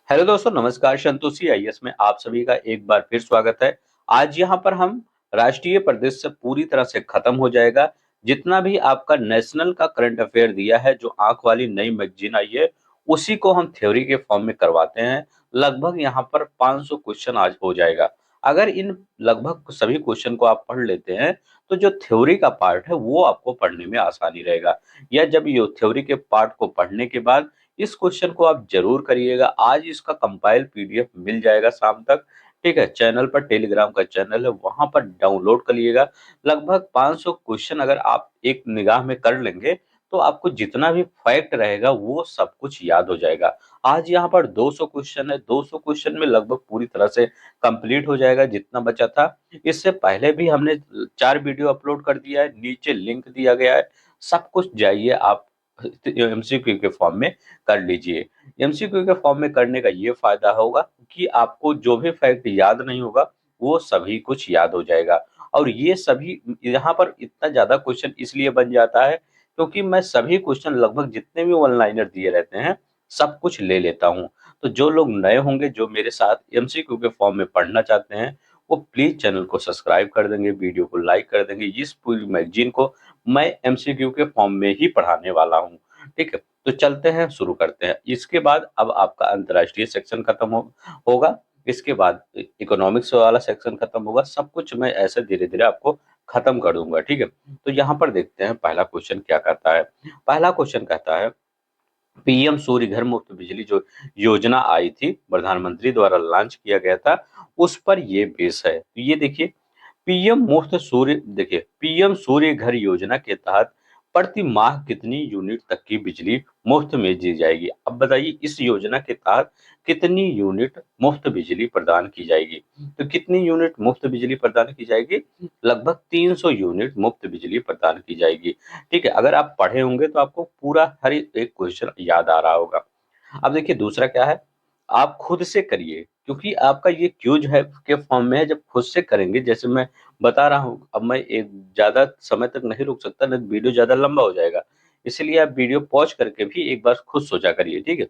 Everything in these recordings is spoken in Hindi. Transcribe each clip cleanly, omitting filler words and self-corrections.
हेलो दोस्तों, नमस्कार। संतोषी आईएएस में आप सभी का एक बार फिर स्वागत है। आज यहाँ पर हम राष्ट्रीय परिदृश्य पूरी तरह से खत्म हो जाएगा। जितना भी आपका नेशनल का करंट अफेयर दिया है, जो आंख वाली नई मैगजीन आई है, उसी को हम थ्योरी के फॉर्म में करवाते हैं। लगभग यहाँ पर 500 क्वेश्चन आज हो जाएगा। अगर इन लगभग सभी क्वेश्चन को आप पढ़ लेते हैं, तो जो थ्योरी का पार्ट है वो आपको पढ़ने में आसानी रहेगा। या जब ये थ्योरी के पार्ट को पढ़ने के बाद इस क्वेश्चन को आप जरूर करिएगा। आज इसका कंपाइल पीडीएफ मिल जाएगा शाम तक। ठीक है, चैनल पर, टेलीग्राम का चैनल है, वहां पर डाउनलोड कर लीजिएगा। लगभग 500 क्वेश्चन अगर आप एक निगाह में कर लेंगे, तो आपको जितना भी फैक्ट रहेगा वो सब कुछ याद हो जाएगा। आज यहाँ पर 200 क्वेश्चन है। 200 क्वेश्चन में लगभग पूरी तरह से कंप्लीट हो जाएगा जितना बचा था। इससे पहले भी हमने 4 वीडियो अपलोड कर दिया है, नीचे लिंक दिया गया है। सब कुछ जाइए आप एमसीक्यू के फॉर्म में कर लीजिए। एमसीक्यू के फॉर्म में करने का ये फायदा होगा कि आपको जो भी फैक्ट याद नहीं होगा, वो सभी कुछ याद हो जाएगा। और ये सभी यहाँ पर इतना ज्यादा क्वेश्चन इसलिए बन जाता है क्योंकि मैं सभी क्वेश्चन लगभग जितने भी वन लाइनर दिए रहते हैं, सब कुछ ले लेता हूँ। तो जो लोग नए होंगे, जो मेरे साथ एमसीक्यू के फॉर्म में पढ़ना चाहते हैं, वो प्लीज चैनल को सब्सक्राइब कर देंगे, वीडियो को लाइक कर देंगे। इस पूरी मैगजीन को मैं एमसीक्यू के फॉर्म में ही पढ़ाने वाला हूँ। ठीक है, तो चलते हैं, शुरू करते हैं। इसके बाद अब आपका अंतर्राष्ट्रीय सेक्शन खत्म होगा। इसके बाद इकोनॉमिक्स वाला सेक्शन खत्म होगा। सब कुछ मैं ऐसे धीरे धीरे आपको खत्म कर दूंगा। ठीक है, तो यहाँ पर देखते हैं पहला क्वेश्चन क्या कहता है। पहला क्वेश्चन कहता है, पीएम सूर्य घर मुफ्त बिजली जो योजना आई थी, प्रधानमंत्री द्वारा लॉन्च किया गया था, उस पर ये बेस है। तो ये देखिए, पीएम सूर्य घर योजना के तहत प्रति माह कितनी यूनिट तक की बिजली मुफ्त में दी जाएगी। अब बताइए, इस योजना के तहत कितनी यूनिट मुफ्त बिजली प्रदान की जाएगी। तो कितनी यूनिट मुफ्त बिजली प्रदान की जाएगी? लगभग 300 यूनिट मुफ्त बिजली प्रदान की जाएगी। ठीक है, अगर आप पढ़े होंगे तो आपको पूरा हर एक क्वेश्चन याद आ रहा होगा। अब देखिए दूसरा क्या है, आप खुद से करिए, क्योंकि आपका ये क्यूज है के फॉर्म में है। जब खुद से करेंगे, जैसे मैं बता रहा हूँ, अब मैं एक ज्यादा समय तक नहीं रुक सकता, नहीं तो वीडियो ज्यादा लंबा हो जाएगा। इसलिए आप वीडियो पॉज करके भी एक बार खुद सोचा करिए। ठीक है,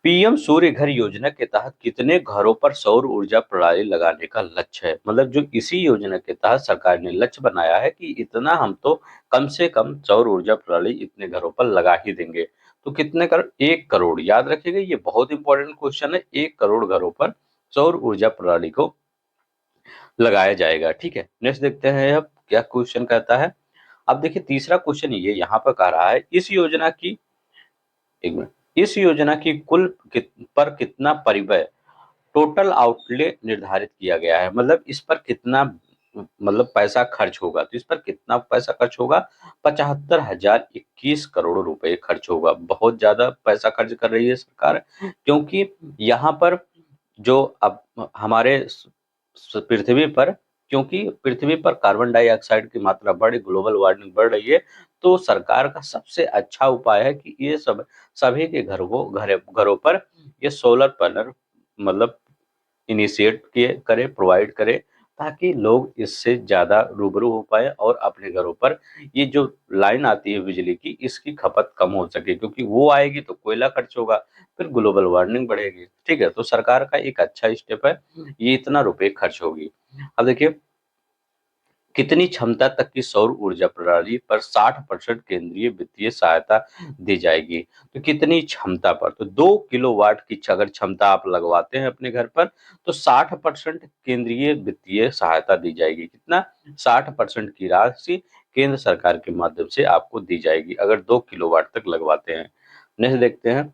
पीएम सूर्य घर योजना के तहत कितने घरों पर सौर ऊर्जा प्रणाली लगाने का लक्ष्य है। मतलब जो इसी योजना के तहत सरकार ने लक्ष्य बनाया है कि इतना हम तो कम से कम सौर ऊर्जा प्रणाली इतने घरों पर लगा ही देंगे। तो कितने करोड़? 1 करोड़। याद रखिएगा, ये बहुत इंपॉर्टेंट क्वेश्चन है। 1 करोड़ घरों पर सौर ऊर्जा प्रणाली को लगाया जाएगा। ठीक है, नेक्स्ट देखते हैं अब क्या क्वेश्चन कहता है। अब देखिए तीसरा क्वेश्चन ये यहाँ पर कह रहा है, इस योजना की, एक मिनट, इस योजना की पर कितना परिव्यय, टोटल आउटले निर्धारित किया गया है। मतलब इस पर कितना, मतलब पैसा खर्च होगा। तो इस पर कितना पैसा खर्च होगा? 75,021 करोड़ रुपए खर्च होगा। बहुत ज्यादा पैसा खर्च कर रही है सरकार, क्योंकि यहाँ पर जो अब हमारे पृथ्वी पर, क्योंकि पृथ्वी पर कार्बन डाइऑक्साइड की मात्रा बढ़, ग्लोबल वार्मिंग बढ़ रही है। तो सरकार का सबसे अच्छा उपाय है कि ये सभी के घरों पर ये सोलर पैनल, मतलब इनिशिएट किए करे, प्रोवाइड करे, ताकि लोग इससे ज्यादा रूबरू हो पाए और अपने घरों पर ये जो लाइन आती है बिजली की, इसकी खपत कम हो सके। क्योंकि वो आएगी तो कोयला खर्च होगा, फिर ग्लोबल वार्मिंग बढ़ेगी। ठीक है, तो सरकार का एक अच्छा स्टेप है, ये इतना रुपए खर्च होगी। अब देखिए, कितनी क्षमता तक की सौर ऊर्जा प्रणाली पर 60% केंद्रीय वित्तीय सहायता दी जाएगी। तो कितनी क्षमता पर? तो 2 किलोवाट की अगर क्षमता आप लगवाते हैं अपने घर पर, तो 60% केंद्रीय वित्तीय सहायता दी जाएगी। कितना? 60% की राशि केंद्र सरकार के माध्यम से आपको दी जाएगी, अगर 2 किलोवाट तक लगवाते हैं। नेक्स्ट देखते हैं,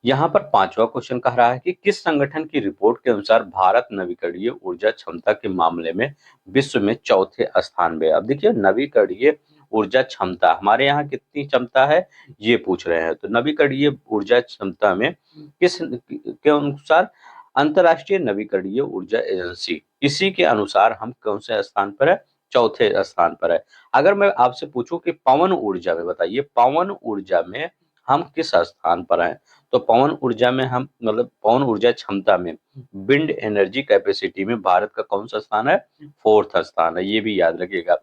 यहाँ पर पांचवा क्वेश्चन कह रहा है कि किस संगठन की रिपोर्ट के अनुसार भारत नवीकरणीय ऊर्जा क्षमता के मामले में विश्व में चौथे स्थान पे है। अब देखिए, नवीकरणीय ऊर्जा क्षमता हमारे यहाँ कितनी क्षमता है, ये पूछ रहे हैं। तो नवीकरणीय ऊर्जा क्षमता में किस के अनुसार, अंतरराष्ट्रीय नवीकरणीय ऊर्जा एजेंसी, इसी के अनुसार हम कौन से स्थान पर है? चौथे स्थान पर है। अगर मैं आपसे पूछूं कि पवन ऊर्जा में, बताइए पवन ऊर्जा में हम किस स्थान पर हैं? तो पवन ऊर्जा में हम, मतलब पवन ऊर्जा क्षमता में, विंड एनर्जी कैपेसिटी में भारत का कौन सा स्थान है? 4th स्थान है, ये भी याद रखिएगा।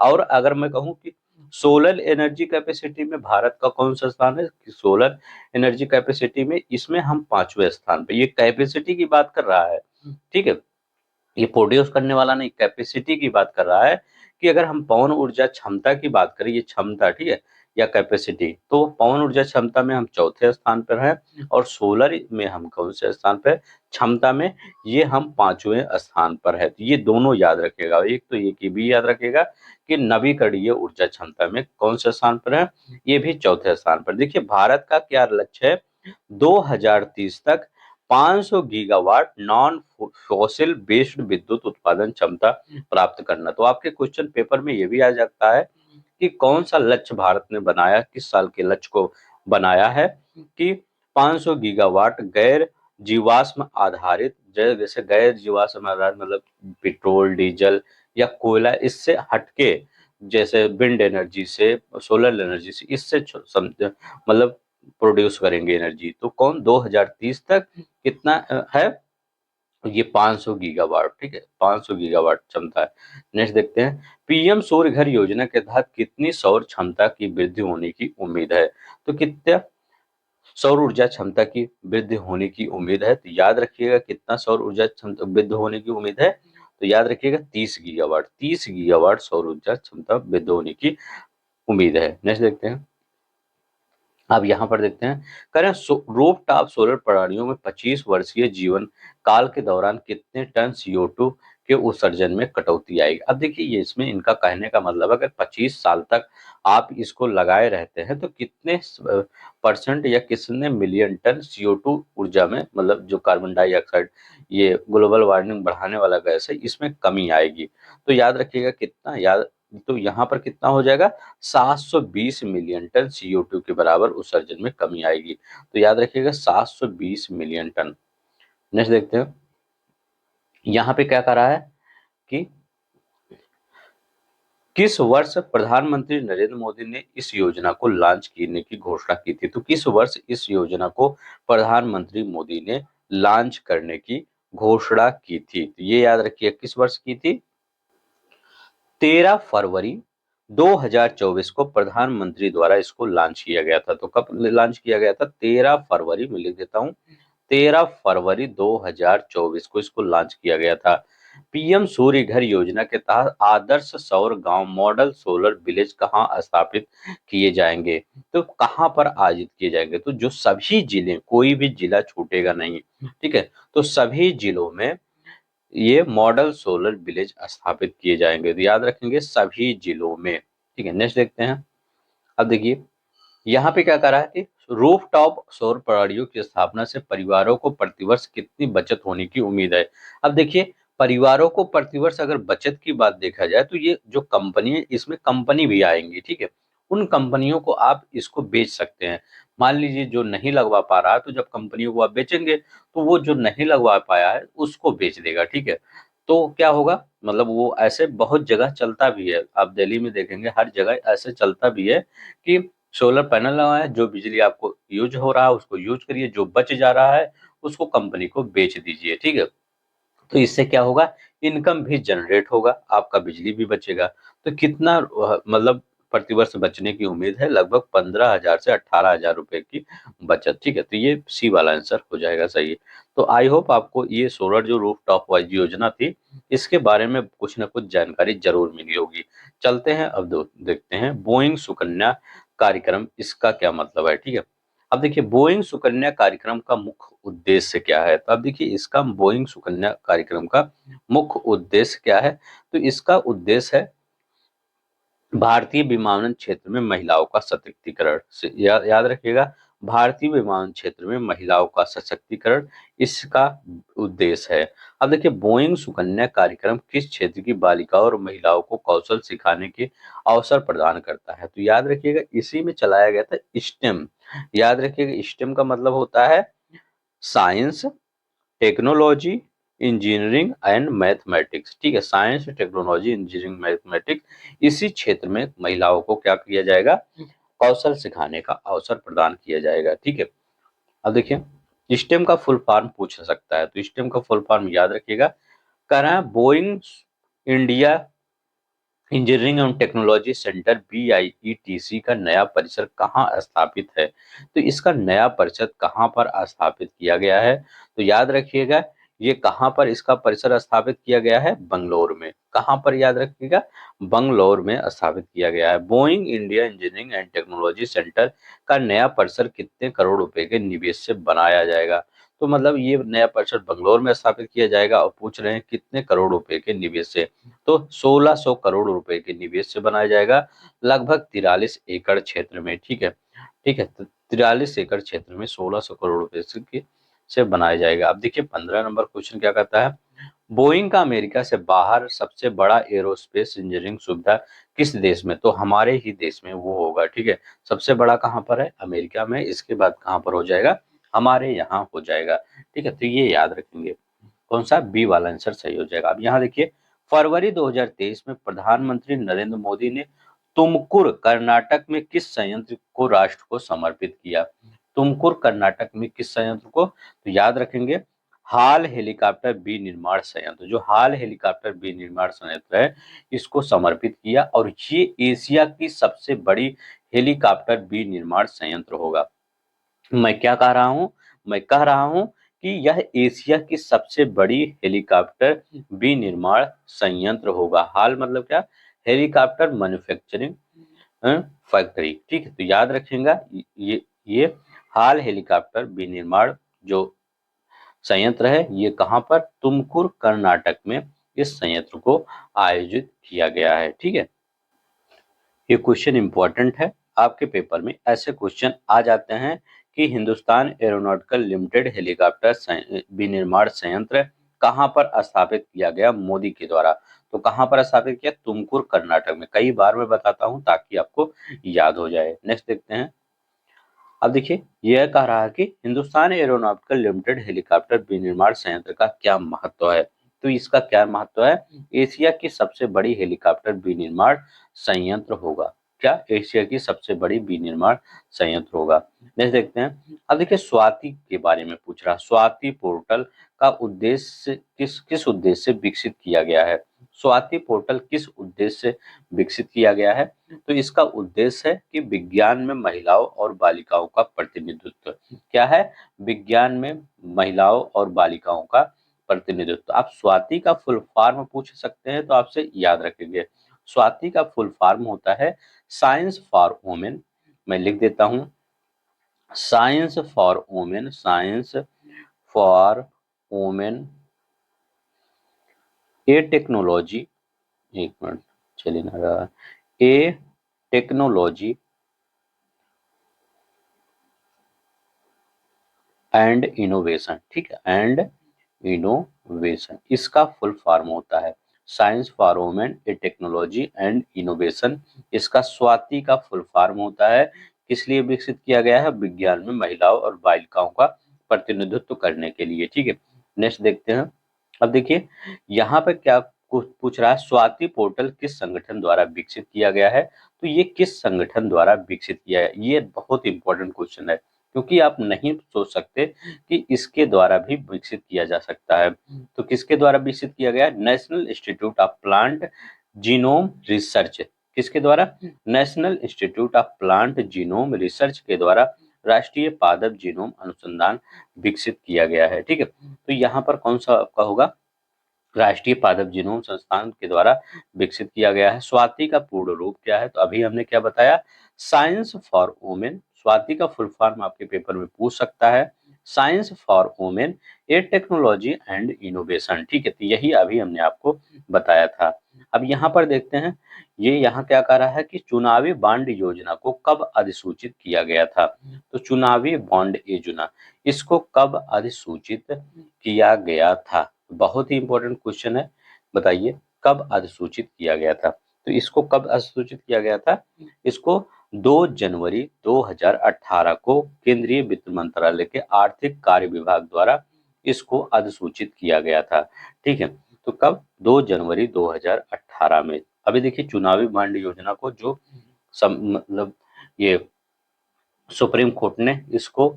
और अगर मैं कहूँ कि सोलर एनर्जी कैपेसिटी में भारत का कौन सा स्थान है? सोलर एनर्जी कैपेसिटी में इसमें हम 5वें स्थान पे, ये कैपेसिटी की बात कर रहा है, ठीक है, ये प्रोड्यूस करने वाला नहीं, कैपेसिटी की बात कर रहा है कि अगर हम पवन ऊर्जा क्षमता की बात करें, ये क्षमता, ठीक है, या कैपेसिटी, तो पवन ऊर्जा क्षमता में हम चौथे स्थान पर हैं और सोलर में हम कौन से स्थान पर? क्षमता में ये हम 5वें स्थान पर है। तो ये दोनों याद रखिएगा, एक तो ये की भी याद रखिएगा कि नवीकरणीय ऊर्जा क्षमता में कौन से स्थान पर है, ये भी चौथे स्थान पर। देखिए भारत का क्या लक्ष्य है, 2030 तक 500 गीगावाट नॉन फॉसिल बेस्ड विद्युत उत्पादन क्षमता प्राप्त करना। तो आपके क्वेश्चन पेपर में ये भी आ जाता है कि कौन सा लक्ष्य भारत ने बनाया, किस साल के लक्ष्य को बनाया है कि 500 गीगावाट गैर जीवाश्म आधारित, जैसे गैर जीवाश्म आधारित मतलब पेट्रोल, डीजल या कोयला, इससे हटके, जैसे विंड एनर्जी से, सोलर एनर्जी से, इससे मतलब प्रोड्यूस करेंगे एनर्जी। तो कौन 2030 तक कितना है? ये 500 गीगावाट, ठीक है, 500 गीगावाट क्षमता है। नेक्स्ट देखते हैं, पीएम सूर्य घर योजना के तहत कितनी सौर क्षमता की वृद्धि होने की उम्मीद है? तो कितना सौर ऊर्जा क्षमता की वृद्धि होने की उम्मीद है? तो याद रखिएगा कितना सौर ऊर्जा क्षमता वृद्धि होने की उम्मीद है, तो याद रखिएगा 30 गीगावाट, 30 गीगावाट सौर ऊर्जा क्षमता वृद्धि होने की उम्मीद है। नेक्स्ट देखते हैं, अब यहाँ पर देखते हैं, करें रूफ टॉप सोलर प्रणालियों में 25 वर्षीय जीवन काल के दौरान कितने टन CO2 के उत्सर्जन में कटौती आएगी? अब देखिए ये इसमें इनका कहने का मतलब, अगर 25 साल तक आप इसको लगाए रहते हैं तो कितने परसेंट या कितने मिलियन टन CO2 ऊर्जा में, मतलब जो कार्बन डाइऑक्साइड, ये ग्लोबल वार्मिंग बढ़ाने वाला गैस है, इसमें कमी आएगी। तो याद रखिएगा कितना, याद, तो यहाँ पर कितना हो जाएगा, 720 मिलियन टन CO2 के बराबर उत्सर्जन में कमी आएगी। तो याद रखिएगा 720 मिलियन टन। नेक्स्ट देखते हैं, यहाँ पे क्या कह रहा है कि किस वर्ष प्रधानमंत्री नरेंद्र मोदी ने इस योजना को लॉन्च करने की घोषणा की थी? तो किस वर्ष इस योजना को प्रधानमंत्री मोदी ने लॉन्च करने की घोषणा की थी? तो ये याद रखिए किस वर्ष की थी, 13 फरवरी 2024 को प्रधानमंत्री द्वारा इसको लॉन्च किया गया था। तो कब लॉन्च किया गया था? 13 फरवरी में, लिख देता हूं, 13 फरवरी 2024 को इसको लॉन्च किया गया था। पीएम सूर्य घर योजना के तहत आदर्श सौर गांव मॉडल सोलर विलेज कहाँ स्थापित किए जाएंगे? तो कहाँ पर आयोजित किए जाएंगे? तो जो सभी जिले, कोई भी जिला छूटेगा नहीं, ठीक है, तो सभी जिलों में ये मॉडल सोलर विलेज स्थापित किए जाएंगे। तो याद रखेंगे सभी जिलों में, ठीक है। नेक्स्ट देखते हैं, अब देखिए यहाँ पे क्या करा है कि रूफटॉप सौर प्रणालियों की स्थापना से परिवारों को प्रतिवर्ष कितनी बचत होने की उम्मीद है? अब देखिए परिवारों को प्रतिवर्ष अगर बचत की बात देखा जाए तो ये जो कंपनी है, इसमें कंपनी भी आएंगी, ठीक है, उन कंपनियों को आप इसको बेच सकते हैं। मान लीजिए जो नहीं लगवा पा रहा है, तो जब कंपनियों को आप बेचेंगे तो वो जो नहीं लगवा पाया है उसको बेच देगा, ठीक है। तो क्या होगा, मतलब वो ऐसे बहुत जगह चलता भी है, आप दिल्ली में देखेंगे हर जगह ऐसे चलता भी है कि सोलर पैनल लगाए, जो बिजली आपको यूज हो रहा है उसको यूज करिए, जो बच जा रहा है उसको कंपनी को बेच दीजिए, ठीक है। तो इससे क्या होगा, इनकम भी जनरेट होगा, आपका बिजली भी बचेगा। तो कितना मतलब प्रतिवर्ष बचने की उम्मीद है? लगभग 15,000 से 18,000 रुपए की बचत, ठीक है। तो ये सी वाला आंसर हो जाएगा सही। तो आई होप आपको ये सोलर जो रूफ टॉप वाइज योजना थी, इसके बारे में कुछ ना कुछ जानकारी जरूर मिली होगी। चलते हैं अब देखते हैं बोइंग सुकन्या कार्यक्रम, इसका क्या मतलब है, ठीक है। अब देखिए बोइंग सुकन्या कार्यक्रम का मुख्य उद्देश्य क्या है? तो अब देखिए इसका बोइंग सुकन्या कार्यक्रम का मुख्य उद्देश्य क्या है? तो इसका उद्देश्य है भारतीय विमानन क्षेत्र में महिलाओं का सशक्तिकरण। याद रखिएगा, भारतीय विमानन क्षेत्र में महिलाओं का सशक्तिकरण इसका उद्देश्य है। अब देखिए बोइंग सुकन्या कार्यक्रम किस क्षेत्र की बालिकाओं और महिलाओं को कौशल सिखाने के अवसर प्रदान करता है? तो याद रखिएगा इसी में चलाया गया था स्टेम। याद रखिएगा स्टेम का मतलब होता है science, technology, engineering and mathematics, ठीक है, साइंस, टेक्नोलॉजी, इंजीनियरिंग, मैथमेटिक्स, इसी क्षेत्र में महिलाओं को क्या किया जाएगा, कौशल सिखाने का अवसर प्रदान किया जाएगा, ठीक है। अब देखिए स्टेम का फुल फॉर्म पूछ सकता है, तो स्टेम का फुल फॉर्म याद रखिएगा, करें बोइंग इंडिया इंजीनियरिंग एवं टेक्नोलॉजी सेंटर BIETC का नया परिसर कहाँ स्थापित है? तो इसका नया परिसर कहाँ पर स्थापित किया गया है? तो याद रखिएगा, ये कहाँ पर इसका परिसर स्थापित किया गया है? बंगलोर में। कहाँ पर याद रखिएगा? बंगलोर में स्थापित किया गया है। Boeing India engineering and technology centre का नया परिसर कितने करोड़ रुपए के निवेश से बनाया जाएगा? तो मतलब ये नया परिसर बंगलोर में स्थापित किया जाएगा और पूछ रहे हैं कितने करोड़ रुपए के निवेश से। तो 1600 करोड़ रुपए के निवेश से बनाया जाएगा, लगभग 43 एकड़ क्षेत्र में। ठीक है, ठीक है, तो 43 एकड़ क्षेत्र में 1600 करोड़ रुपए से बनाया जाएगा। अब देखिए 15 नंबर क्वेश्चन क्या कहता है, बोइंग का अमेरिका से बाहर सबसे बड़ा एरोस्पेस इंजीनियरिंग सुविधा किस देश में? तो हमारे ही देश में वो होगा। ठीक है, सबसे बड़ा कहाँ पर है? अमेरिका में। इसके बाद कहाँ पर हो जाएगा? हमारे यहाँ हो जाएगा। ठीक है, तो ये याद रखेंगे। कौन सा? बी वाला आंसर सही हो जाएगा। अब यहाँ देखिए, फरवरी 2023 में प्रधानमंत्री नरेंद्र मोदी ने तुमकुर कर्नाटक में किस संयंत्र को राष्ट्र को समर्पित किया? तुमकुर कर्नाटक में किस संयंत्र को? तो याद रखेंगे, हाल हेलीकॉप्टर विनिर्माण संयंत्र। जो हाल हेलीकॉप्टर विनिर्माण संयंत्र है, इसको समर्पित किया, और ये एशिया की सबसे बड़ी हेलीकॉप्टर विनिर्माण संयंत्र होगा। मैं क्या कह रहा हूँ? मैं कह रहा हूँ कि यह एशिया की सबसे बड़ी हेलीकॉप्टर विनिर्माण संयंत्र होगा। हाल मतलब क्या? Helicopter manufacturing factory. ठीक है, तो याद रखिएगा, ये हाल हेलीकॉप्टर विनिर्माण जो संयंत्र है, ये कहाँ पर? तुमकुर कर्नाटक में इस संयंत्र को आयोजित किया गया है। ठीक है, ये क्वेश्चन इंपॉर्टेंट है, आपके पेपर में ऐसे क्वेश्चन आ जाते हैं कि हिंदुस्तान एरोनॉटिकल लिमिटेड हेलीकॉप्टर विनिर्माण संयंत्र कहाँ पर स्थापित किया गया मोदी के द्वारा? तो कहाँ पर स्थापित किया? तुमकुर कर्नाटक में। कई बार मैं बताता हूँ ताकि आपको याद हो जाए। नेक्स्ट देखते हैं। अब देखिए, यह कह रहा है कि हिंदुस्तान एरोनॉटिकल लिमिटेड हेलीकॉप्टर विनिर्माण संयंत्र का क्या महत्व है? तो इसका क्या महत्व है? एशिया की सबसे बड़ी हेलीकॉप्टर विनिर्माण संयंत्र होगा। क्या? एशिया की सबसे बड़ी विनिर्माण संयंत्र होगा। नेक्स्ट देखते हैं। अब देखिए, स्वाति के बारे में पूछ रहा। स्वाति पोर्टल का उद्देश्य किस किस उद्देश्य से विकसित किया गया है? स्वाति पोर्टल किस उद्देश्य से विकसित किया गया है? तो इसका उद्देश्य है कि विज्ञान में महिलाओं और बालिकाओं का प्रतिनिधित्व। क्या है? विज्ञान में महिलाओं और बालिकाओं का प्रतिनिधित्व। आप स्वाति का फुल फॉर्म पूछ सकते हैं, तो आपसे याद रखेंगे। स्वाति का फुल फॉर्म होता है साइंस फॉर वुमेन। मैं लिख देता हूं, science for women, science for women A technology. एक मिनट, चलिए ना रहा। ए टेक्नोलॉजी एंड इनोवेशन। ठीक है, एंड इनोवेशन इसका फुल फॉर्म होता है science for women A technology and innovation. इसका स्वाति का फुल फॉर्म होता है, किस लिए विकसित किया गया है? विज्ञान में महिलाओं और बालिकाओं का प्रतिनिधित्व करने के लिए। ठीक है, नेक्स्ट देखते हैं। अब देखिए, यहाँ पे क्या कुछ पूछ रहा है, स्वाति पोर्टल किस संगठन द्वारा विकसित किया गया है? तो ये किस संगठन द्वारा विकसित किया है? ये बहुत इंपॉर्टेंट क्वेश्चन है, क्योंकि आप नहीं सोच सकते कि इसके द्वारा भी विकसित किया जा सकता है। तो किसके द्वारा विकसित किया गया? National institute of plant genome research. किसके द्वारा? National institute of plant genome research के द्वारा राष्ट्रीय पादप जीनोम अनुसंधान विकसित किया गया है। ठीक है, तो यहाँ पर कौन सा आपका होगा? राष्ट्रीय पादप जीनोम संस्थान के द्वारा विकसित किया गया है। स्वाति का पूर्ण रूप क्या है? तो अभी हमने क्या बताया, साइंस फॉर वुमेन। स्वाति का फुल फॉर्म आपके पेपर में पूछ सकता है, science for women A technology and innovation. ठीक है, तो यही अभी हमने आपको बताया था। अब यहाँ पर देखते हैं, ये यहाँ क्या कह रहा है कि चुनावी बॉन्ड योजना को कब अधिसूचित किया गया था? तो चुनावी बॉन्ड योजना, इसको कब अधिसूचित किया गया था? बहुत ही इंपॉर्टेंट क्वेश्चन है, बताइए कब अधिसूचित किया गया था? तो इसको कब अधिसूचित किया गया था? इसको 2 जनवरी 2018 को केंद्रीय वित्त मंत्रालय के आर्थिक कार्य विभाग द्वारा इसको अधिसूचित किया गया था। ठीक है, तो कब? 2 जनवरी 2018 में। अभी देखिए, चुनावी बॉन्ड योजना को जो मतलब ये सुप्रीम कोर्ट ने इसको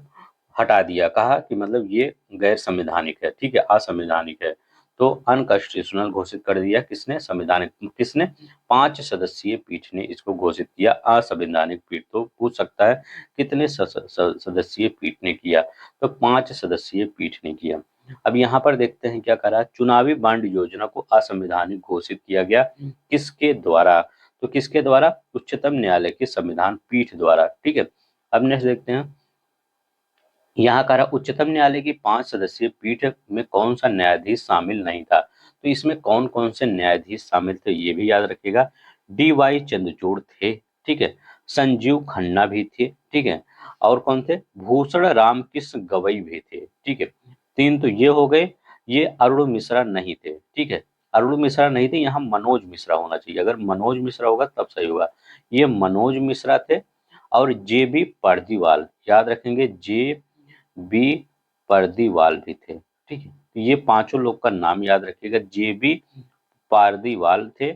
हटा दिया, कहा कि मतलब ये गैर संवैधानिक है। ठीक है, असंवैधानिक है। तो अनकॉन्स्टिट्यूशनल घोषित कर दिया किसने? संवैधानिक किसने? 5 सदस्यीय पीठ ने इसको घोषित किया। असंवैधानिक पीठ तो पूछ सकता है कितने सदस्यीय पीठ ने किया? तो 5 सदस्यीय पीठ ने किया। अब यहाँ पर देखते हैं क्या करा, चुनावी बांड योजना को असंवैधानिक घोषित किया गया किसके द्वारा? तो किसके द्वारा? उच्चतम न्यायालय की संविधान पीठ द्वारा। ठीक है, अब नेक्स्ट देखते हैं, यहाँ कहा उच्चतम न्यायालय की 5 सदस्यीय पीठ में कौन सा न्यायाधीश शामिल नहीं था? तो इसमें कौन कौन से न्यायाधीश शामिल थे ये भी याद रखिएगा। डी.वाई. चंद्रचूड़ थे, ठीक है, संजीव खन्ना भी थे, ठीक है, और कौन थे? भूषण रामकृष्ण गवई भी थे, ठीक है। 3 तो ये हो गए। ये अरुण मिश्रा नहीं थे, ठीक है, अरुण मिश्रा नहीं थे, यहाँ मनोज मिश्रा होना चाहिए। अगर मनोज मिश्रा होगा तब सही होगा। ये मनोज मिश्रा थे। और जे.बी. पारदीवाल, याद रखेंगे, जे.बी. पारदीवाल भी थे, ठीक है। तो ये पांचों लोग का नाम याद रखिएगा। जे.बी. पारदीवाल थे,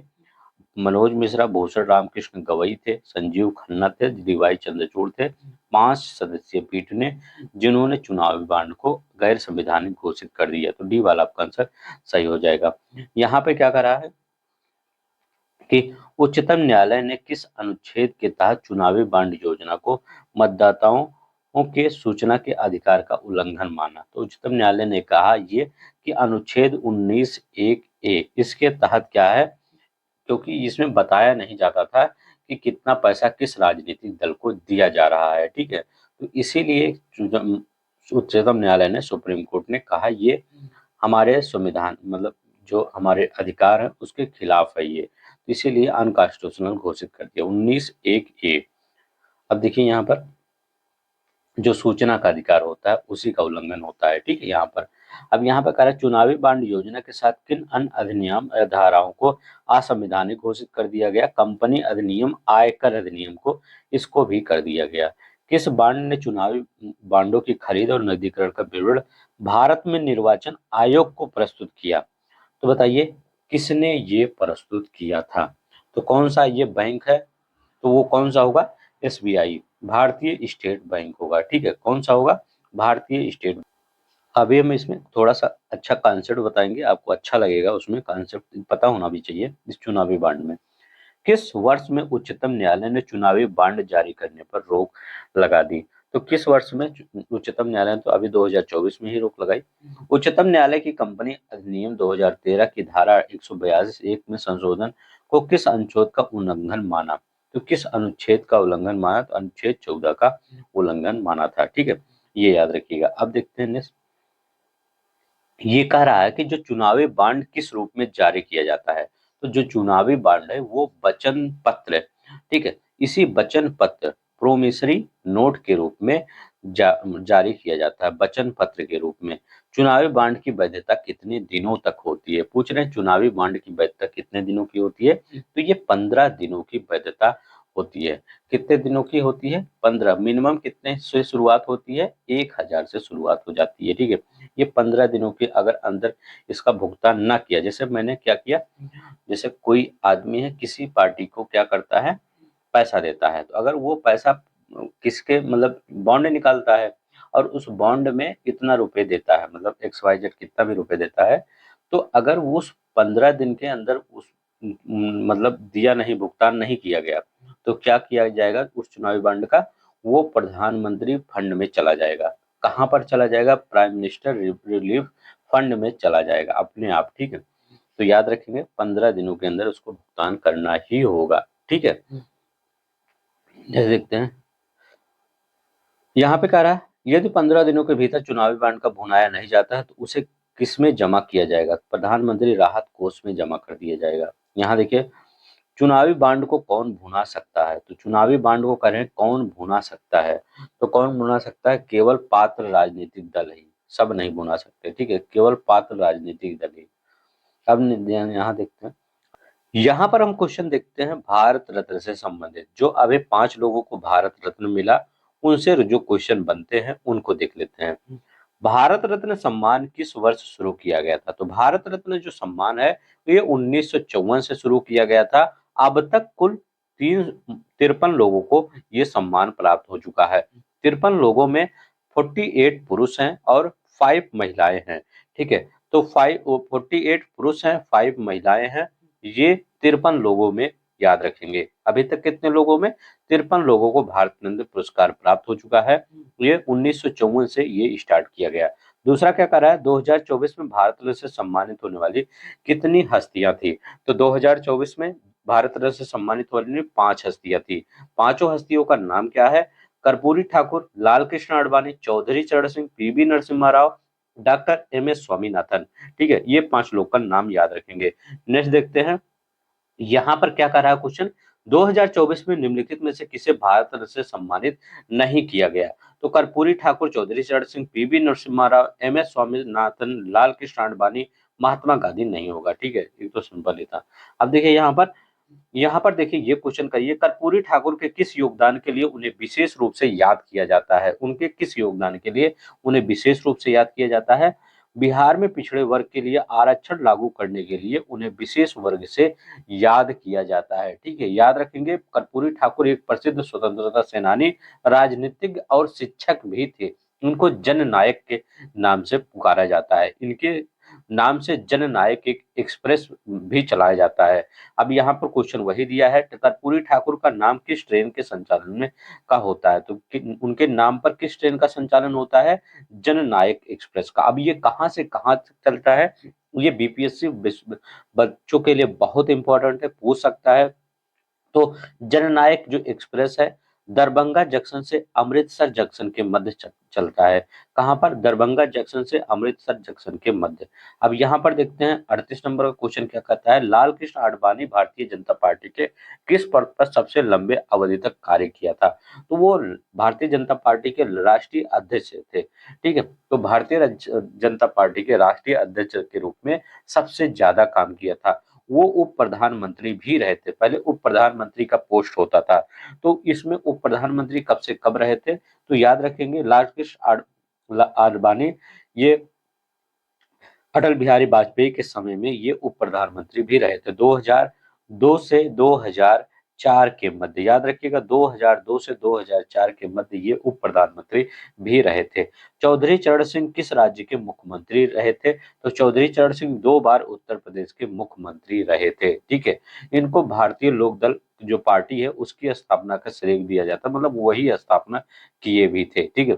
मनोज मिश्रा, भूषण रामकृष्ण गवई थे, संजीव खन्ना थे, डी.वाई. चंद्रचूड़ थे। 5 सदस्यीय पीठ ने जिन्होंने चुनावी बांड को गैर संवैधानिक घोषित कर दिया। तो डी वाला आपका आंसर सही हो जाएगा। यहाँ पे क्या करा है कि उच्चतम न्यायालय ने किस अनुच्छेद के तहत चुनावी बांड योजना को मतदाताओं के सूचना के अधिकार का उल्लंघन माना? तो उच्चतम न्यायालय ने कहा ये कि अनुच्छेद 19(1)(a) इसके तहत क्या है, क्योंकि इसमें बताया नहीं जाता था कि कितना पैसा किस राजनीतिक दल को दिया जा रहा है, ठीक है। तो इसीलिए उच्चतम न्यायालय ने, सुप्रीम कोर्ट ने कहा ये हमारे संविधान मतलब जो हमारे अधिकार है उसके खिलाफ है ये, तो इसीलिए अनकॉन्स्टिट्यूशनल घोषित कर दिया 19(1)(a). अब देखिए यहाँ पर जो सूचना का अधिकार होता है उसी का उल्लंघन होता है, ठीक है यहाँ पर। अब यहाँ पर कह रहा है चुनावी बांड योजना के साथ किन अन्य अधिनियम धाराओं को असंवैधानिक घोषित कर दिया गया? कंपनी अधिनियम, आयकर अधिनियम को इसको भी कर दिया गया। किस बांड ने चुनावी बांडों की खरीद और नकदीकरण का विवरण भारत में निर्वाचन आयोग को प्रस्तुत किया? तो बताइए किसने ये प्रस्तुत किया था? तो कौन सा ये बैंक है? तो वो कौन सा होगा? एसबीआई, भारतीय स्टेट बैंक होगा, ठीक है। कौन सा होगा? भारतीय स्टेट। अभी हम इसमें थोड़ा सा अच्छा कॉन्सेप्ट बताएंगे, आपको अच्छा लगेगा, उसमें कॉन्सेप्ट पता होना भी चाहिए इस चुनावी बांड में। किस वर्ष में उच्चतम न्यायालय ने चुनावी बांड जारी करने पर रोक लगा दी? तो किस वर्ष में उच्चतम न्यायालय ने तो अभी 2024 में ही रोक लगाई। उच्चतम न्यायालय की कंपनी अधिनियम 2013 की धारा 142(1) में संशोधन को किस अनुच्छेद का उल्लंघन माना? तो किस अनुच्छेद का उल्लंघन माना? तो अनुच्छेद 14 का उल्लंघन माना था, ठीक है, ये याद रखिएगा। अब देखते हैं नेक्स्ट, ये कह रहा है कि जो चुनावी बांड किस रूप में जारी किया जाता है? तो जो चुनावी बांड है वो वचन पत्र, ठीक है, इसी वचन पत्र प्रोमिसरी नोट के रूप में जारी किया जाता है, वचन पत्र के रूप में। चुनावी बांड की वैधता कितने दिनों तक होती है? पूछ रहे हैं चुनावी बांड की वैधता कितने दिनों की होती है? तो ये 15 दिनों की वैधता होती है। कितने दिनों की होती है? 15। मिनिमम कितने से शुरुआत होती है? 1000 से शुरुआत हो जाती है, ठीक है। ये 15 दिनों के अगर अंदर इसका भुगतान ना किया, जैसे मैंने क्या किया, जैसे कोई आदमी है किसी पार्टी को क्या करता है, पैसा देता है, तो अगर वो पैसा किसके मतलब बॉन्ड निकालता है और उस बॉन्ड में कितना रुपए देता है, मतलब XYZ कितना भी रुपए देता है, तो अगर वो उस 15 दिन के अंदर उस मतलब दिया नहीं, भुगतान नहीं किया गया, तो क्या किया जाएगा उस चुनावी बॉन्ड का? वो प्रधानमंत्री फंड में चला जाएगा। कहाँ पर चला जाएगा? प्राइम मिनिस्टर रिलीफ फंड में चला जाएगा अपने आप, ठीक है। तो याद रखेंगे 15 दिनों के अंदर उसको भुगतान करना ही होगा, ठीक है। जैसे देखते हैं यहाँ पे कह रहा है यदि 15 दिनों के भीतर चुनावी बॉन्ड का भुनाया नहीं जाता है तो उसे किसमें जमा किया जाएगा? प्रधानमंत्री राहत कोष में जमा कर दिया जाएगा। यहाँ देखिए चुनावी बांड को कौन भुना सकता है? तो चुनावी बांड को कह रहे हैं कौन भुना सकता है? तो कौन भुना सकता है? केवल पात्र राजनीतिक दल ही, सब नहीं भुना सकते, ठीक है, केवल पात्र राजनीतिक दल ही। अब यहाँ देखते हैं, यहाँ पर हम क्वेश्चन देखते हैं भारत रत्न से संबंधित। जो अभी 5 लोगों को भारत रत्न मिला उनसे जो क्वेश्चन बनते हैं उनको देख लेते हैं। भारत रत्न सम्मान किस वर्ष शुरू किया गया था? तो भारत रत्न जो सम्मान है ये 1954 से शुरू किया गया था। अब तक कुल 53 लोगों को ये सम्मान प्राप्त हो चुका है। 53 लोगों में 48 पुरुष हैं और 5 महिलाएं हैं, ठीक है। तो 48 पुरुष हैं, 5 महिलाएं हैं। ये 53 लोगों में, याद रखेंगे। अभी तक कितने लोगों में? 53 लोगों को भारत रत्न पुरस्कार प्राप्त हो चुका है। ये 1954 से ये स्टार्ट किया गया। दूसरा क्या कर रहा है, 2024 में भारत रत्न से सम्मानित होने वाली कितनी हस्तियां थी? तो 2024 में भारत रत्न से सम्मानित होने वाली 5 हस्तियां थी। पांचों हस्तियों का नाम क्या है? Karpoori Thakur, Lal Krishna Advani, Chaudhary Charan Singh, P V Narasimha Rao, doctor M S. Swaminathan. ठीक है, ये 5 लोग का नाम याद रखेंगे। नेक्स्ट देखते हैं, यहाँ पर क्या कर रहा है क्वेश्चन, 2024 में निम्नलिखित में से किसे भारत रत्न से सम्मानित नहीं किया गया? तो कर्पूरी ठाकुर, चौधरी चरण सिंह, पीवी नरसिम्हा राव, एम.एस. स्वामीनाथन, लाल कृष्ण आडवाणी, महात्मा गांधी नहीं होगा। ठीक है, ये तो सिंपल ही था। अब देखिए यहाँ पर देखिए ये क्वेश्चन करिए, कर्पूरी ठाकुर के किस योगदान के लिए उन्हें विशेष रूप से याद किया जाता है? उनके किस योगदान के लिए उन्हें विशेष रूप से याद किया जाता है? बिहार में पिछड़े वर्ग के लिए आरक्षण लागू करने के लिए उन्हें विशेष वर्ग से याद किया जाता है। ठीक है, याद रखेंगे, कर्पूरी ठाकुर एक प्रसिद्ध स्वतंत्रता सेनानी, राजनीतिज्ञ और शिक्षक भी थे। उनको जननायक के नाम से पुकारा जाता है। इनके नाम से जननायक एक एक्सप्रेस भी चलाया जाता है। अब यहाँ पर क्वेश्चन वही दिया है, कर्पूरी ठाकुर का नाम किस ट्रेन के संचालन में का होता है? तो उनके नाम पर किस ट्रेन का संचालन होता है? जननायक एक्सप्रेस का। अब ये कहाँ से कहाँ तक चलता है? ये बीपीएससी बच्चों के लिए बहुत इंपॉर्टेंट है, पूछ सकता है। तो जननायक जो एक्सप्रेस है, दरभंगा जंक्शन से अमृतसर जंक्शन के मध्य चलता है। कहां पर? दरभंगा जंक्शन से अमृतसर जंक्शन के मध्य। अब यहां पर देखते हैं 38 नंबर का क्वेश्चन क्या कहता है, लाल कृष्ण आडवाणी भारतीय जनता पार्टी के किस पद पर सबसे लंबे अवधि तक कार्य किया था? तो वो भारतीय जनता पार्टी के राष्ट्रीय अध्यक्ष थे। ठीक है, तो भारतीय जनता पार्टी के राष्ट्रीय अध्यक्ष के रूप में सबसे ज्यादा काम किया था। वो उप प्रधानमंत्री भी रहे थे। पहले उप प्रधानमंत्री का पोस्ट होता था। तो इसमें उप प्रधानमंत्री कब से कब रहे थे? तो याद रखेंगे, लाल कृष्ण आडवाणी ये अटल बिहारी वाजपेयी के समय में ये उप प्रधानमंत्री भी रहे थे। 2002 से 2004 के मध्य, याद रखिएगा, 2002 से 2004 के मध्य ये उप प्रधानमंत्री भी रहे थे। चौधरी चरण सिंह किस राज्य के मुख्यमंत्री रहे थे? तो चौधरी चरण सिंह 2 बार उत्तर प्रदेश के मुख्यमंत्री रहे थे। ठीक है, इनको भारतीय लोक दल जो पार्टी है उसकी स्थापना का श्रेय दिया जाता है, मतलब वही स्थापना किए भी थे। ठीक है,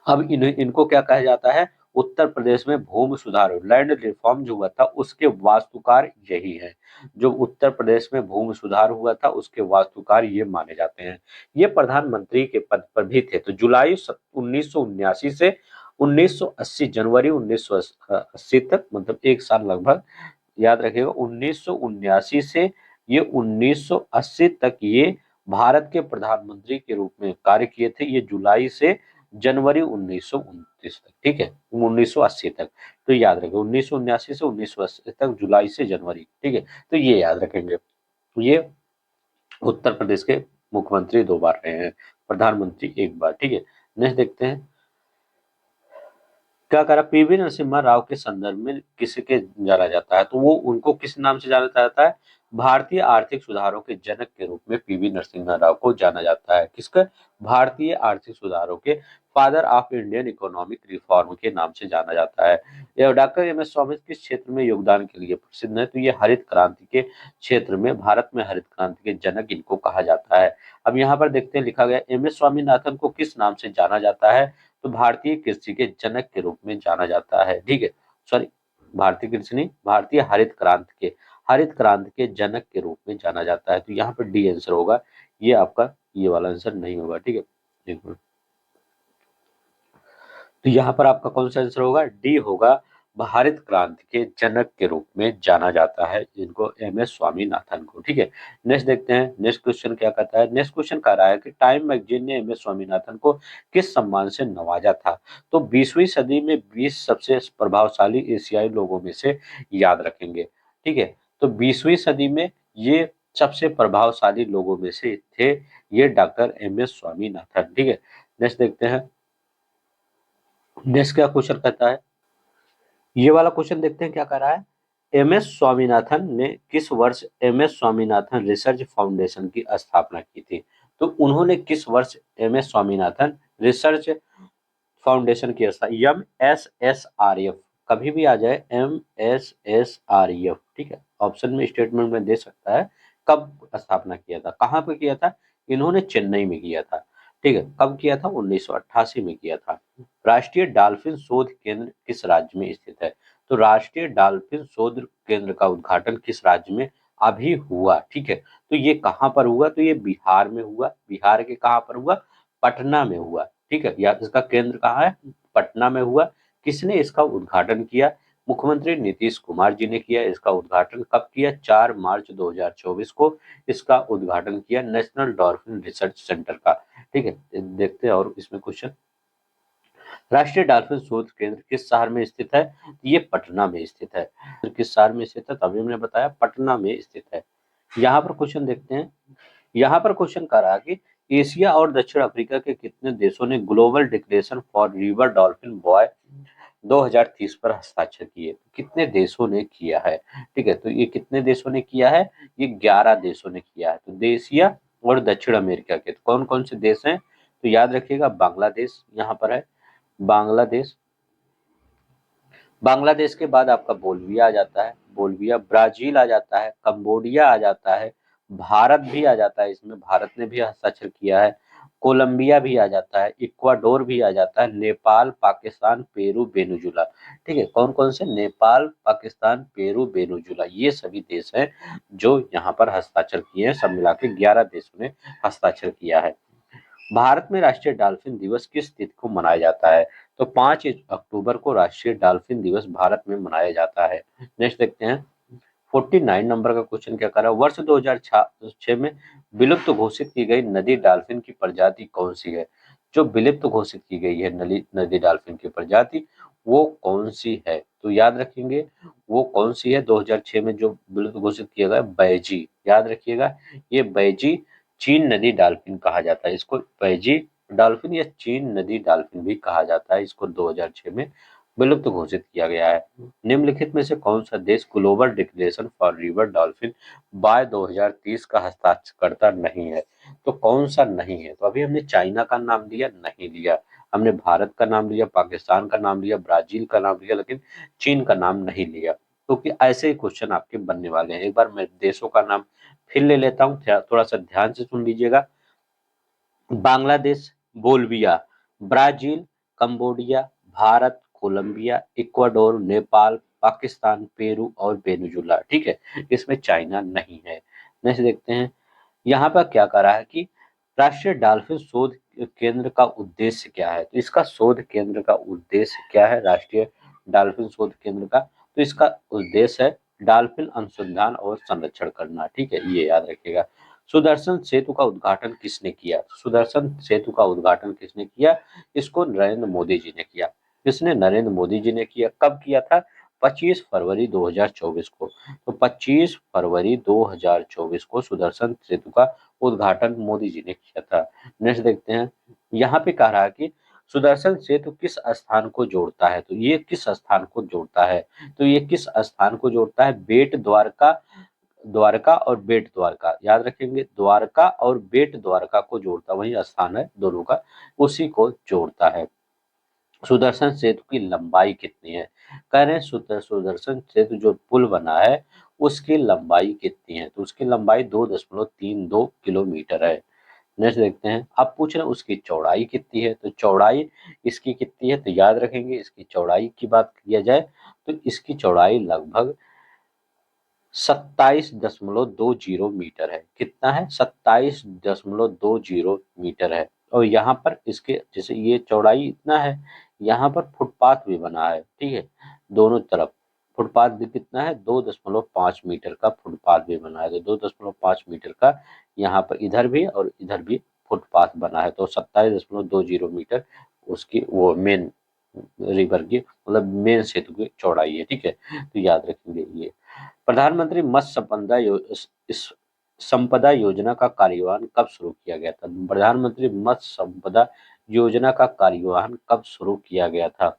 अब इनको क्या कहा जाता है? उत्तर प्रदेश में भूमि सुधार, लैंड रिफॉर्म जो हुआ था उसके वास्तुकार यही है। जो उत्तर प्रदेश में भूमि सुधार हुआ था उसके वास्तुकार ये माने जाते हैं। ये प्रधानमंत्री के पद पर भी थे। तो जुलाई 1979 से 1980, जनवरी 1980 तक, मतलब एक साल लगभग, याद रखिएगा, 1979 से ये 1980 तक ये भारत के प्रधानमंत्री के रूप में कार्य किए थे। ये जुलाई से जनवरी 1929 तक। ठीक है, 1980 तक। तो याद रखें, 1979 से 1980 तक, जुलाई से जनवरी। ठीक है, तो ये याद रखेंगे। ये उत्तर प्रदेश के मुख्यमंत्री 2 बार रहे हैं, प्रधानमंत्री 1 बार। ठीक है, नेक्स्ट देखते हैं, क्या करा, पीवी नरसिम्हा राव के संदर्भ में किसके जाना जाता है? तो वो उनको किस नाम से जाना जाता है? भारतीय आर्थिक सुधारों के जनक के रूप में पीवी नरसिम्हा राव को जाना जाता है। किसका? भारतीय आर्थिक सुधारों के father of Indian economic reform के नाम से जाना जाता है। यह डॉक्टर एम एस स्वामी किस क्षेत्र में योगदान के लिए प्रसिद्ध है? तो ये हरित क्रांति के क्षेत्र में, भारत में हरित क्रांति के जनक इनको कहा जाता है। अब यहाँ पर देखते हैं, लिखा गया, एम एस स्वामीनाथन को किस नाम से जाना जाता है? तो भारतीय कृषि के जनक के रूप में जाना जाता है। ठीक है, सॉरी, भारतीय कृषि नहीं, भारतीय हरित क्रांति के जनक के रूप में जाना जाता है। तो यहाँ पर डी आंसर होगा, ये आपका ये वाला आंसर नहीं होगा। ठीक है, एक मिनट, तो यहाँ पर आपका कौन सा आंसर होगा? डी होगा, हरित क्रांति के जनक के रूप में जाना जाता है इनको, एम एस स्वामीनाथन को। ठीक है, नेक्स्ट देखते हैं, नेक्स्ट क्वेश्चन क्या कहता है। नेक्स्ट क्वेश्चन कह रहा है कि टाइम मैगजीन ने एम एस स्वामीनाथन को किस सम्मान से नवाजा था? तो 20वीं सदी में 20 सबसे प्रभावशाली एशियाई लोगों में से याद रखेंगे। ठीक है, तो 20वीं सदी में ये सबसे प्रभावशाली लोगों में से थे, ये डॉक्टर एम एस स्वामीनाथन। ठीक है, नेक्स्ट देखते हैं, नेक्स्ट क्या क्वेश्चन कहता है, ये वाला क्वेश्चन देखते हैं क्या कर रहा है। एम एस स्वामीनाथन ने किस वर्ष M S Swaminathan research foundation की स्थापना की थी? तो उन्होंने किस वर्ष M S Swaminathan research foundation की स्थापना, M S S R F कभी भी आ जाए MSSREF, ठीक है, ऑप्शन में स्टेटमेंट में दे सकता है कब स्थापना किया था, कहाँ पे किया था, इन्होंने चेन्नई में किया था, ठीक है, कब किया था, 1988 में किया था। राष्ट्रीय डॉल्फिन शोध केंद्र किस राज्य में स्थित है, तो राष्ट्रीय डॉल्फिन शोध केंद्र का उद्घाटन किस राज्य में अभी हुआ, ठीक है, तो ये कहाँ पर हुआ, तो ये बिहार में हुआ, बिहार के कहाँ पर हुआ, पटना में हुआ, ठीक है, या इसका केंद्र कहाँ है, पटना में हुआ। किसने इसका उद्घाटन किया, मुख्यमंत्री नीतीश कुमार जी ने किया। इसका उद्घाटन कब किया, 4 मार्च 2024 को इसका उद्घाटन किया नेशनल डॉल्फिन रिसर्च सेंटर का, ठीक है। देखते हैं और इसमें क्वेश्चन, राष्ट्रीय डॉल्फिन शोध केंद्र किस शहर में स्थित है, ये पटना में स्थित है। किस शहर में स्थित है, तभी हमने बताया पटना में स्थित है। यहाँ पर क्वेश्चन देखते हैं, यहाँ पर क्वेश्चन कर रहा है कि एशिया और दक्षिण अफ्रीका के कितने देशों ने global declaration for river dolphin boy 2030 पर हस्ताक्षर किए, कितने देशों ने किया है, ठीक है, तो ये कितने देशों ने किया है, ये 11 देशों ने किया है। तो एशिया और दक्षिण अमेरिका के तो कौन कौन से देश हैं, तो याद रखिएगा बांग्लादेश यहाँ पर है, बांग्लादेश, बांग्लादेश के बाद आपका बोल्विया आ जाता है, बोल्विया, ब्राजील आ जाता है, कंबोडिया आ जाता है, भारत भी आ जाता है, इसमें भारत ने भी हस्ताक्षर किया है, कोलंबिया भी आ जाता है, इक्वाडोर भी आ जाता है, नेपाल, पाकिस्तान, पेरू, वेनेजुला, ठीक है, कौन कौन से, नेपाल, पाकिस्तान, पेरू, वेनेजुला, ये सभी देश हैं जो यहाँ पर हस्ताक्षर किए हैं, सब मिला के 11 देशों ने हस्ताक्षर किया है। भारत में राष्ट्रीय डॉल्फिन दिवस किस तिथि को मनाया जाता है, तो 5 अक्टूबर को राष्ट्रीय डॉल्फिन दिवस भारत में मनाया जाता है। नेक्स्ट देखते हैं, 49 नंबर का क्वेश्चन क्या कर रहा है, वर्ष 2006 में विलुप्त घोषित की गई नदी डॉल्फिन की प्रजाति कौन सी है, जो विलुप्त घोषित की गई है नदी डॉल्फिन की प्रजाति वो कौन सी है, तो याद रखेंगे वो कौन सी है, 2006 में जो विलुप्त घोषित किया गया बैजी, याद रखिएगा ये बैजी चीन नदी डॉल्फिन कहा जाता है, इसको बैजी डॉल्फिन या चीन नदी डॉल्फिन भी कहा जाता है, इसको 2006 में विलुप्त घोषित किया गया है। निम्नलिखित में से कौन सा देश global declaration for river dolphin by 2030 का हस्ताक्षरकर्ता नहीं है, तो कौन सा नहीं है, तो अभी हमने चाइना का नाम लिया, नहीं लिया, हमने भारत का नाम लिया, पाकिस्तान का नाम लिया, ब्राजील का नाम लिया, लेकिन चीन का नाम नहीं लिया, क्योंकि ऐसे ही क्वेश्चन आपके बनने वाले हैं। एक बार मैं देशों का नाम फिर ले लेता हूँ, थोड़ा सा ध्यान से सुन लीजिएगा, Bangladesh, Bolivia, Brazil, Cambodia, Bharat, Colombia, Ecuador, Nepal, Pakistan, Peru और वेनेजुला, ठीक है, इसमें चाइना नहीं है। नेक्स्ट देखते हैं, यहाँ पर क्या करा है कि राष्ट्रीय डॉल्फिन शोध केंद्र का उद्देश्य क्या है, तो इसका शोध केंद्र का उद्देश्य क्या है, राष्ट्रीय डॉल्फिन शोध केंद्र का, तो इसका उद्देश्य है डॉल्फिन अनुसंधान और संरक्षण करना, ठीक है, ये याद रखिएगा। सुदर्शन सेतु का उद्घाटन किसने किया, सुदर्शन सेतु का उद्घाटन किसने किया, इसको नरेंद्र मोदी जी ने किया, किसने, नरेंद्र मोदी जी ने किया, कब किया था, 25 फरवरी 2024 को, तो 25 फरवरी 2024 को सुदर्शन सेतु का उद्घाटन मोदी जी ने किया था। नेक्स्ट देखते हैं, यहाँ पे कह रहा है कि सुदर्शन सेतु किस स्थान को जोड़ता है, तो ये किस स्थान को जोड़ता है, तो ये किस स्थान को जोड़ता है, बेट द्वारका, द्वारका और बेट द्वारका, याद रखेंगे द्वारका और बेट द्वारका को जोड़ता वही स्थान है दोनों का, उसी को जोड़ता है। सुदर्शन सेतु की लंबाई कितनी है, कह रहे हैं सुदर्शन सेतु जो पुल बना है उसकी लंबाई कितनी है, तो उसकी लंबाई 2.32 किलोमीटर है। नेक्स्ट देखते हैं, अब पूछ रहे हैं उसकी चौड़ाई कितनी है, तो चौड़ाई इसकी कितनी है, तो याद रखेंगे इसकी चौड़ाई की बात किया जाए तो इसकी चौड़ाई लगभग 27.20 मीटर है, कितना है, 27.20 मीटर है। और यहाँ पर इसके जैसे ये चौड़ाई इतना है, यहाँ पर फुटपाथ भी बना है, ठीक है, दोनों तरफ फुटपाथ भी कितना है, 2.5 मीटर का फुटपाथ भी बना है, तो 2.5 मीटर का यहाँ पर इधर भी और इधर भी फुटपाथ बना है, तो 27.20 मीटर उसकी वो मेन रिवर की मतलब मेन सेतु की चौड़ाई है, ठीक है, तो याद रखेंगे ये। प्रधानमंत्री मत्स्य संपदा योजना का कार्यन्वयन कब शुरू किया गया था, प्रधानमंत्री मत्स्य संपदा योजना का कार्यन्वयन कब शुरू किया गया था,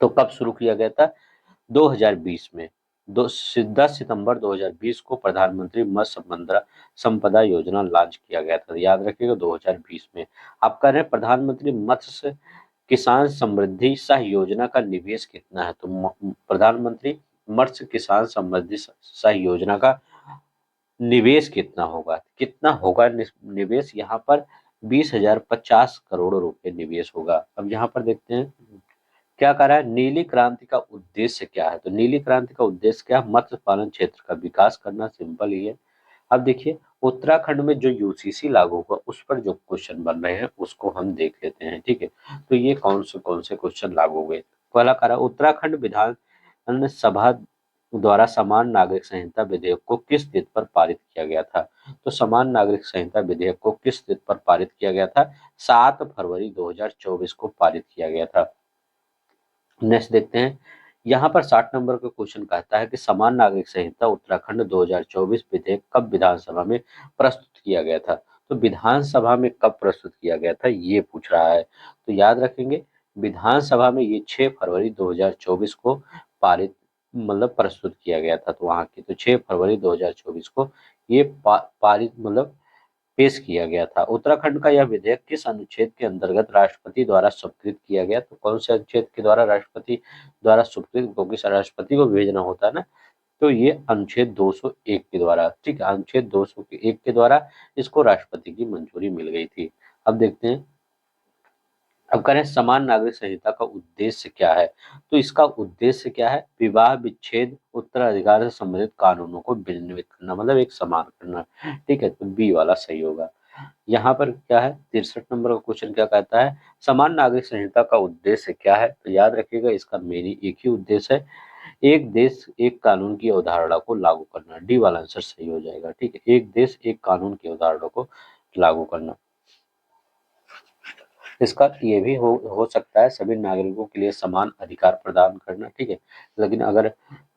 तो कब शुरू किया गया था, 2020 में, 10 सितंबर 2020 को प्रधानमंत्री मत्स्य संपदा योजना लॉन्च किया गया था, याद रखिएगा 2020 में। आप कह रहे हैं प्रधानमंत्री मत्स्य किसान समृद्धि सह योजना का निवेश कितना है? तो प्रधानमंत्री मत्स्य किसान समृद्धि सह योजना का निवेश कितना होगा निवेश यहाँ पर 20,050 करोड़ रुपए निवेश होगा। अब यहाँ पर देखते हैं क्या कह रहा है, नीली क्रांति का उद्देश्य क्या है? तो नीली क्रांति का उद्देश्य क्या है? मत्स्य पालन क्षेत्र का विकास करना, सिंपल ही है। अब देखिए उत्तराखंड में जो यूसीसी लागू हुआ उस पर जो क्वेश्चन बन रहे हैं उसको हम देख लेते हैं, ठीक है। तो ये कौन से क्वेश्चन लागू हुए? पहला कह रहा है उत्तराखंड विधान सभा द्वारा समान नागरिक संहिता विधेयक को किस तिथि पर पारित किया गया था? तो समान नागरिक संहिता विधेयक को किस तिथि पर पारित किया गया था? 7 फरवरी 2024 को पारित किया गया था। नेक्स्ट देखते हैं, यहाँ पर 60 नंबर का क्वेश्चन कहता है कि समान नागरिक संहिता उत्तराखंड 2024 विधेयक कब विधानसभा में प्रस्तुत किया गया था? तो विधानसभा में कब प्रस्तुत किया गया था ये पूछ रहा है। तो याद रखेंगे विधानसभा में ये 6 फरवरी 2024 को पारित प्रस्तुत किया गया था। तो वहाँ की तो 6 फरवरी 2024 को ये पारित पेश किया गया था। उत्तराखंड का यह विधेयक किस अनुच्छेद के अंतर्गत राष्ट्रपति द्वारा स्वीकृत किया गया? तो कौन से अनुच्छेद के द्वारा राष्ट्रपति द्वारा स्वीकृत, क्योंकि राष्ट्रपति को भेजना होता है ना, तो ये अनुच्छेद 201 के द्वारा, ठीक है, अनुच्छेद 201 के द्वारा इसको राष्ट्रपति की मंजूरी मिल गई थी। अब देखते हैं, अब करें समान नागरिक संहिता का उद्देश्य क्या है? तो इसका उद्देश्य क्या है? विवाह विच्छेद उत्तराधिकार से संबंधित कानूनों को विनियमित करना, एक समान करना, ठीक है। तो बी वाला सही होगा। यहाँ पर क्या है 63 नंबर का क्वेश्चन क्या कहता है, समान नागरिक संहिता का उद्देश्य क्या है? तो याद रखिएगा इसका मेन एक ही उद्देश्य है, एक देश एक कानून की अवधारणा को लागू करना। डी वाला आंसर सही हो जाएगा, ठीक है, एक देश एक कानून की अवधारणा को लागू करना। इसका ये भी हो सकता है सभी नागरिकों के लिए समान अधिकार प्रदान करना, ठीक है। लेकिन अगर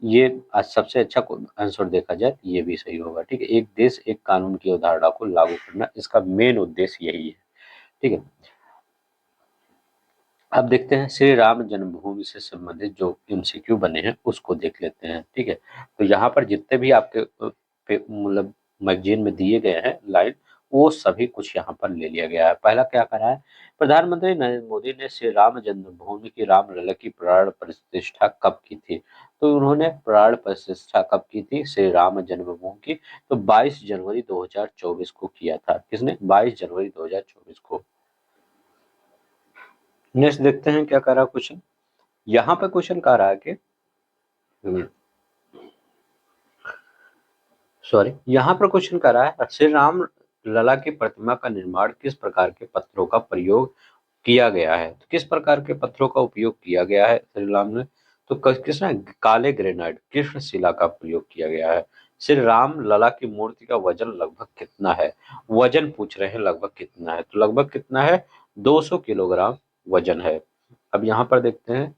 ये सबसे अच्छा आंसर देखा जाए तो ये भी सही होगा, ठीक है, एक देश एक कानून की अवधारणा को लागू करना, इसका मेन उद्देश्य यही है, ठीक है। अब देखते हैं श्री राम जन्मभूमि से संबंधित जो एमसीक्यू बने हैं उसको देख लेते हैं, ठीक है। तो यहाँ पर जितने भी आपके मैगजीन में दिए गए हैं लाइन, वो सभी कुछ यहाँ पर ले लिया गया है। पहला क्या करा है, प्रधानमंत्री नरेंद्र मोदी ने श्री राम जन्मभूमि की रामलला की प्राण प्रतिष्ठा कब की थी? तो उन्होंने प्राण प्रतिष्ठा कब की थी श्री राम जन्मभूमि की? तो 22 जनवरी 2024 को किया था। किसने? 22 जनवरी 2024 को। नेक्स्ट देखते हैं क्या कह रहा है क्वेश्चन। यहाँ पे क्वेश्चन कह रहा है कि यहाँ पर क्वेश्चन कर रहा है श्री राम लला की प्रतिमा का निर्माण किस प्रकार के पत्थरों का प्रयोग किया गया है? तो किस प्रकार के पत्थरों का उपयोग किया गया है श्री राम ने? तो किसने? काले ग्रेनाइट कृष्ण शिला का प्रयोग किया गया है। श्री राम लला की मूर्ति का वजन लगभग कितना है? वजन पूछ रहे हैं लगभग कितना है, तो लगभग कितना है? 200 किलोग्राम वजन है। अब यहाँ पर देखते हैं,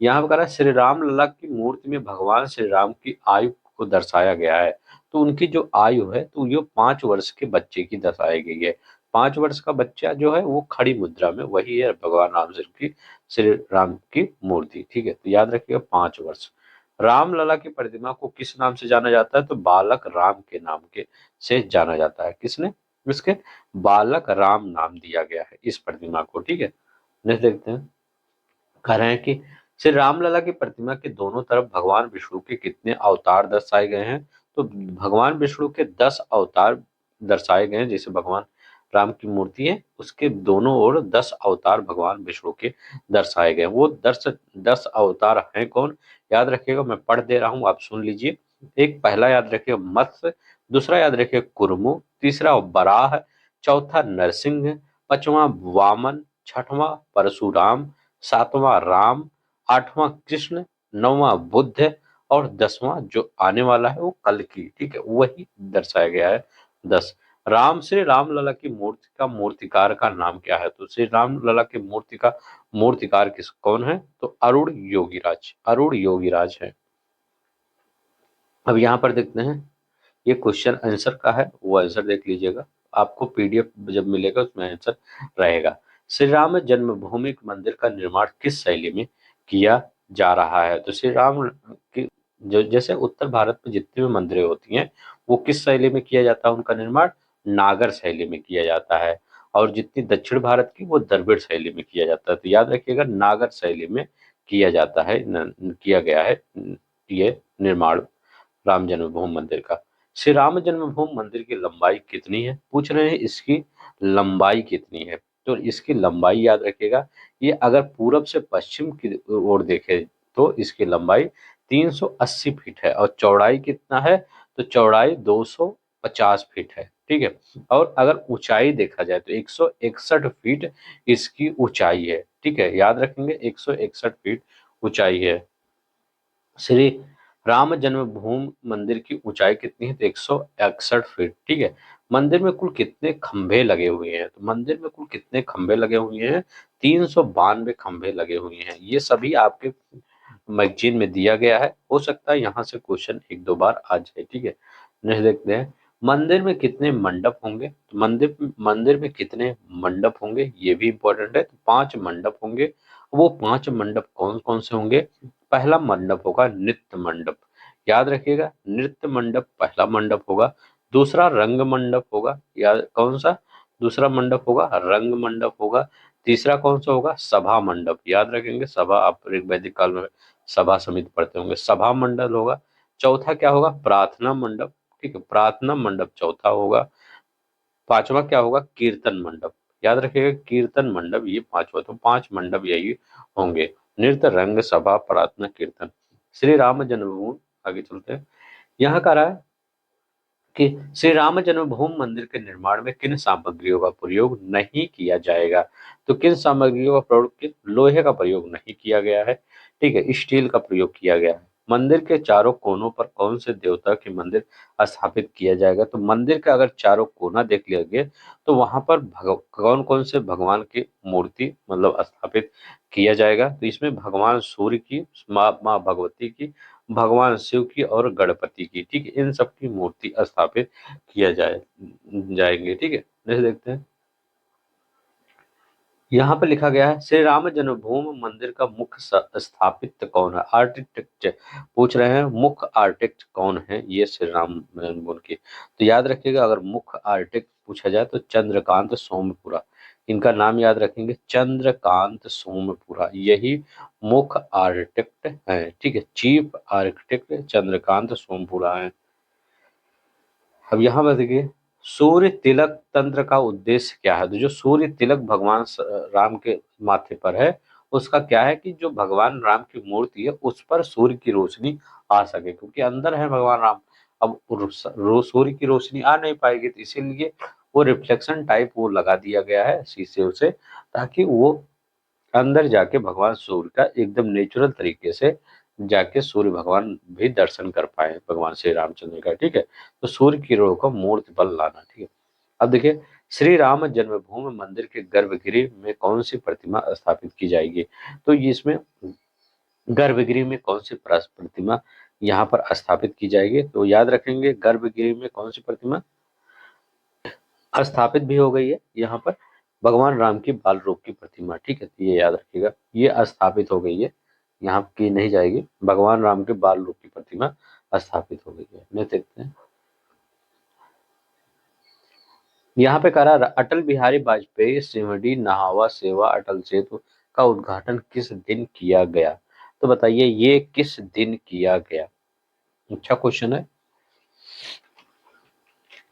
यहाँ पर कह रहा है श्री राम लला की मूर्ति में भगवान श्री राम की आयु को दर्शाया गया है। तो उनकी जो आयु है तो ये 5 वर्ष के बच्चे की दर्शाई गई है। 5 वर्ष का बच्चा जो है वो खड़ी मुद्रा में, वही है भगवान राम श्री राम की मूर्ति, ठीक है। तो याद रखिएगा 5 वर्ष। रामलला की प्रतिमा को किस नाम से जाना जाता है? तो बालक राम के नाम के से जाना जाता है। किसने? इसके बालक राम नाम दिया गया है इस प्रतिमा को, ठीक है। नेक्स्ट देखते हैं, कह रहे हैं कि श्री रामलला की प्रतिमा के दोनों तरफ भगवान विष्णु के कितने अवतार दर्शाए गए हैं? तो भगवान विष्णु के 10 अवतार दर्शाए गए हैं। जैसे भगवान राम की मूर्ति है उसके दोनों ओर 10 अवतार भगवान विष्णु के दर्शाए गए। वो 10 अवतार हैं कौन? याद रखिएगा, मैं पढ़ दे रहा हूँ, आप सुन लीजिए। एक पहला याद रखिएगा मत्स्य, दूसरा याद रखिएगा कुरमु, तीसरा बराह, चौथा नरसिंह, पांचवा वामन, छठवां परशुराम, सातवां राम, आठवां कृष्ण, नौवां बुद्ध और 10वां जो आने वाला है वो कल्कि, ठीक है, वही दर्शाया गया है 10। श्री राम लला की मूर्ति का मूर्तिकार का नाम क्या है? तो श्री राम लला की मूर्ति का मूर्तिकार कौन है? तो अरुण योगीराज है। अब यहाँ पर देखते हैं, ये क्वेश्चन आंसर का है, वो आंसर देख लीजिएगा, आपको पीडीएफ जब मिलेगा उसमें आंसर रहेगा। श्री राम जन्मभूमि मंदिर का निर्माण किस शैली में किया जा रहा है? तो श्री राम की जो जैसे उत्तर भारत में जितनी भी मंदिरें होती हैं वो किस शैली में किया जाता है उनका निर्माण? नागर शैली में किया जाता है। और जितनी दक्षिण भारत की वो द्रविड़ शैली में किया जाता है। तो याद रखिएगा नागर शैली में किया जाता है, किया गया है ये निर्माण राम जन्मभूमि मंदिर का। श्री राम जन्मभूमि मंदिर की लंबाई कितनी है, पूछ रहे हैं इसकी लंबाई कितनी है। तो इसकी लंबाई याद रखिएगा, ये अगर पूरब से पश्चिम की ओर देखे तो इसकी लंबाई 380 फीट है और चौड़ाई कितना है, तो चौड़ाई 250 फीट है। ठीक है, और अगर ऊंचाई देखा जाए तो 161 फीट इसकी ऊंचाई है। ठीक है, याद रखेंगे 161 फीट ऊंचाई है। श्री राम जन्मभूमि मंदिर की ऊंचाई कितनी है, तो 161 फीट। ठीक है, मंदिर में कुल कितने खंभे लगे हुए हैं, तो मंदिर में कुल कितने खंभे लगे हुए हैं, 392 खंभे लगे हुए हैं। ये सभी आपके मैगजीन में दिया गया है, हो सकता है यहाँ से क्वेश्चन एक दो बार आ जाए। ठीक है, नेक्स्ट देखते हैं, मंदिर में कितने मंडप होंगे, तो मंदिर में कितने मंडप होंगे ये भी इंपॉर्टेंट है। तो 5 मंडप होंगे। वो 5 मंडप कौन कौन से होंगे, पहला मंडप होगा नृत्य मंडप, याद रखिएगा नृत्य मंडप पहला मंडप होगा। दूसरा रंग मंडप होगा, याद कौन सा, दूसरा मंडप होगा रंग मंडप होगा। तीसरा कौन सा होगा, सभा मंडप, याद रखेंगे सभा, आप ऋग वैदिक काल में सभा समिति पढ़ते होंगे, सभा मंडल होगा। चौथा क्या होगा, प्रार्थना मंडप। ठीक है, प्रार्थना मंडप चौथा होगा। पांचवा क्या होगा, कीर्तन मंडप, याद रखिएगा कीर्तन मंडप, ये पांचवा। तो 5 मंडप यही होंगे, नृत्य रंग सभा प्रार्थना कीर्तन। श्री राम जन्मभूमि, आगे चलते हैं, यहाँ का रहा है कि श्री राम जन्मभूमि मंदिर के निर्माण में किन सामग्रियों का प्रयोग नहीं किया जाएगा, तो किन सामग्रियों का प्रयोग, लोहे का प्रयोग नहीं किया गया है। ठीक है, स्टील का प्रयोग किया गया है। मंदिर के चारों कोनों पर कौन से देवता के मंदिर स्थापित किया जाएगा, तो मंदिर का अगर चारों कोना देख लिया गया तो वहां पर कौन कौन से भगवान की मूर्ति मतलब स्थापित किया जाएगा, तो इसमें भगवान सूर्य की, माँ भगवती की, भगवान शिव की और गणपति की। ठीक है, इन सब की मूर्ति स्थापित किया जाएंगे। ठीक है, नेक्स्ट देखते हैं, यहाँ पे लिखा गया है श्री राम जन्मभूमि मंदिर का मुख्य स्थापित कौन है, आर्किटेक्ट पूछ रहे हैं, मुख्य आर्किटेक्ट कौन है ये श्री राम जन्मभूमि की। तो याद रखिएगा अगर मुख्य आर्किटेक्ट पूछा जाए तो चंद्रकांत सोमपुरा, इनका नाम याद रखेंगे, चंद्रकांत सोमपुरा, यही मुख्य आर्किटेक्ट है। ठीक है, चीफ आर्किटेक्ट चंद्रकांत सोमपुरा है। अब यहाँ पर देखिए, सूर्य तिलक तंत्र का उद्देश्य क्या है, तो जो सूर्य तिलक भगवान राम के माथे पर है उसका क्या है कि जो भगवान राम की मूर्ति है उस पर सूर्य की रोशनी आ सके, क्योंकि अंदर है भगवान राम। अब सूर्य की रोशनी आ नहीं पाएगी, तो इसीलिए वो रिफ्लेक्शन टाइप वो लगा दिया गया है शीशे उसे, ताकि वो अंदर जाके भगवान सूर्य का एकदम नेचुरल तरीके से जाके सूर्य भगवान भी दर्शन कर पाए भगवान श्री रामचंद्र का। ठीक है, तो सूर्य किरणों को मूर्ति पर लाना। ठीक है, अब देखिए, श्री राम जन्मभूमि मंदिर के गर्भगृह में कौन सी प्रतिमा स्थापित की जाएगी, तो ये इसमें गर्भगृह में कौन सी प्रतिमा यहाँ पर स्थापित की जाएगी, तो याद रखेंगे गर्भगृह में कौन सी प्रतिमा स्थापित भी हो गई है यहाँ पर, भगवान राम की बाल रूप की प्रतिमा। ठीक है, तो ये याद रखिएगा ये स्थापित हो गई है, यहाँ की नहीं जाएगी, भगवान राम के बाल रूप की प्रतिमा स्थापित हो गई है। नहीं देखते हैं, यहाँ पे कह रहा अटल बिहारी वाजपेयी सिमडी नहावा सेवा अटल सेतु का उद्घाटन किस दिन किया गया, तो बताइए ये किस दिन किया गया, अच्छा क्वेश्चन है।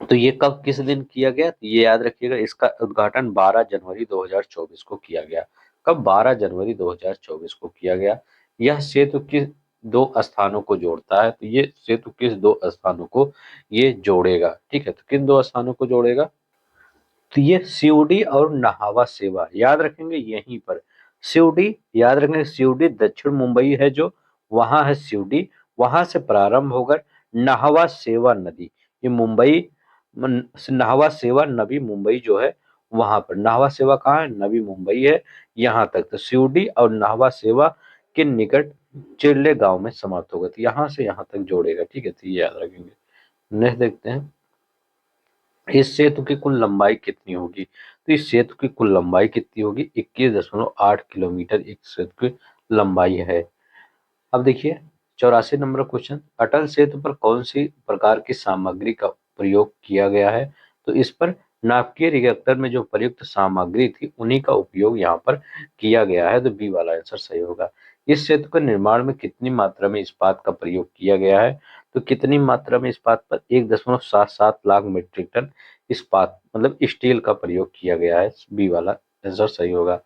तो ये कब किस दिन किया गया, तो ये याद रखिएगा इसका उद्घाटन 12 जनवरी 2024 को किया गया। कब, 12 जनवरी 2024 को किया गया। यह सेतु किस दो स्थानों को जोड़ता है, तो ये सेतु किस दो स्थानों को ये जोड़ेगा। ठीक है, तो किन दो स्थानों को जोड़ेगा, तो ये सिवडी और नहावा सेवा, याद रखेंगे यहीं पर सिवडी, याद रखेंगे सिवडी दक्षिण मुंबई है जो, वहां है सिवडी, वहां से प्रारंभ होकर नहावा सेवा नदी, ये मुंबई नहावा सेवा नवी मुंबई जो है वहां पर, नहावा सेवा कहाँ है, नवी मुंबई है यहाँ तक। तो सिवडी और नहावा सेवा के निकट चिल्ले गांव में समाप्त होगा, तो यहाँ से यहाँ तक जोड़ेगा। ठीक है, तो ये याद रखेंगे। नेक्स्ट देखते हैं, इस सेतु की कुल लंबाई कितनी होगी, तो इस सेतु की कुल लंबाई कितनी होगी, 21.8 किलोमीटर एक सेतु की लंबाई है। अब देखिए 84 नंबर क्वेश्चन, अटल सेतु पर कौन सी प्रकार की सामग्री का प्रयोग किया गया है, तो इस पर नाभिकीय रिएक्टर में जो प्रयुक्त सामग्री थी उन्हीं का उपयोग यहाँ पर किया गया है, तो बी वाला आंसर सही होगा। इस सेतु के निर्माण में कितनी मात्रा में इस्पात का प्रयोग किया गया है, तो कितनी मात्रा में इस्पात पर 1.77 लाख मीट्रिक टन इस्पात मतलब स्टील का प्रयोग किया गया है, बी वाला आंसर सही होगा।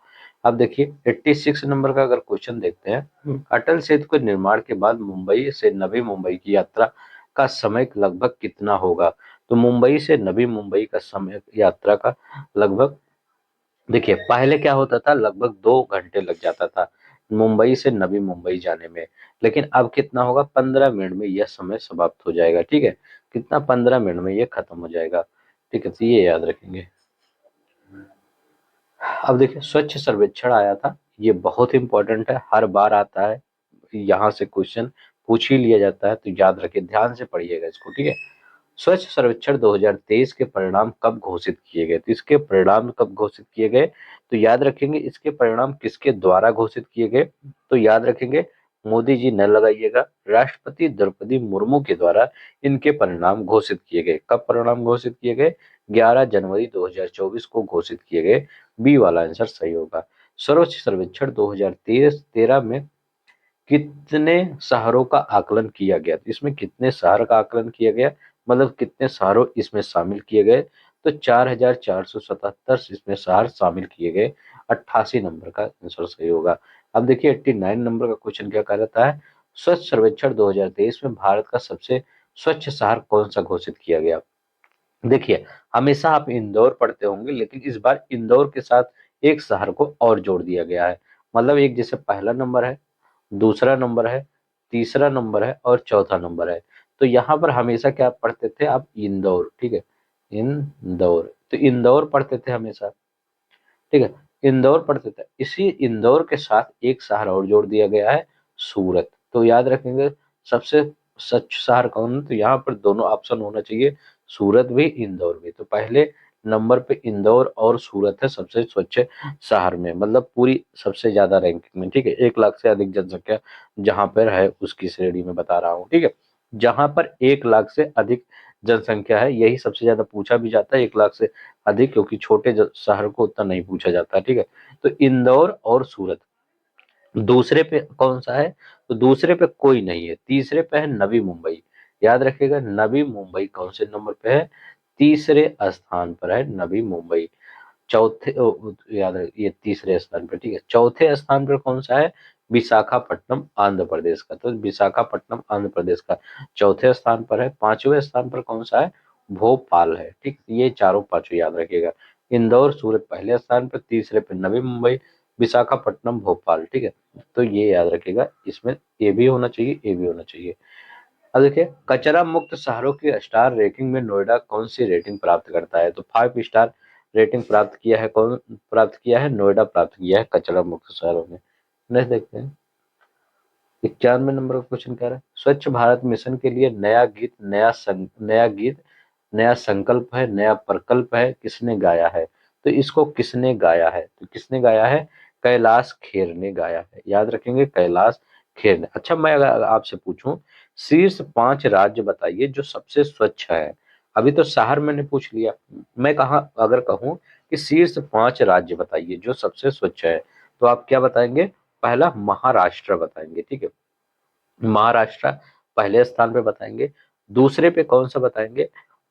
अब देखिए 86 नंबर का अगर क्वेश्चन देखते हैं, अटल सेतु के निर्माण के बाद मुंबई से नवी मुंबई की यात्रा का समय लगभग कितना होगा, तो मुंबई से नवी मुंबई का समय यात्रा का लगभग, देखिए पहले क्या होता था, लगभग 2 घंटे लग जाता था मुंबई से नवी मुंबई जाने में, लेकिन अब कितना होगा, 15 मिनट में यह समय समाप्त हो जाएगा। ठीक है, कितना, 15 मिनट में यह खत्म हो जाएगा। ठीक है, तो ये याद रखेंगे। अब देखिए स्वच्छ सर्वेक्षण आया था, ये बहुत इंपॉर्टेंट है, हर बार आता है, यहाँ से क्वेश्चन पूछ ही लिया जाता है, तो याद रखिए, ध्यान से पढ़िएगा इसको। ठीक है, स्वच्छ सर्वेक्षण 2023 के परिणाम कब घोषित किए गए, तो इसके परिणाम कब घोषित किए गए, तो याद रखेंगे इसके परिणाम किसके द्वारा घोषित किए गए, तो याद रखेंगे मोदी जी न लगाइएगा, राष्ट्रपति द्रौपदी मुर्मू के द्वारा इनके परिणाम घोषित किए गए। कब परिणाम घोषित किए गए, 11 जनवरी 2024 को घोषित किए गए, बी वाला आंसर सही होगा। स्वच्छ सर्वेक्षण 2013 में कितने शहरों का आकलन किया गया, तो इसमें कितने शहर का आकलन किया गया, मतलब कितने शहरों इसमें शामिल किए गए, तो 4477 इसमें शहर शामिल किए गए, 88 नंबर का आंसर सही होगा। अब देखिए 89 नंबर का क्वेश्चन क्या कहता है, स्वच्छ सर्वेक्षण 2023 में भारत का सबसे स्वच्छ शहर कौन सा घोषित किया गया। देखिए हमेशा आप इंदौर पढ़ते होंगे, लेकिन इस बार इंदौर के साथ एक शहर को और जोड़ दिया गया है, मतलब एक जैसे पहला नंबर है, दूसरा नंबर है, तीसरा नंबर है और चौथा नंबर है, तो यहाँ पर हमेशा क्या पढ़ते थे आप, इंदौर। ठीक है, इंदौर, तो इंदौर पढ़ते थे हमेशा। ठीक है, इंदौर पढ़ते थे, इसी इंदौर के साथ एक शहर और जोड़ दिया गया है, सूरत। तो याद रखेंगे सबसे स्वच्छ शहर कौन है, तो यहाँ पर दोनों ऑप्शन होना चाहिए, सूरत भी इंदौर भी, तो पहले नंबर पे इंदौर और सूरत है सबसे स्वच्छ शहर में, मतलब पूरी सबसे ज्यादा रैंकिंग में। ठीक है, 1 लाख से अधिक जनसंख्या जहां पर है उसकी श्रेणी में बता रहा हूँ। ठीक है, जहां पर 1 लाख से अधिक जनसंख्या है यही सबसे ज्यादा पूछा भी जाता है, 1 लाख से अधिक, क्योंकि छोटे शहर को उतना नहीं पूछा जाता। ठीक है, तो इंदौर और सूरत। दूसरे पे कौन सा है, तो दूसरे पे कोई नहीं है, तीसरे पे है नवी मुंबई। याद रखिएगा नवी मुंबई कौन से नंबर पे है, तीसरे स्थान पर है नवी मुंबई। चौथे याद रख, ये तीसरे स्थान पर। ठीक है, चौथे स्थान पर कौन सा है, विशाखापट्टनम आंध्र प्रदेश का, तो विशाखापट्टनम आंध्र प्रदेश का चौथे स्थान पर है। पांचवें स्थान पर कौन सा है, भोपाल है। ठीक, ये चारों पांचों याद रखिएगा, इंदौर सूरत पहले स्थान पर, तीसरे पे नवी मुंबई, विशाखापट्टनम, भोपाल। ठीक है, तो ये याद रखिएगा, इसमें ए भी होना चाहिए, ए भी होना चाहिए। अब देखिए कचरा मुक्त शहरों की स्टार रेटिंग में नोएडा कौन सी रेटिंग प्राप्त करता है, तो 5 स्टार रेटिंग प्राप्त किया है, कौन प्राप्त किया है, नोएडा प्राप्त किया है कचरा मुक्त शहरों में। नेक्स्ट देखते हैं, 91 नंबर का क्वेश्चन कह रहा है, स्वच्छ भारत मिशन के लिए नया गीत, नया गीत, नया संकल्प है, नया प्रकल्प है, किसने गाया है, तो इसको किसने गाया है, तो किसने गाया है, कैलाश खेर ने गाया है। याद रखेंगे कैलाश खेर ने। अच्छा मैं अगर आपसे पूछूं, शीर्ष 5 राज्य बताइए जो सबसे स्वच्छ है, अभी तो शहर मैंने पूछ लिया, मैं कहा अगर कहूं कि शीर्ष 5 राज्य बताइए जो सबसे स्वच्छ है, तो आप क्या बताएंगे, पहला महाराष्ट्र बताएंगे। ठीक है, महाराष्ट्र पहले स्थान पे बताएंगे, दूसरे पे कौन सा बताएंगे,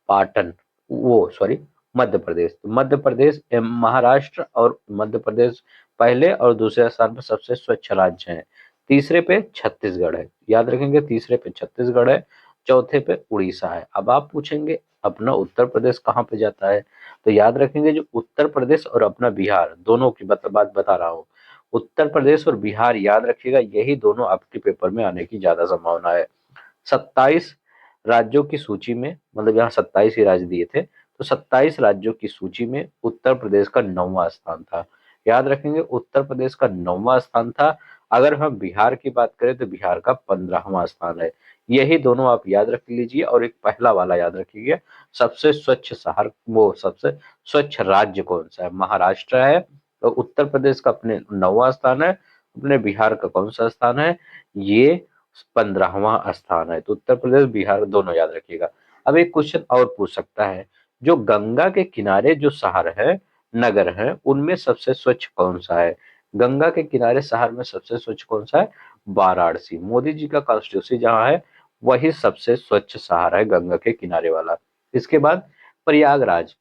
पाटन, वो सॉरी मध्य प्रदेश, तो मध्य प्रदेश, महाराष्ट्र और मध्य प्रदेश पहले और दूसरे स्थान पर सबसे स्वच्छ राज्य हैं। तीसरे पे छत्तीसगढ़ है, याद रखेंगे तीसरे पे छत्तीसगढ़ है, चौथे पे उड़ीसा है। अब आप पूछेंगे अपना उत्तर प्रदेश कहाँ पे जाता है, तो याद रखेंगे जो उत्तर प्रदेश और अपना बिहार दोनों की बात बता रहा हूँ, उत्तर प्रदेश और बिहार याद रखिएगा, यही दोनों आपके पेपर में आने की ज्यादा संभावना है। 27 राज्यों की सूची में, मतलब यहाँ 27 ही राज्य दिए थे, तो 27 राज्यों की सूची में उत्तर प्रदेश का 9वां स्थान था। याद रखेंगे उत्तर प्रदेश का 9वां स्थान था। अगर हम बिहार की बात करें तो बिहार का 15वां स्थान है। यही दोनों आप याद रख लीजिए, और एक पहला वाला याद रखिए, सबसे स्वच्छ शहर, वो सबसे स्वच्छ राज्य कौन सा है, महाराष्ट्र है, तो उत्तर प्रदेश का अपने 9वां स्थान है, अपने बिहार का कौन सा स्थान है, ये 15वां स्थान है। तो उत्तर प्रदेश बिहार दोनों याद रखिएगा। अब एक क्वेश्चन और पूछ सकता है, जो गंगा के किनारे जो शहर है, नगर है, उनमें सबसे स्वच्छ कौन सा है? गंगा के किनारे शहर में सबसे स्वच्छ कौन सा है? वाराणसी। मोदी जी का कॉन्स्टिट्यूंसी जहाँ है वही सबसे स्वच्छ शहर है, गंगा के किनारे वाला। इसके बाद प्रयागराज।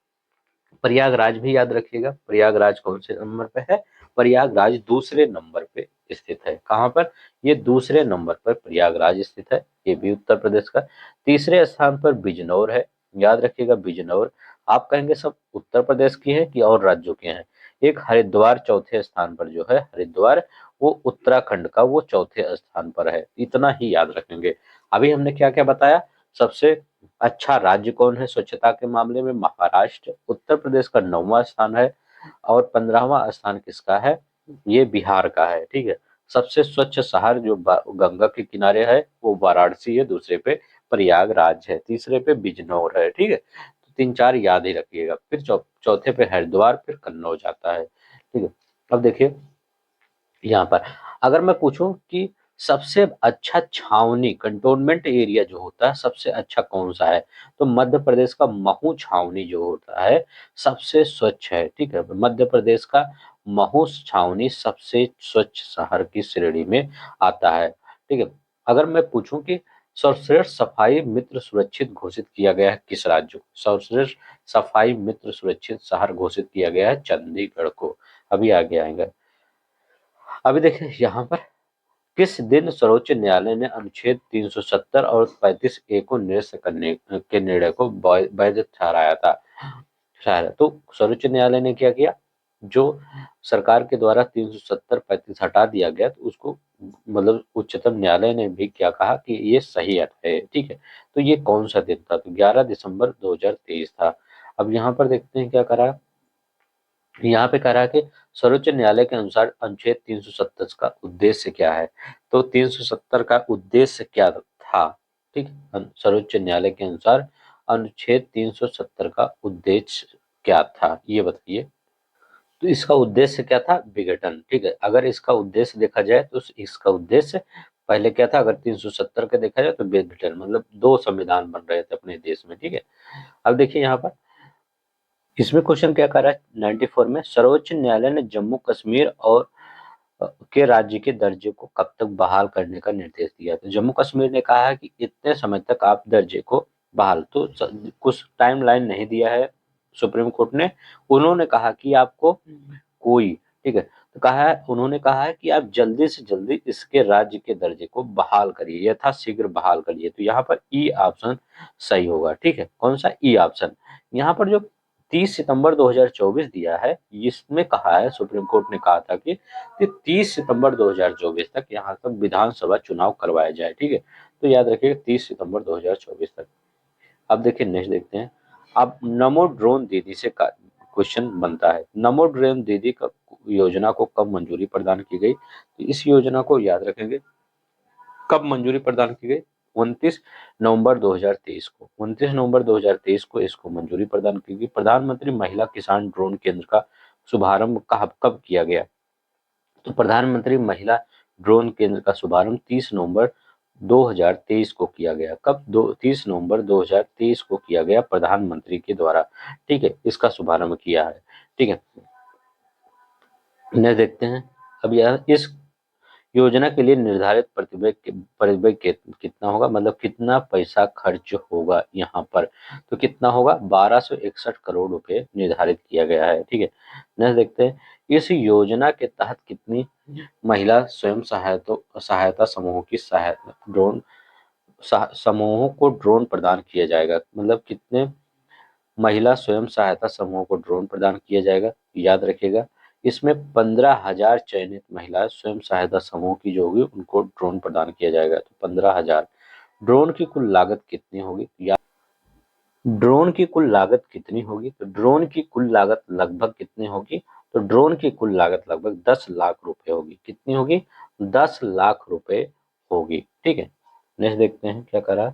प्रयागराज भी याद रखिएगा, प्रयागराज कौन से नंबर पे है? प्रयागराज दूसरे नंबर पे स्थित है। कहाँ पर? ये दूसरे नंबर पर प्रयागराज स्थित है, ये भी उत्तर प्रदेश का। तीसरे स्थान पर बिजनौर है, याद रखिएगा बिजनौर। आप कहेंगे सब उत्तर प्रदेश की है कि और राज्यों के हैं? एक हरिद्वार चौथे स्थान पर जो है, हरिद्वार वो उत्तराखंड का वो चौथे स्थान पर है, इतना ही याद रखेंगे। अभी हमने क्या क्या बताया? सबसे अच्छा राज्य कौन है स्वच्छता के मामले में? महाराष्ट्र। उत्तर प्रदेश का 9वां स्थान है और 15वां स्थान किसका है? ये बिहार का है, ठीक है। सबसे स्वच्छ शहर जो गंगा के किनारे है वो वाराणसी है, दूसरे पे प्रयागराज है, तीसरे पे बिजनौर है, ठीक है। तो 3 4 याद ही रखिएगा। फिर चौथे पे हरिद्वार, फिर कन्नौज आता है, ठीक है। अब देखिए यहाँ पर अगर मैं पूछूं कि सबसे अच्छा छावनी कंटोनमेंट एरिया जो होता है सबसे अच्छा कौन सा है, तो मध्य प्रदेश का महू छावनी जो होता है सबसे स्वच्छ है, ठीक है। मध्य प्रदेश का महू छावनी सबसे स्वच्छ शहर की श्रेणी में आता है, ठीक है। अगर मैं पूछूं कि सर्वश्रेष्ठ सफाई मित्र सुरक्षित घोषित किया गया है किस राज्य को? सर्वश्रेष्ठ सफाई मित्र सुरक्षित शहर घोषित किया गया है चंडीगढ़ को। अभी आगे आएंगे। अभी देखिए यहाँ पर किस दिन सर्वोच्च न्यायालय ने अनुच्छेद 370 और 35A को निरस्त करने के निर्णय को वैध ठहराया था? ठहराया तो सर्वोच्च न्यायालय ने क्या किया? जो सरकार के द्वारा 370 35 हटा दिया गया तो उसको मतलब उच्चतम न्यायालय ने भी क्या कहा कि ये सही है, ठीक है। तो ये कौन सा दिन था? तो 11 दिसंबर 2023 था। अब यहाँ पर देखते हैं क्या करा। यहाँ पे कह रहा है कि सर्वोच्च न्यायालय के अनुसार अनुच्छेद 370 का उद्देश्य क्या है? तो 370 का उद्देश्य क्या था? ठीक है, सर्वोच्च न्यायालय के अनुसार अनुच्छेद 370 का उद्देश्य क्या था, ये बताइए। तो इसका उद्देश्य क्या था? विघटन, ठीक है। अगर इसका उद्देश्य देखा जाए तो इसका उद्देश्य पहले क्या था? अगर 370 का देखा जाए तो विघटन, मतलब 2 संविधान बन रहे थे अपने देश में, ठीक है। अब देखिए यहाँ पर इसमें क्वेश्चन क्या कर रहा है 94 में, सर्वोच्च न्यायालय ने जम्मू कश्मीर और के राज्य के दर्जे को कब तक बहाल करने का निर्देश दिया? तो जम्मू कश्मीर ने कहा है कि इतने समय तक आप दर्जे को बहाल, तो कुछ टाइमलाइन नहीं दिया है सुप्रीम कोर्ट ने। उन्होंने कहा कि आपको कोई, ठीक है, तो कहा है, उन्होंने कहा है कि आप जल्दी से जल्दी इसके राज्य के दर्जे को बहाल करिए, यथाशीघ्र बहाल करिए। तो यहाँ पर ई ऑप्शन सही होगा, ठीक है। कौन सा? E option. यहाँ पर जो 30 सितंबर 2024 दिया है, इसमें कहा है सुप्रीम कोर्ट ने कहा था कि 30 सितंबर 2024 तक यहाँ तक विधानसभा चुनाव करवाया जाए, ठीक है। तो याद रखिएगा 30 सितंबर 2024 तक। अब देखिए नेक्स्ट देखते हैं। अब नमो ड्रोन दीदी से क्वेश्चन बनता है, नमो ड्रोन दीदी का योजना को कब मंजूरी प्रदान की गई? तो इस योजना को याद रखेंगे कब मंजूरी प्रदान की गई? 29 नवंबर 2023 को, 29 नवंबर 2023 को इसको मंजूरी प्रदान की गई। प्रधानमंत्री महिला किसान ड्रोन केंद्र का शुभारंभ कब किया गया? तो प्रधानमंत्री महिला ड्रोन केंद्र का शुभारंभ 30 नवंबर 2023 को किया गया। कब? 30 नवंबर 2023 को किया गया प्रधानमंत्री के द्वारा, ठीक है, इसका शुभारंभ किया है, ठीक है। नेक्स्ट देखते हैं। अब यह इस योजना के लिए निर्धारित प्रतिव्यय कितना होगा, मतलब कितना पैसा खर्च होगा यहाँ पर? तो कितना होगा? 1261 करोड़ रुपए निर्धारित किया गया है, ठीक है। नेक्स्ट देखते हैं। इस योजना के तहत कितनी महिला स्वयं सहायता समूहों की सहायता ड्रोन समूहों को ड्रोन प्रदान किया जाएगा? मतलब कितने महिला स्वयं सहायता समूहों को ड्रोन प्रदान किया जाएगा? याद रखिएगा इसमें 15,000 चयनित महिला स्वयं सहायता समूह की जो होगी उनको ड्रोन प्रदान किया जाएगा। तो 15,000। ड्रोन की कुल लागत कितनी होगी? या ड्रोन की कुल लागत कितनी होगी? तो ड्रोन की कुल लागत लगभग कितनी होगी? तो ड्रोन की कुल लागत लगभग 10 लाख रुपए होगी। कितनी होगी? 10 लाख रुपए होगी, ठीक है। नेक्स्ट देखते हैं क्या करा।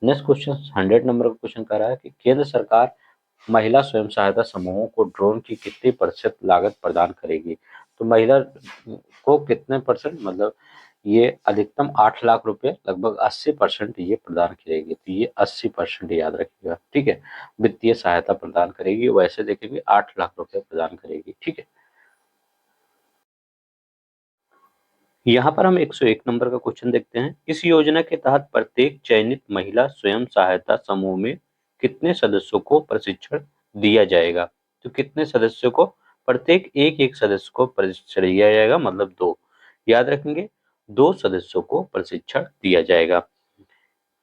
नेक्स्ट क्वेश्चन 100 नंबर का क्वेश्चन कर रहा है कि केंद्र सरकार महिला स्वयं सहायता समूहों को ड्रोन की कितनी प्रतिशत लागत प्रदान करेगी? तो महिला को कितने परसेंट, मतलब ये अधिकतम 8 लाख रुपए, लगभग 80% ये प्रदान करेगी। तो ये 80% याद रखिएगा, ठीक है। वित्तीय सहायता प्रदान करेगी, वैसे देखेंगे 8 लाख रुपए प्रदान करेगी, ठीक है। यहाँ पर हम 101 नंबर का क्वेश्चन देखते हैं। इस योजना के तहत प्रत्येक चयनित महिला स्वयं सहायता समूह में कितने सदस्यों को प्रशिक्षण दिया जाएगा? तो कितने सदस्यों को? प्रत्येक एक एक सदस्य को प्रशिक्षण दिया जाएगा, मतलब 2। याद रखेंगे, 2 सदस्यों को प्रशिक्षण दिया जाएगा।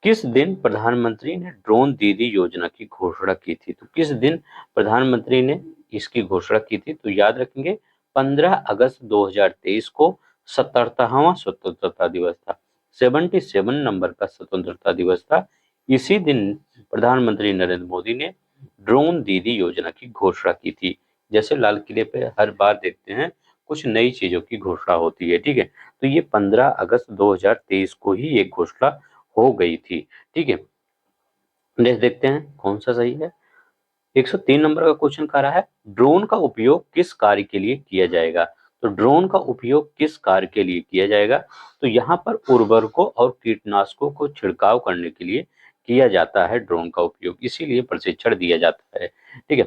किस दिन प्रधानमंत्री ने ड्रोन दीदी योजना की घोषणा की थी? तो किस दिन प्रधानमंत्री ने इसकी घोषणा की थी? तो याद रखेंगे, 15 अगस्त 2023 को 77वां स्वतंत्रता दिवस था। 77 नंबर का स्वतंत्रता दिवस था। इसी दिन प्रधानमंत्री नरेंद्र मोदी ने ड्रोन दीदी योजना की घोषणा की थी। जैसे लाल किले पे हर बार देखते हैं कुछ नई चीजों की घोषणा होती है, ठीक है। तो ये 15 अगस्त 2023 को ही ये घोषणा हो गई थी, ठीक है। नेक्स्ट देखते हैं कौन सा सही है। 103 नंबर का क्वेश्चन कह रहा है, ड्रोन का उपयोग किस कार्य के लिए किया जाएगा? तो ड्रोन का उपयोग किस कार्य के लिए किया जाएगा? तो यहाँ पर उर्वरकों और कीटनाशकों को छिड़काव करने के लिए किया जाता है ड्रोन का उपयोग, इसीलिए प्रशिक्षण दिया जाता है, ठीक है।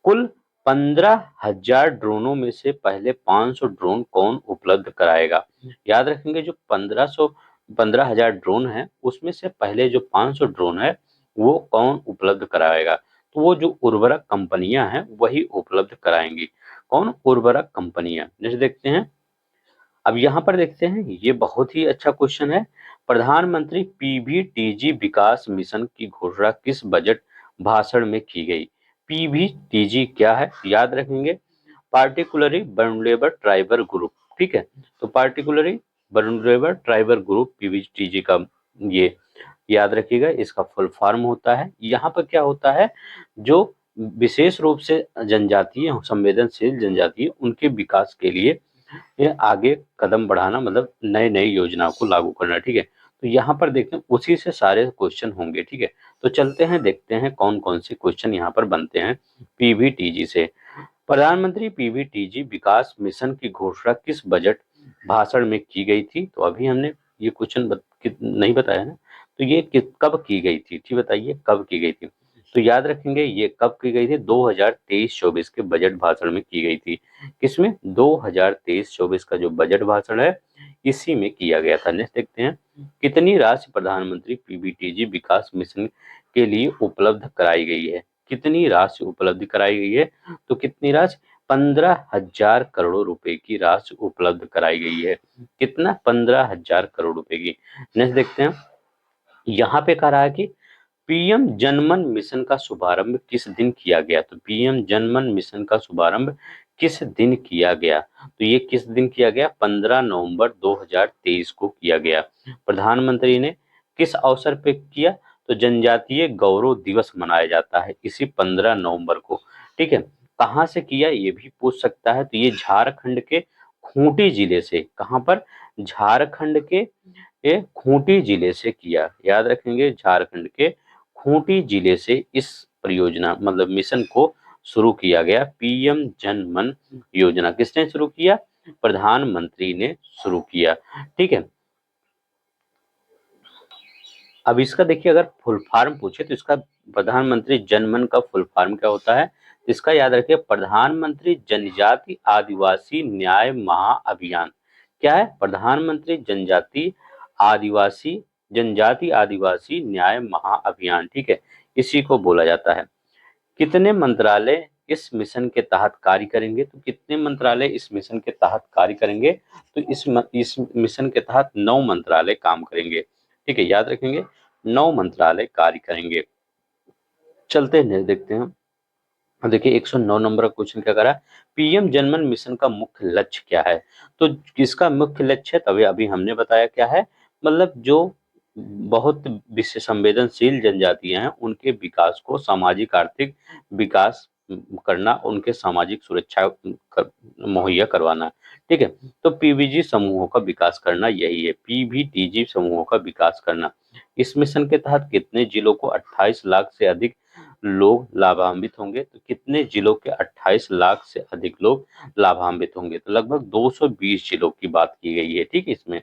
कुल 15,000 ड्रोनों में से पहले 500 ड्रोन कौन उपलब्ध कराएगा? याद रखेंगे, जो 15,000 ड्रोन है उसमें से पहले जो 500 ड्रोन है वो कौन उपलब्ध कराएगा? तो वो जो उर्वरक कंपनियां हैं वही उपलब्ध कराएंगी। कौन? उर्वरक कंपनियां। नेक्स्ट देखते हैं। अब यहाँ पर देखते हैं, ये बहुत ही अच्छा क्वेश्चन है। प्रधानमंत्री पीवीटीजी विकास मिशन की घोषणा किस बजट भाषण में की गई? पीवीटीजी क्या है? याद रखेंगे, पार्टिकुलरली वल्नरेबल ट्राइबल ग्रुप, ठीक है। तो particularly vulnerable tribal group, PVTG का ये याद रखिएगा, इसका फुल फॉर्म होता है। यहाँ पर क्या होता है, जो विशेष रूप से जनजातीय संवेदनशील जनजातीय उनके विकास के लिए ये आगे कदम बढ़ाना, मतलब नए नए योजनाओं को लागू करना, ठीक है। तो यहाँ पर देखते हैं उसी से सारे क्वेश्चन होंगे, ठीक है। तो चलते हैं देखते हैं कौन कौन से क्वेश्चन यहाँ पर बनते हैं पीवीटीजी से। प्रधानमंत्री पीवीटीजी विकास मिशन की घोषणा किस बजट भाषण में की गई थी? तो अभी हमने ये क्वेश्चन नहीं बताया ना, तो ये कब की गई थी? ठीक, बताइए कब की गई थी? तो याद रखेंगे, ये कब की गई थी? 2023-24 के बजट भाषण में की गई थी। किसमें? 2023-24 का जो बजट भाषण है इसी में किया गया था। नेक्स्ट देखते हैं, कितनी राशि प्रधानमंत्री पीवीटीजी विकास मिशन के लिए उपलब्ध कराई गई है? कितनी राशि उपलब्ध कराई गई है? तो कितनी राशि? 15,000 करोड़ रुपए की राशि उपलब्ध कराई गई है। कितना? 15,000 करोड़ रुपए की। नेक्स्ट देखते हैं, यहाँ पे कह रहा है कि पीएम जनमन मिशन का शुभारंभ किस दिन किया गया? तो पीएम जनमन मिशन का शुभारंभ किस दिन किया गया? तो ये किस दिन किया गया? 15 नवंबर 2023 को किया गया। प्रधानमंत्री ने किस अवसर पे किया? तो जनजातीय गौरव दिवस मनाया जाता है इसी 15 नवंबर को, ठीक है। कहाँ से किया ये भी पूछ सकता है। तो ये झारखंड के खूंटी जिले से। कहाँ पर? झारखंड के ये खूंटी जिले से किया। याद रखेंगे, झारखंड के खूंटी जिले से इस परियोजना, मतलब मिशन को शुरू किया गया। पीएम जन मन योजना किसने शुरू किया? प्रधानमंत्री ने शुरू किया, ठीक है। अब इसका देखिए, अगर फुल फॉर्म पूछे तो इसका प्रधानमंत्री जनमन का फुल फॉर्म क्या होता है? इसका याद रखिए, प्रधानमंत्री जनजाति आदिवासी न्याय महाअभियान। क्या है? प्रधानमंत्री जनजाति आदिवासी न्याय महाअभियान, ठीक है। इसी को बोला जाता है। कितने मंत्रालय इस मिशन के तहत कार्य करेंगे? तो कितने मंत्रालय इस मिशन के तहत कार्य करेंगे? तो इस मिशन के तहत 9 मंत्रालय काम करेंगे, ठीक है। याद रखेंगे, 9 मंत्रालय कार्य करेंगे। चलते हैं देखते हैं। देखिए 109 नंबर का क्वेश्चन क्या कर रहा है, पीएम जनमन मिशन का मुख्य लक्ष्य क्या है? तो किसका मुख्य लक्ष्य है? तभी अभी हमने बताया क्या है, मतलब जो बहुत विशेष संवेदनशील जनजातियां हैं उनके विकास को, सामाजिक आर्थिक विकास करना, उनके सामाजिक सुरक्षा मुहैया करवाना, ठीक है। तो पीवीजी समूहों का विकास करना, यही है पीवीटीजी समूहों का विकास करना। इस मिशन के तहत कितने जिलों को 28 लाख से अधिक लोग लाभान्वित होंगे, तो कितने जिलों के 28 लाख से अधिक लोग लाभान्वित होंगे, तो लगभग 220 जिलों की बात की गई है। ठीक है, इसमें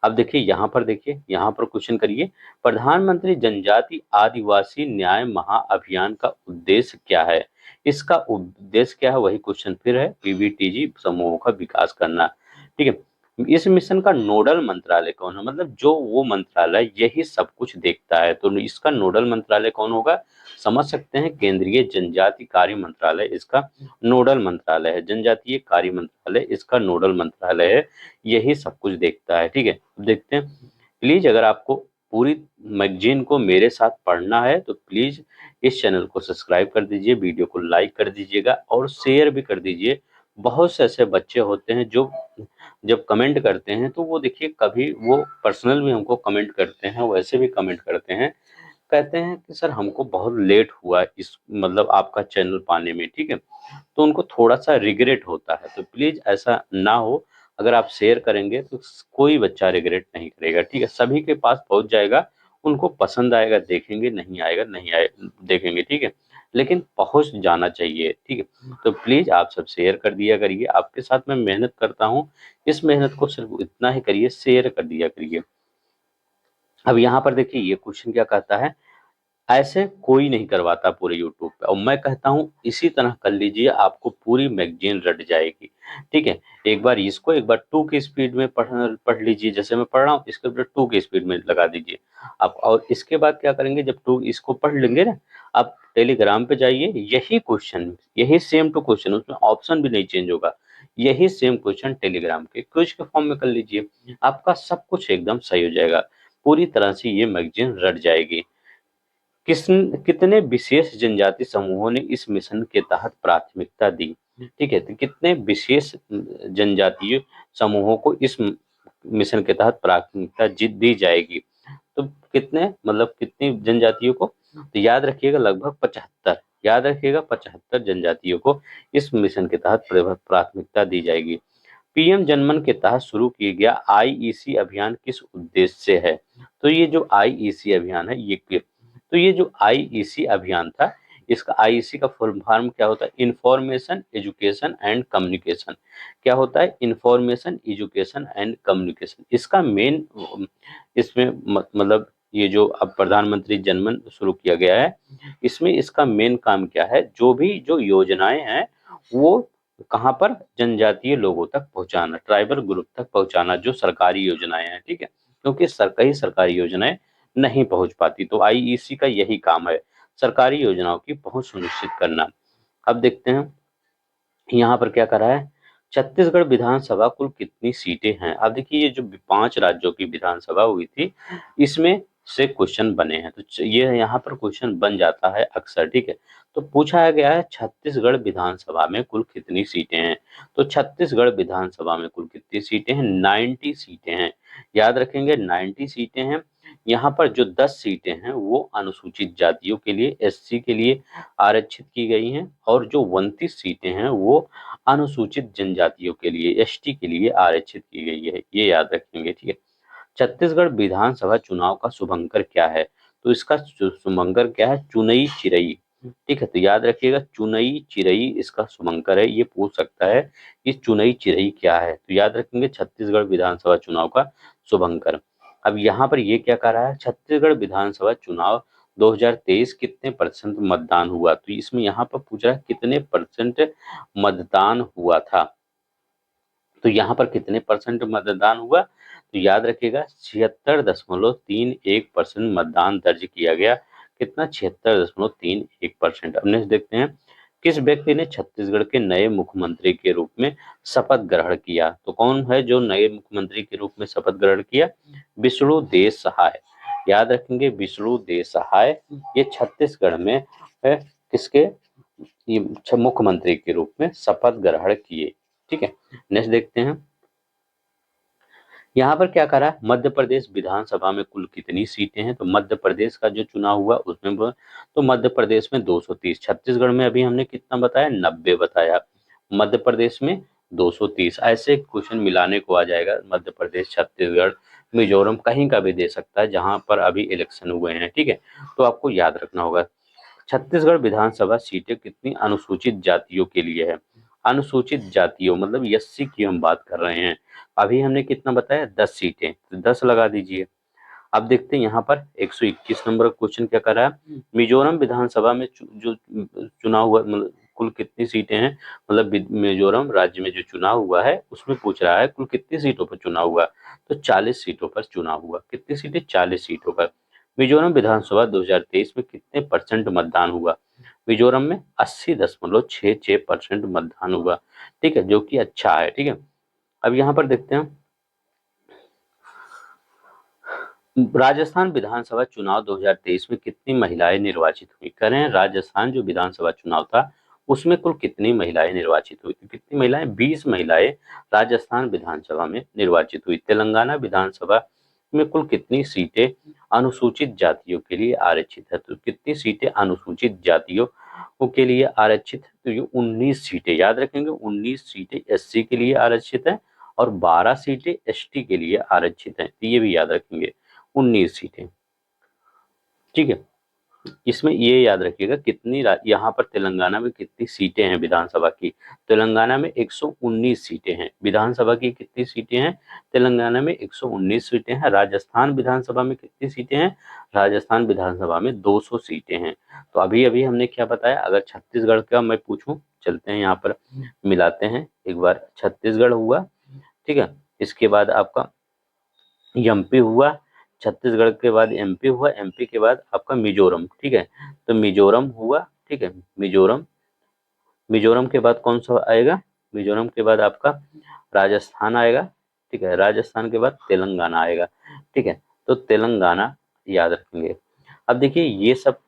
अब देखिए यहाँ पर क्वेश्चन करिए, प्रधानमंत्री जनजाति आदिवासी न्याय महाअभियान का उद्देश्य क्या है? इसका उद्देश्य क्या है, वही क्वेश्चन फिर है, पीवीटीजी समूहों का विकास करना। ठीक है, इस मिशन का नोडल मंत्रालय कौन है? मतलब जो वो मंत्रालय यही सब कुछ देखता है, तो इसका नोडल मंत्रालय कौन होगा? समझ सकते हैं, केंद्रीय जनजाति कार्य मंत्रालय इसका नोडल मंत्रालय है। जनजातीय कार्य मंत्रालय इसका नोडल मंत्रालय है, यही सब कुछ देखता है। ठीक है, अब देखते हैं, प्लीज अगर आपको पूरी मैगजीन को मेरे साथ पढ़ना है तो प्लीज इस चैनल को सब्सक्राइब कर दीजिए, वीडियो को लाइक कर दीजिएगा और शेयर भी कर दीजिए। बहुत से ऐसे बच्चे होते हैं जो जब कमेंट करते हैं तो वो देखिए, कभी वो पर्सनल भी हमको कमेंट करते हैं, वैसे भी कमेंट करते हैं, कहते हैं कि सर हमको बहुत लेट हुआ इस मतलब आपका चैनल पाने में। ठीक है, तो उनको थोड़ा सा रिग्रेट होता है, तो प्लीज ऐसा ना हो, अगर आप शेयर करेंगे तो कोई बच्चा रिग्रेट नहीं करेगा। ठीक है, सभी के पास पहुंच जाएगा, उनको पसंद आएगा देखेंगे, नहीं आएगा नहीं आए देखेंगे। ठीक है, लेकिन पहुंच जाना चाहिए। ठीक है, तो प्लीज आप सब शेयर कर दिया करिए, आपके साथ मैं मेहनत करता हूँ, इस मेहनत को सिर्फ इतना ही करिए, शेयर कर दिया करिए। अब यहाँ पर देखिए ये क्वेश्चन क्या कहता है, ऐसे कोई नहीं करवाता पूरे यूट्यूब पे, और मैं कहता हूँ इसी तरह कर लीजिए, आपको पूरी मैगजीन रट जाएगी। ठीक है, एक बार इसको एक बार 2 की स्पीड में पढ़ लीजिए, जैसे मैं पढ़ रहा हूँ इसके ऊपर 2 की स्पीड में लगा दीजिए आप, और इसके बाद क्या करेंगे, जब 2 इसको पढ़ लेंगे ना, आप टेलीग्राम पे जाइए, यही क्वेश्चन, यही सेम टू क्वेश्चन, उसमें ऑप्शन भी नहीं चेंज होगा, यही सेम क्वेश्चन टेलीग्राम के क्विज के फॉर्म में कर लीजिए, आपका सब कुछ एकदम सही हो जाएगा, पूरी तरह से ये मैगजीन रट जाएगी। किस कितने विशेष जनजाति समूहों ने इस मिशन के तहत प्राथमिकता दी? ठीक है, तो कितने विशेष जनजातीय समूहों को इस मिशन के तहत प्राथमिकता दी जाएगी? तो कितने मतलब कितनी जनजातियों को? तो याद रखिएगा लगभग 75, याद रखिएगा 75 जनजातियों को इस मिशन के तहत प्राथमिकता दी जाएगी। पीएम जनमन के तहत शुरू किया गया आईईसी अभियान किस उद्देश्य से है? तो ये जो आईईसी अभियान है ये जो आईईसी अभियान था, इसका आईईसी का फुल फॉर्म क्या होता है? Information education and communication. क्या होता है? Information education and communication. इसका मेन इसमें मतलब ये जो अब प्रधानमंत्री जनमन शुरू किया गया है, इसमें इसका मेन काम क्या है? जो योजनाएं हैं वो कहाँ पर? जनजातीय लोगों तक पहुंचाना, ट्राइबल ग्रुप तक पहुंचाना, जो सरकारी योजनाएं हैं। ठीक है, क्योंकि कई सरकारी योजनाएं नहीं पहुंच पाती, तो आईईसी का यही काम है, सरकारी योजनाओं की पहुंच सुनिश्चित करना। अब देखते हैं यहाँ पर क्या करा है, छत्तीसगढ़ विधानसभा कुल कितनी सीटें हैं? अब देखिए ये जो 5 राज्यों की विधानसभा हुई थी, इसमें से क्वेश्चन बने हैं, तो ये यहाँ पर क्वेश्चन बन जाता है अक्सर। ठीक है, तो पूछा गया है छत्तीसगढ़ विधानसभा में कुल कितनी सीटें हैं? तो छत्तीसगढ़ विधानसभा में कुल कितनी सीटें हैं? 90 सीटें हैं, याद रखेंगे 90 सीटें हैं। यहाँ पर जो 10 सीटें हैं वो अनुसूचित जातियों के लिए, एससी के लिए आरक्षित की गई हैं, और जो 29 सीटें हैं वो अनुसूचित जनजातियों के लिए, एसटी के लिए आरक्षित की गई है, ये याद रखेंगे। ठीक है, छत्तीसगढ़ विधानसभा चुनाव का शुभंकर क्या है? तो इसका शुभंकर क्या है? चुनई चिरई। ठीक है, तो याद रखिएगा चुनई चिरई इसका शुभंकर है, ये पूछ सकता है कि चुनई चिरई क्या है, तो याद रखेंगे छत्तीसगढ़ विधानसभा चुनाव का शुभंकर। अब यहाँ पर ये क्या कह रहा है, छत्तीसगढ़ विधानसभा चुनाव 2023 कितने परसेंट मतदान हुआ? तो इसमें यहाँ पर पूछ रहा है कितने परसेंट मतदान हुआ था, तो यहाँ पर कितने परसेंट मतदान हुआ? तो याद रखिएगा 76.31% मतदान दर्ज किया गया। कितना? 76.31%। अब नेक्स्ट देखते हैं, किस व्यक्ति ने छत्तीसगढ़ के नए मुख्यमंत्री के रूप में शपथ ग्रहण किया? तो कौन है जो नए मुख्यमंत्री के रूप में शपथ ग्रहण किया? विष्णुदेव सहाय। याद रखेंगे विष्णुदेव सहाय, ये छत्तीसगढ़ में है, किसके ये मुख्यमंत्री के रूप में शपथ ग्रहण किए। ठीक है, नेक्स्ट देखते हैं, यहाँ पर क्या करा, मध्य प्रदेश विधानसभा में कुल कितनी सीटें हैं? तो मध्य प्रदेश का जो चुनाव हुआ उसमें तो मध्य प्रदेश में 230, छत्तीसगढ़ में अभी हमने कितना बताया? 90 बताया, मध्य प्रदेश में 230। ऐसे क्वेश्चन मिलाने को आ जाएगा, मध्य प्रदेश, छत्तीसगढ़, मिजोरम, कहीं का भी दे सकता है जहां पर अभी इलेक्शन हुए हैं। ठीक है, तो आपको याद रखना होगा। छत्तीसगढ़ विधानसभा सीटें कितनी अनुसूचित जातियों के लिए है? अनुसूचित जातियों मतलब एससी की हम बात कर रहे हैं। अभी हमने कितना बताया, 10 सीटें, तो 10 लगा दीजिए। अब देखते हैं यहाँ पर 121 नंबर का क्वेश्चन क्या कर रहा है, मिजोरम विधानसभा में जो चुनाव हुआ, मतलब कुल कितनी सीटें हैं, मतलब मिजोरम राज्य में जो चुनाव हुआ है उसमें पूछ रहा है कुल कितनी सीटों पर चुनाव हुआ, तो 40 सीटों पर चुनाव हुआ। कितनी सीटें, 40 सीटों पर। मिजोरम विधानसभा 2023 में कितने परसेंट मतदान हुआ, मिजोरम में 80.66% मतदान हुआ। ठीक है, जो कि अच्छा है। ठीक है, अब यहाँ पर देखते हैं राजस्थान विधानसभा चुनाव 2023 में कितनी महिलाएं निर्वाचित हुई। करें, राजस्थान जो विधानसभा चुनाव था उसमें कुल कितनी महिलाएं निर्वाचित हुई थी, कितनी महिलाएं, 20 महिलाएं राजस्थान विधानसभा में निर्वाचित हुई। तेलंगाना विधानसभा में कुल कितनी सीटें अनुसूचित जातियों के लिए आरक्षित है, तो कितनी सीटें अनुसूचित जातियों के लिए आरक्षित है, तो ये 19 सीटें, याद रखेंगे 19 सीटें एससी के लिए आरक्षित है और 12 सीटें एसटी के लिए आरक्षित हैं, तो ये भी याद रखेंगे, 19 सीटें। ठीक है, इसमें ये याद रखिएगा कितनी, यहाँ पर तेलंगाना में कितनी सीटें हैं विधानसभा की, तेलंगाना में 119 सीटें हैं। विधानसभा की कितनी सीटें हैं, तेलंगाना में 119 सीटें हैं। राजस्थान विधानसभा में कितनी सीटें हैं, राजस्थान विधानसभा में 200 सीटें हैं। तो अभी अभी हमने क्या बताया, अगर छत्तीसगढ़ का मैं पूछूं, चलते हैं यहाँ पर मिलाते हैं एक बार। छत्तीसगढ़ हुआ, ठीक है, इसके बाद आपका एमपी हुआ, छत्तीसगढ़ के बाद एमपी हुआ, एमपी के बाद आपका मिजोरम। ठीक है, तो मिजोरम हुआ। ठीक है, मिजोरम, मिजोरम के बाद कौन सा आएगा, मिजोरम के बाद आपका राजस्थान आएगा। ठीक है, राजस्थान के बाद तेलंगाना आएगा। ठीक है, तो तेलंगाना याद रखेंगे। अब देखिए ये सब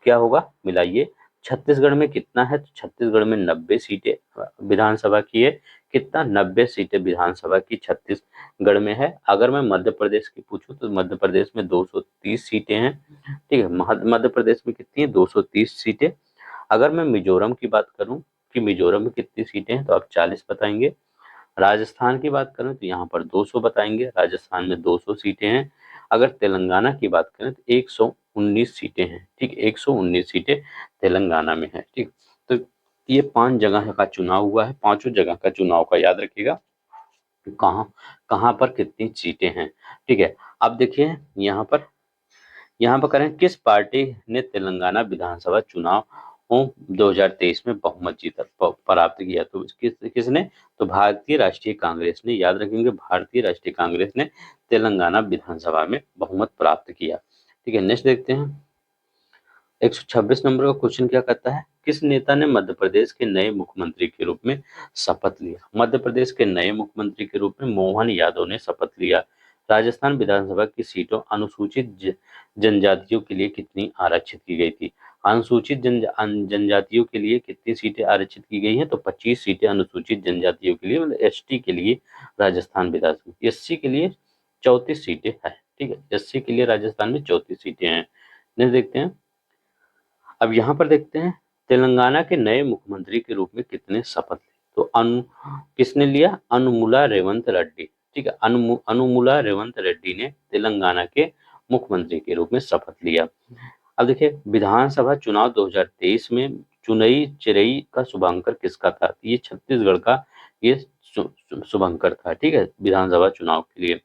क्या होगा, मिलाइए। छत्तीसगढ़ में कितना है, तो छत्तीसगढ़ में 90 सीटें विधानसभा की है। कितना, 90 सीटें विधानसभा की छत्तीसगढ़ में है। अगर मैं मध्य प्रदेश की पूछूं तो मध्य प्रदेश में 230 सीटें हैं। ठीक है, मध्य प्रदेश में कितनी है, 230 सीटें। अगर मैं मिजोरम की बात करूं कि मिजोरम में कितनी सीटें हैं, तो आप 40 बताएंगे। राजस्थान की बात करें तो यहाँ पर 200 बताएंगे, राजस्थान में 200 सीटें हैं। अगर तेलंगाना की बात करें तो 119 सीटें हैं। ठीक, 119 सीटें तेलंगाना में है। ठीक, तो ये 5 जगह का चुनाव हुआ है, पांचों जगह का चुनाव का याद रखिएगा कहाँ कहाँ पर कितनी सीटें हैं। ठीक है, अब देखिए यहाँ पर करें, किस पार्टी ने तेलंगाना विधानसभा चुनाव 2023 में बहुमत जीता, प्राप्त किया, तो किसने, तो भारतीय राष्ट्रीय कांग्रेस ने, याद रखेंगे भारतीय राष्ट्रीय कांग्रेस ने तेलंगाना विधानसभा में बहुमत प्राप्त किया। ठीक है, नेक्स्ट देखते हैं। 126 नंबर का क्वेश्चन क्या कहता है, किस नेता ने मध्य प्रदेश के नए मुख्यमंत्री के रूप में शपथ लिया। मध्य प्रदेश के नए मुख्यमंत्री के रूप में मोहन यादव ने शपथ लिया। राजस्थान विधानसभा की सीटों अनुसूचित जनजातियों के लिए कितनी आरक्षित की गई थी, अनुसूचित जनजातियों के लिए कितनी सीटें आरक्षित की गई हैं, तो 25 सीटें अनुसूचित जनजातियों के लिए, मतलब एसटी के लिए राजस्थान विधानसभा, एससी के लिए 34 सीटें हैं। ठीक है, एससी के लिए राजस्थान में 34 सीटें हैं। नेक्स्ट देखते हैं। अब यहाँ पर देखते हैं तेलंगाना के नए मुख्यमंत्री के रूप में कितने शपथ लिए, तो किसने लिया, अनुमुला रेवंत रेड्डी। ठीक है, अनुमुला रेवंत रेड्डी ने तेलंगाना के मुख्यमंत्री के रूप में शपथ लिया। अब देखिए विधानसभा चुनाव 2023 में चुनई चिरई का शुभांकर किसका था, ये छत्तीसगढ़ का ये शुभंकर था। ठीक है, विधानसभा चुनाव के लिए।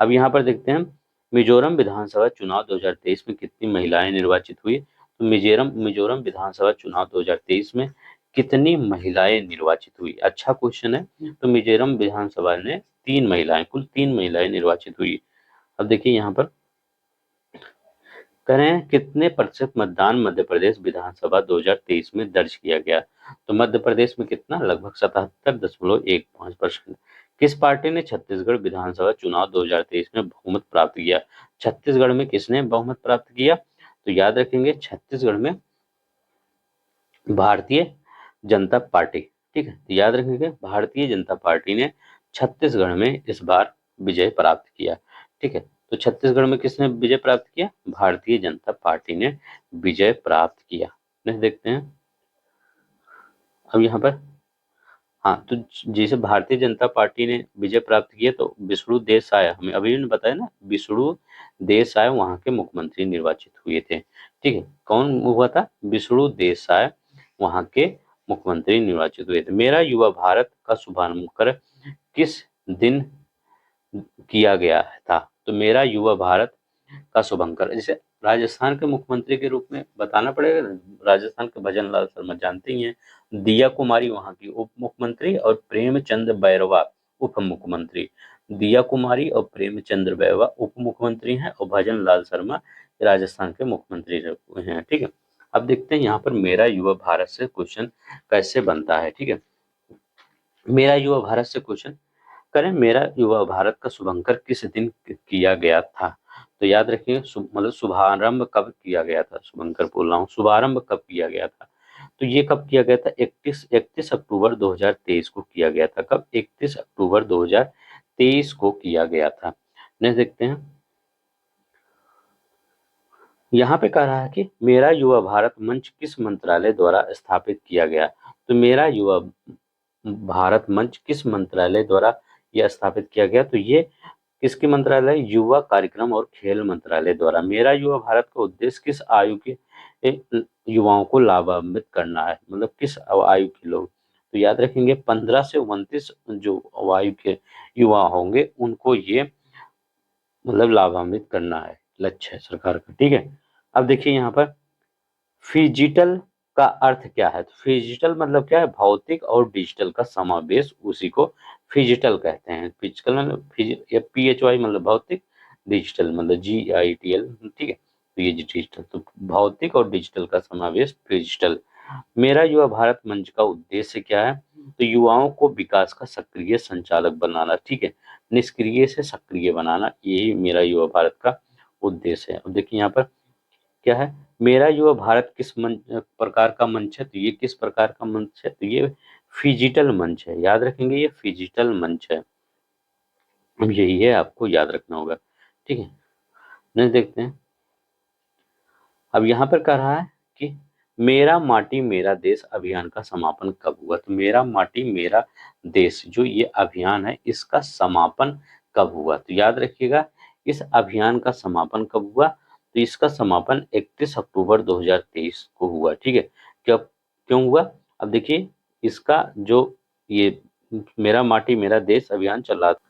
अब यहाँ पर देखते हैं मिजोरम विधानसभा चुनाव 2023 में कितनी महिलाएं निर्वाचित हुई, तो मिजोरम विधानसभा चुनाव 2023 में कितनी महिलाएं निर्वाचित हुई, अच्छा क्वेश्चन है। तो मिजोरम विधानसभा ने 3 महिलाएं, कुल 3 महिलाएं निर्वाचित हुई। अब देखिए यहाँ पर करें, कितने प्रतिशत मतदान मध्य प्रदेश विधानसभा 2023 में दर्ज किया गया, तो मध्य प्रदेश में कितना, लगभग 77.15%। किस पार्टी ने छत्तीसगढ़ विधानसभा चुनाव 2023 में बहुमत प्राप्त किया, छत्तीसगढ़ में किसने बहुमत प्राप्त किया, तो याद रखेंगे छत्तीसगढ़ में भारतीय जनता पार्टी। ठीक है, तो याद रखेंगे भारतीय जनता पार्टी ने छत्तीसगढ़ में इस बार विजय प्राप्त किया। ठीक है, तो छत्तीसगढ़ में किसने विजय प्राप्त किया, भारतीय जनता पार्टी ने विजय प्राप्त किया। नेक्स्ट देखते हैं। अब यहाँ पर हाँ, तो जैसे भारतीय जनता पार्टी ने विजय प्राप्त किया, तो विष्णु देसाय, हमें अभी ने बताया ना, विष्णु देसाय वहां के मुख्यमंत्री निर्वाचित हुए थे। ठीक है, कौन हुआ था? विष्णु देसाई वहां के मुख्यमंत्री निर्वाचित हुए थे। मेरा युवा भारत का शुभारंभ कर किस दिन किया गया था? तो मेरा युवा भारत का शुभंकर, जैसे राजस्थान के मुख्यमंत्री के रूप में बताना पड़ेगा ना, राजस्थान के भजन लाल शर्मा जानते ही हैं। दिया कुमारी वहां की उप मुख्यमंत्री और प्रेमचंद बैरवा उप मुख्यमंत्री। दिया कुमारी और प्रेमचंद्र बैरवा उप मुख्यमंत्री हैं और भजन लाल शर्मा राजस्थान के मुख्यमंत्री हैं। ठीक है, अब देखते हैं यहाँ पर मेरा युवा भारत से क्वेश्चन कैसे बनता है। ठीक है, मेरा युवा भारत से क्वेश्चन करें, मेरा युवा भारत का शुभंकर किस दिन किया गया था? तो याद रखिए मतलब शुभारंभ कब किया गया था, शुभंकर बोल रहा हूँ, शुभारंभ कब किया गया था? तो ये कब किया गया था? 31 अक्टूबर 2023 को किया गया था। कब? 31 अक्टूबर 2023 को किया गया था। नेक्स्ट देखते हैं, यहाँ पे कह रहा है कि मेरा युवा भारत मंच किस मंत्रालय द्वारा स्थापित किया गया? तो मेरा युवा भारत मंच किस मंत्रालय द्वारा यह स्थापित किया गया? तो ये किसकी मंत्रालय? युवा कार्यक्रम और खेल मंत्रालय द्वारा। मेरा युवा भारत का उद्देश्य किस आयु के युवाओं को लाभान्वित करना है, मतलब किस आयु के लोग? तो याद रखेंगे 15 से 29 जो आयु के युवा होंगे उनको ये मतलब लाभान्वित करना है, लक्ष्य है सरकार का। ठीक है, अब देखिए यहाँ पर फिजिटल का अर्थ क्या है? तो फिजिटल मतलब क्या है? भौतिक और डिजिटल का समावेश, उसी को फिजिटल कहते हैं। फिजिकल मतलब PHY मतलब भौतिक, डिजिटल मतलब GITL। ठीक है, तो ये डिजिटल, तो भौतिक और डिजिटल का समावेश फिजिटल। मेरा युवा भारत मंच का उद्देश्य क्या है? तो युवाओं को विकास का सक्रिय संचालक बनाना। ठीक है, निष्क्रिय से सक्रिय बनाना, यही मेरा युवा भारत का उद्देश्य है। अब देखिए यहाँ पर क्या है? मेरा युवा भारत किस प्रकार का मंच है? तो ये किस प्रकार का मंच है? तो ये फिजिटल मंच है। याद रखेंगे, ये फिजिटल मंच है। अब यही है, आपको याद रखना होगा। ठीक है, नेक्स्ट देखते हैं। अब यहाँ पर कह रहा है कि मेरा माटी मेरा देश अभियान का समापन कब हुआ? तो मेरा माटी मेरा देश जो ये अभियान है इसका समापन कब हुआ? तो याद रखिएगा, इस अभियान का समापन कब हुआ? तो इसका समापन 31 अक्टूबर 2023 को हुआ। ठीक है, कब क्यों हुआ? अब देखिए, इसका जो ये मेरा माटी मेरा देश अभियान चल रहा था,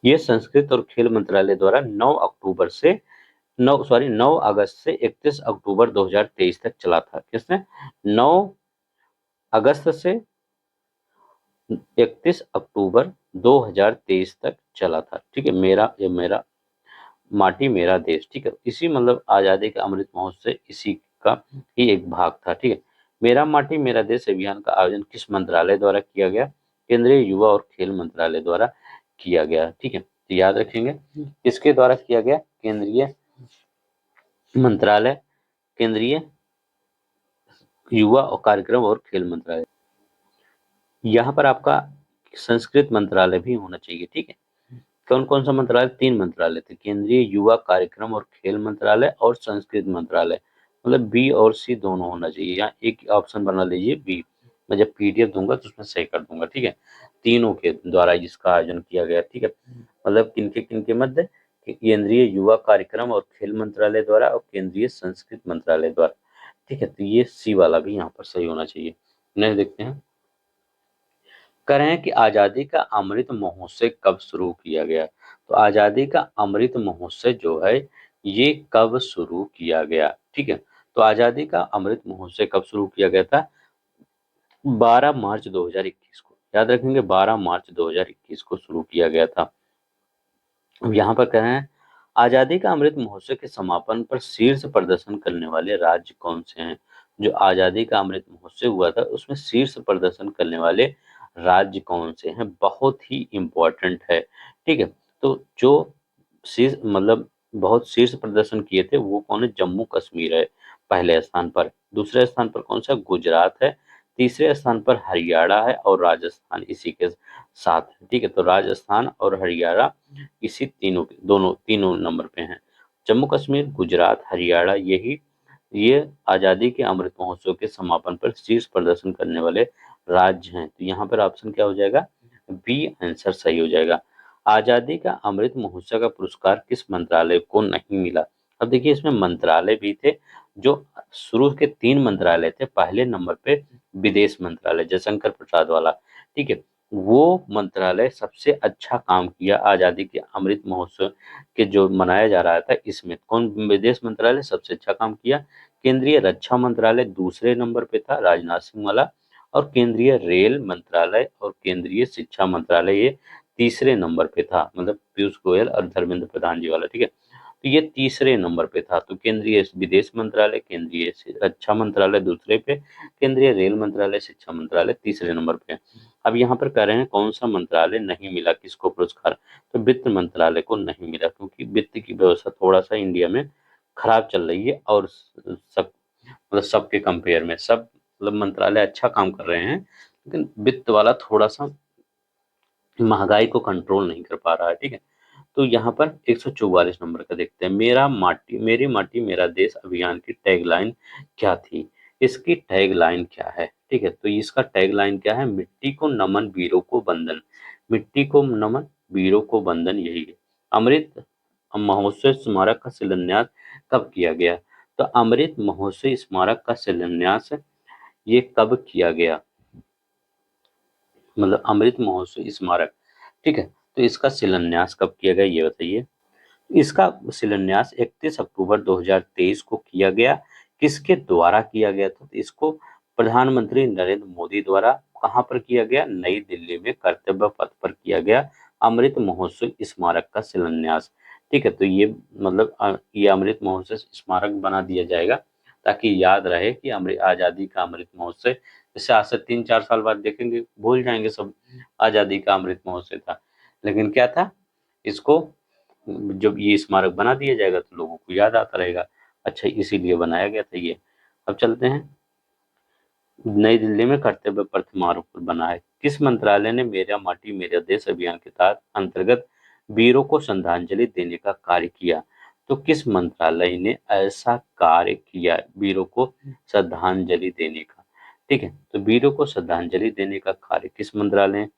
ये संस्कृत और खेल मंत्रालय द्वारा 9 अगस्त से 31 अक्टूबर 2023 तक चला था। किसने? 9 अगस्त से 31 अक्टूबर 2023 तक चला था। ठीक है, मेरा माटी मेरा देश। ठीक है, इसी मतलब आजादी का अमृत महोत्सव इसी का ही एक भाग था। ठीक है, मेरा माटी मेरा देश अभियान का आयोजन किस मंत्रालय द्वारा किया गया? केंद्रीय युवा और खेल मंत्रालय द्वारा किया गया। ठीक है, तो याद रखेंगे किसके द्वारा किया गया? केंद्रीय मंत्रालय, केंद्रीय युवा और कार्यक्रम और खेल मंत्रालय। यहाँ पर आपका संस्कृत मंत्रालय भी होना चाहिए। ठीक है, कौन कौन सा मंत्रालय? 3 मंत्रालय थे, केंद्रीय युवा कार्यक्रम और खेल मंत्रालय और संस्कृत मंत्रालय। मतलब बी और सी दोनों होना चाहिए, यहाँ एक ऑप्शन बना लीजिए बी। मैं जब PDF दूंगा तो उसमें सही कर दूंगा। ठीक है, तीनों के द्वारा इसका आयोजन किया गया। ठीक है, मतलब किनके मध्य? केंद्रीय युवा कार्यक्रम और खेल मंत्रालय द्वारा और केंद्रीय संस्कृत मंत्रालय द्वारा। ठीक है, तो ये सी वाला भी यहाँ पर सही होना चाहिए। नेक्स्ट देखते हैं, कह रहे हैं कि आजादी का अमृत महोत्सव कब शुरू किया गया? तो आजादी का अमृत महोत्सव जो है ये कब शुरू किया गया? ठीक है, तो आजादी का अमृत महोत्सव कब शुरू किया गया था? 12 मार्च 2021 को। याद रखेंगे, 12 मार्च 2021 को शुरू किया गया था। अब यहाँ पर कह रहे हैं आजादी का अमृत महोत्सव के समापन पर शीर्ष प्रदर्शन करने वाले राज्य कौन से हैं? जो आजादी का अमृत महोत्सव हुआ था उसमें शीर्ष प्रदर्शन करने वाले राज्य कौन से हैं? बहुत ही इम्पोर्टेंट है। ठीक है, तो जो शीर्ष मतलब बहुत शीर्ष प्रदर्शन किए थे वो कौन है? जम्मू कश्मीर है पहले स्थान पर। दूसरे स्थान पर कौन सा? गुजरात है। तीसरे स्थान पर हरियाणा है और राजस्थान इसी के साथ है। ठीक है, तो राजस्थान और हरियाणा इसी तीनों नंबर पे हैं। जम्मू कश्मीर, गुजरात, हरियाणा, ये आजादी के अमृत महोत्सव के समापन पर शीर्ष प्रदर्शन करने वाले राज्य हैं। तो यहाँ पर ऑप्शन क्या हो जाएगा? बी आंसर सही हो जाएगा। आजादी का अमृत महोत्सव का पुरस्कार किस मंत्रालय को नहीं मिला? अब देखिए इसमें मंत्रालय भी थे, जो शुरू के 3 मंत्रालय थे। पहले नंबर पे विदेश मंत्रालय, जयशंकर प्रसाद वाला, ठीक है। वो मंत्रालय सबसे अच्छा काम किया आज़ादी के अमृत महोत्सव के जो मनाया जा रहा था इसमें। कौन विदेश मंत्रालय सबसे अच्छा काम किया? केंद्रीय रक्षा मंत्रालय दूसरे नंबर पे था, राजनाथ सिंह वाला। और केंद्रीय रेल मंत्रालय और केंद्रीय शिक्षा मंत्रालय ये तीसरे नंबर पे था, मतलब पीयूष गोयल और धर्मेंद्र प्रधान जी वाला, ठीक है। तो ये तीसरे नंबर पे था। तो केंद्रीय विदेश मंत्रालय, केंद्रीय रक्षा मंत्रालय दूसरे पे, केंद्रीय रेल मंत्रालय, शिक्षा मंत्रालय तीसरे नंबर पे। अब यहाँ पर कह रहे हैं कौन सा मंत्रालय नहीं मिला किसको पुरस्कार? तो वित्त मंत्रालय को नहीं मिला, क्योंकि वित्त की व्यवस्था थोड़ा सा इंडिया में खराब चल रही है। और सब मतलब सबके कंपेयर में सब मतलब मंत्रालय अच्छा काम कर रहे हैं, लेकिन वित्त वाला थोड़ा सा महंगाई को कंट्रोल नहीं कर पा रहा है, ठीक है। तो यहाँ पर 144 नंबर का देखते हैं, मेरा माटी मेरी माटी मेरा देश अभियान की टैगलाइन क्या थी? इसकी टैगलाइन क्या है? ठीक है, तो इसका टैगलाइन क्या है? मिट्टी को नमन वीरों को वंदन। मिट्टी को नमन वीरों को वंदन, यही है। अमृत महोत्सव स्मारक का शिलान्यास कब किया गया? तो अमृत महोत्सव स्मारक का शिलान्यास ये कब किया गया? मतलब अमृत महोत्सव स्मारक, ठीक है। तो इसका शिलान्यास कब किया गया ये बताइए। इसका शिलान्यास 31 अक्टूबर 2023 को किया गया। किसके द्वारा किया गया था? तो इसको प्रधानमंत्री नरेंद्र मोदी द्वारा। कहाँ पर किया गया? नई दिल्ली में कर्तव्य पथ पर किया गया अमृत महोत्सव स्मारक का शिलान्यास, ठीक है। तो ये मतलब ये अमृत महोत्सव स्मारक बना दिया जाएगा, ताकि याद रहे कि अमृत आज़ादी का अमृत महोत्सव। जैसे आज से 3-4 साल बाद देखेंगे, भूल जाएंगे सब आज़ादी का अमृत महोत्सव था, लेकिन क्या था, इसको जब ये स्मारक बना दिया जाएगा तो लोगों को याद आता रहेगा। अच्छा, इसीलिए बनाया गया था ये। अब चलते हैं, नई दिल्ली में कर्तव्य पथ मार्ग पर बना है। किस मंत्रालय ने मेरा माटी मेरा देश अभियान के तहत अंतर्गत वीरों को श्रद्धांजलि देने का कार्य किया? तो किस मंत्रालय ने ऐसा कार्य किया वीरों को श्रद्धांजलि देने का? ठीक है, तो वीरों को श्रद्धांजलि देने का कार्य किस मंत्रालय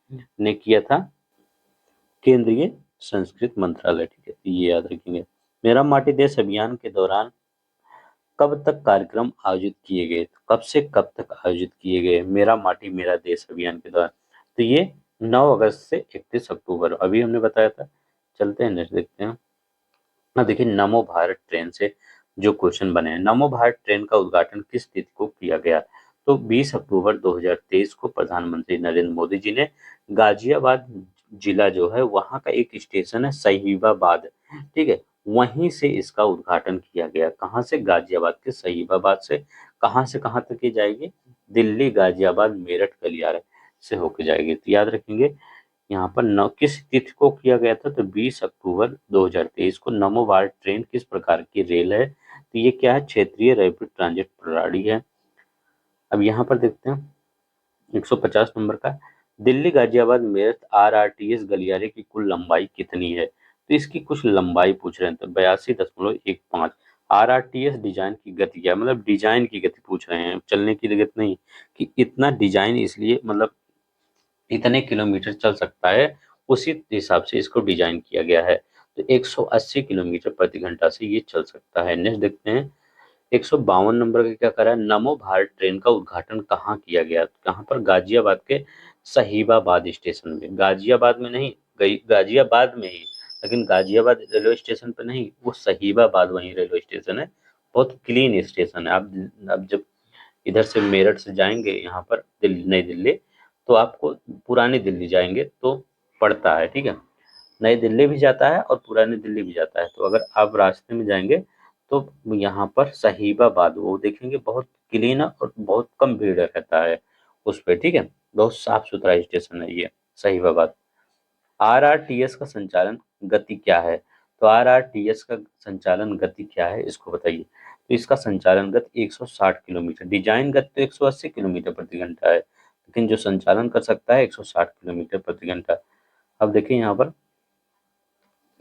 ने किया था? केंद्रीय संस्कृत मंत्रालय, ठीक है, तो ये याद रखेंगे। मेरा माटी देश अभियान के दौरान कब तक कार्यक्रम आयोजित किए गए? तो कब से कब तक आयोजित किए गए मेरा माटी मेरा देश अभियान के दौरान? तो ये 9 अगस्त से 31 अक्टूबर, अभी हमने बताया था। चलते हैं नेक्स्ट देखते हैं। हाँ देखिए, नमो भारत ट्रेन से जो क्वेश्चन बने हैं, नमो भारत ट्रेन का उद्घाटन किस तिथि को किया गया? तो 20 अक्टूबर 2023 को प्रधानमंत्री नरेंद्र मोदी जी ने गाजियाबाद जिला जो है वहाँ का एक स्टेशन है सहीबाबाद, ठीक है, वहीं से इसका उद्घाटन किया गया। कहाँ से? गाजियाबाद के सहीबाबाद से। कहाँ से कहाँ तक ये जाएगी? दिल्ली, गाजियाबाद, मेरठ, गलियारा से होकर जाएगी। तो याद रखेंगे यहाँ पर न किस तिथि को किया गया था? तो 20 अक्टूबर 2023 को। नमो भारत ट्रेन किस प्रकार की रेल है? तो ये क्या है? क्षेत्रीय रैपिड ट्रांजिट प्रणाली है। अब यहाँ पर देखते हैं 150 नंबर का, दिल्ली गाजियाबाद मेरठ आरआरटीएस गलियारे की कुल लंबाई कितनी है? तो इसकी कुछ लंबाई पूछ रहे हैं, तो 82.15। आरआरटीएस डिजाइन की गति क्या है? मतलब डिजाइन की गति पूछ रहे हैं, चलने की गति नहीं, कि इतना डिजाइन इसलिए मतलब इतने किलोमीटर चल सकता है, उसी हिसाब से इसको डिजाइन किया गया है। तो 180 किलोमीटर प्रति घंटा से ये चल सकता है। नेक्स्ट देखते हैं 152 नंबर का, क्या करा है? नमो भारत ट्रेन का उद्घाटन कहाँ किया गया? कहाँ पर? गाजियाबाद के सहीबाबाद स्टेशन में। गाजियाबाद में नहीं, गाजियाबाद में ही, लेकिन गाजियाबाद रेलवे स्टेशन पे नहीं, वो सहीबाबाद वही रेलवे स्टेशन है। बहुत क्लीन स्टेशन है। आप जब इधर से मेरठ से जाएंगे यहाँ पर दिल्ली, नई दिल्ली, तो आपको पुरानी दिल्ली जाएंगे तो पड़ता है, ठीक है। नई दिल्ली भी जाता है और पुरानी दिल्ली भी जाता है। तो अगर आप रास्ते में जाएंगे तो यहाँ पर सहीबाबाद वो देखेंगे, बहुत क्लीन है और बहुत कम भीड़ रहता है उस पे, ठीक है। बहुत साफ सुथरा स्टेशन है ये सहीबाबाद। आरआरटीएस का संचालन गति क्या है? तो आरआरटीएस का संचालन गति क्या है इसको बताइए। तो इसका संचालन गति 160 किलोमीटर, डिजाइन गति तो 180 किलोमीटर प्रति घंटा है, लेकिन जो संचालन कर सकता है 160 किलोमीटर प्रति घंटा। अब देखिए यहाँ पर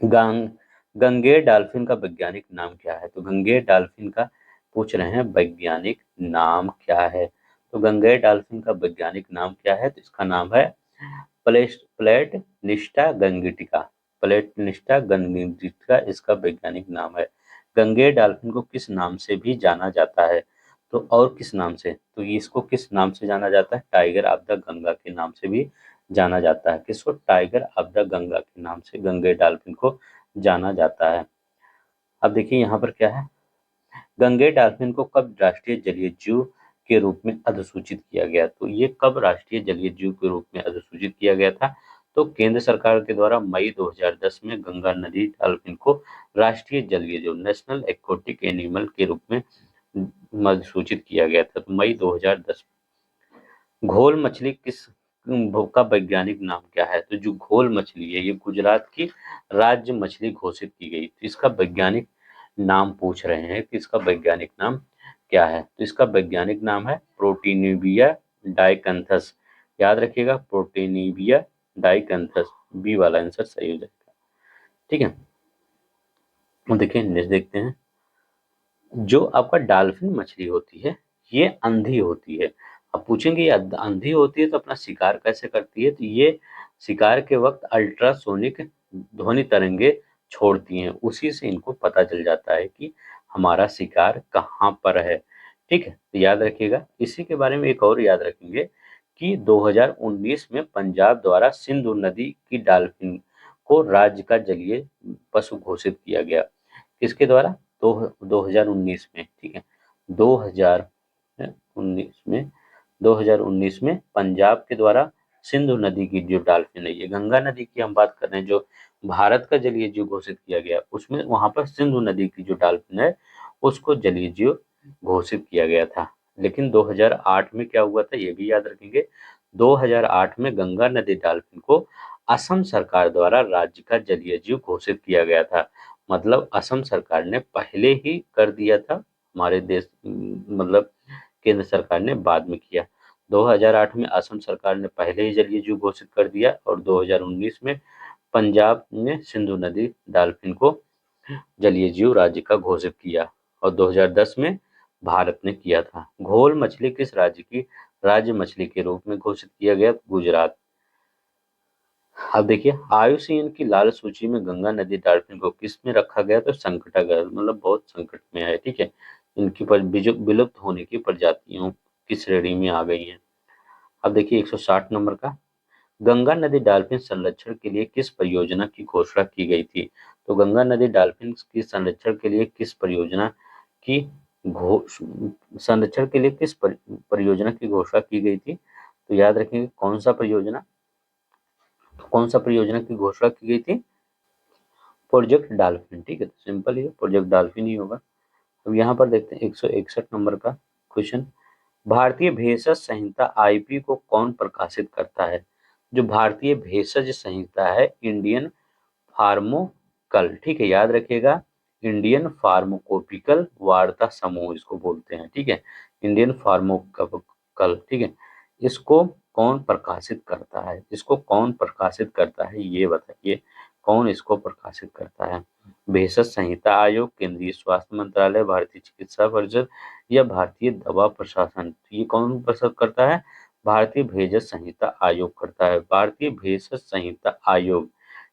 गंग गंगेर डॉल्फिन का वैज्ञानिक नाम क्या है? तो गंगेर डॉल्फिन का पूछ रहे हैं वैज्ञानिक नाम क्या है? तो गंगेर डॉल्फिन का वैज्ञानिक नाम क्या है? तो इसका नाम है प्लेटनिस्टा गंगीटिका। प्लेटनिस्टा गंगीटिका इसका वैज्ञानिक नाम है। गंगेय डॉल्फिन को किस नाम से भी जाना जाता है? तो और किस नाम से? तो ये इसको किस नाम से जाना जाता है? टाइगर ऑफ द गंगा के नाम से भी जाना जाता है। किसको? टाइगर ऑफ द गंगा के नाम से गंगेय डॉल्फिन को जाना जाता है। अब देखिए यहाँ पर क्या है, गंगेय डॉल्फिन को कब राष्ट्रीय जलीय जीव के रूप में अधिसूचित किया गया? तो ये कब राष्ट्रीय जलीय जीव के रूप में अधिसूचित किया गया था? तो केंद्र सरकार के द्वारा मई 2010 में गंगा नदी डॉल्फिन को राष्ट्रीय जलीय जीव नेशनल एक्वेटिक एनिमल के रूप में अधिसूचित किया गया था। तो मई 2010। घोल मछली किस का वैज्ञानिक नाम क्या है? तो जो घोल मछली है ये गुजरात की राज्य मछली घोषित की गई। तो इसका वैज्ञानिक नाम पूछ रहे हैं कि इसका वैज्ञानिक नाम क्या है? तो इसका वैज्ञानिक नाम है प्रोटीनिविया डाइकैंथस। याद रखिएगा, प्रोटीनिविया डाइकैंथस। बी वाला आंसर सही हो जाएगा। ठीक है, तो देखिए नेक्स्ट देखते हैं। जो आपका डॉल्फिन मछली होती है ये अंधी होती है। अब पूछेंगे ये अंधी होती है तो अपना शिकार कैसे करती है? तो ये शिकार के वक्त अल्ट्रासोनिक ध्वनि तरंगे छोड़ती हैं, उसी से इनको पता चल जाता है कि हमारा शिकार कहाँ पर है। ठीक है, तो याद रखिएगा। इसी के बारे में एक और याद रखेंगे कि 2019 में पंजाब द्वारा सिंधु नदी की डॉल्फिन को राज्य का जलीय पशु घोषित किया गया। किसके द्वारा? 2019 में। ठीक है, 2019 में 2019 में पंजाब के द्वारा सिंधु नदी की जो डॉल्फिन है, ये गंगा नदी की हम बात कर रहे हैं, जो भारत का जलीय जीव घोषित किया गया, उसमें वहां पर सिंधु नदी की जो डॉल्फिन है उसको जलीय जीव घोषित किया गया था। लेकिन 2008 में क्या हुआ था ये भी याद रखेंगे। 2008 में गंगा नदी डॉल्फिन को असम सरकार द्वारा राज्य का जलीय जीव घोषित किया गया था। मतलब असम सरकार ने पहले ही कर दिया था, हमारे देश मतलब केंद्र सरकार ने बाद में किया। 2008 में असम सरकार ने पहले ही जलीय जीव घोषित कर दिया और 2019 में पंजाब ने सिंधु नदी डॉल्फिन को जलीय जीव राज्य का घोषित किया और 2010 में भारत ने किया था। घोल मछली किस राज्य की राज्य मछली के रूप में घोषित किया गया? गुजरात। अब देखिए, आईयूसीएन की लाल सूची में गंगा नदी डॉल्फिन को किस में रखा गया? तो संकटाग्रस्त, मतलब बहुत संकट में है। ठीक है, इनकी पर विलुप्त होने की प्रजातियों की श्रेणी में आ गई हैं। अब देखिए 160 नंबर का, गंगा नदी डॉल्फिन संरक्षण के लिए किस परियोजना की घोषणा की गई थी? तो गंगा नदी डॉल्फिन की संरक्षण के लिए किस परियोजना की संरक्षण के लिए किस परियोजना की घोषणा की गई थी? तो याद रखेंगे कौन सा परियोजना, कौन सा परियोजना की घोषणा की गई थी? Project dolphin. ठीक है, तो सिंपल ही प्रोजेक्ट डॉल्फिन ही होगा। अब यहाँ पर देखते हैं 161 नंबर का क्वेश्चन। भारतीय भेषज संहिता आईपी को कौन प्रकाशित करता है? जो भारतीय भेषज संहिता है इंडियन फार्मोकल। ठीक है, याद रखिएगा, इंडियन फार्माकोपिकल वार्ता समूह इसको बोलते हैं। ठीक है, इंडियन फार्माकोपिकल। ठीक है, इसको कौन प्रकाशित करता है? इसको कौन प्रकाशित करता है ये बताइए, कौन इसको प्रकाशित करता है? भेषज संहिता आयोग, केंद्रीय स्वास्थ्य मंत्रालय, भारतीय चिकित्सा परिषद या भारतीय दवा प्रशासन? ये कौन प्रस्तुत करता है? भारतीय भेषज संहिता आयोग करता है। भारतीय भेषज संहिता आयोग,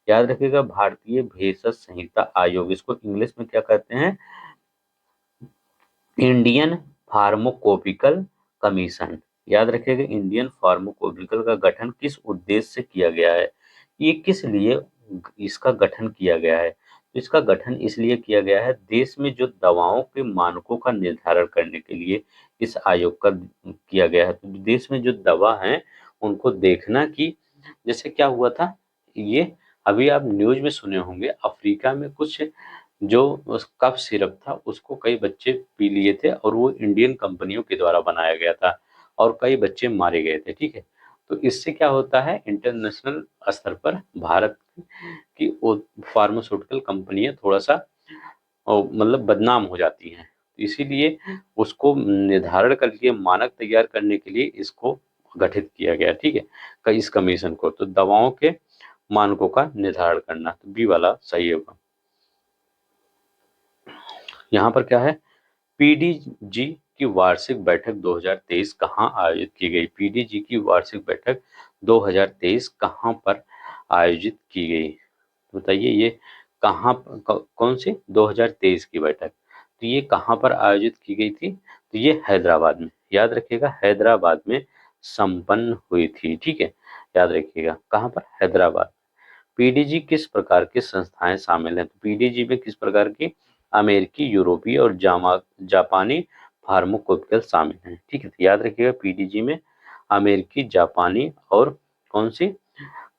याद रखिएगा, भारतीय भेषज संहिता आयोग। इसको इंग्लिश में क्या कहते हैं? Indian pharmacopoeial commission. याद रखिएगा, इंडियन फार्माकोपिकल का गठन किस उद्देश्य से किया गया है? ये किस लिए इसका गठन किया गया है? तो इसका गठन इसलिए किया गया है, देश में जो दवाओं के मानकों का निर्धारण करने के लिए इस आयोग का किया गया है। तो देश में जो दवा है उनको देखना कि जैसे क्या हुआ था, ये अभी आप न्यूज में सुने होंगे, अफ्रीका में कुछ जो उस कफ सिरप था उसको कई बच्चे पी लिए थे और वो इंडियन कंपनियों के द्वारा बनाया गया था और कई बच्चे मारे गए थे। ठीक है, तो इससे क्या होता है, इंटरनेशनल स्तर पर भारत की वो फार्मास्यूटिकल कंपनियां थोड़ा सा मतलब बदनाम हो जाती हैं। इसीलिए उसको निर्धारण करके मानक तैयार करने के लिए इसको गठित किया गया। ठीक है, इस कमीशन को, तो दवाओं के मानकों का निर्धारण करना, तो बी वाला सही होगा। यहाँ पर क्या है, पीडीजी की वार्षिक बैठक 2023 कहाँ आयोजित की गई? पीडीजी की वार्षिक बैठक 2023 कहाँ पर आयोजित की गई? बताइए ये कहाँ कौन सी 2023 की बैठक, तो ये कहाँ पर आयोजित की गई थी, तो ये हैदराबाद में, याद रखिएगा हैदराबाद में संपन्न हुई थी। ठीक है, याद रखिएगा कहाँ पर, हैदराबाद। पीडीजी किस प्रकार की संस्थाएं शामिल हैं, तो पीडीजी में किस प्रकार की, अमेरिकी, यूरोपीय और जापानी फार्माकोपिकल शामिल हैं। ठीक है, तो याद रखिएगा पीडीजी में अमेरिकी, जापानी और कौन सी,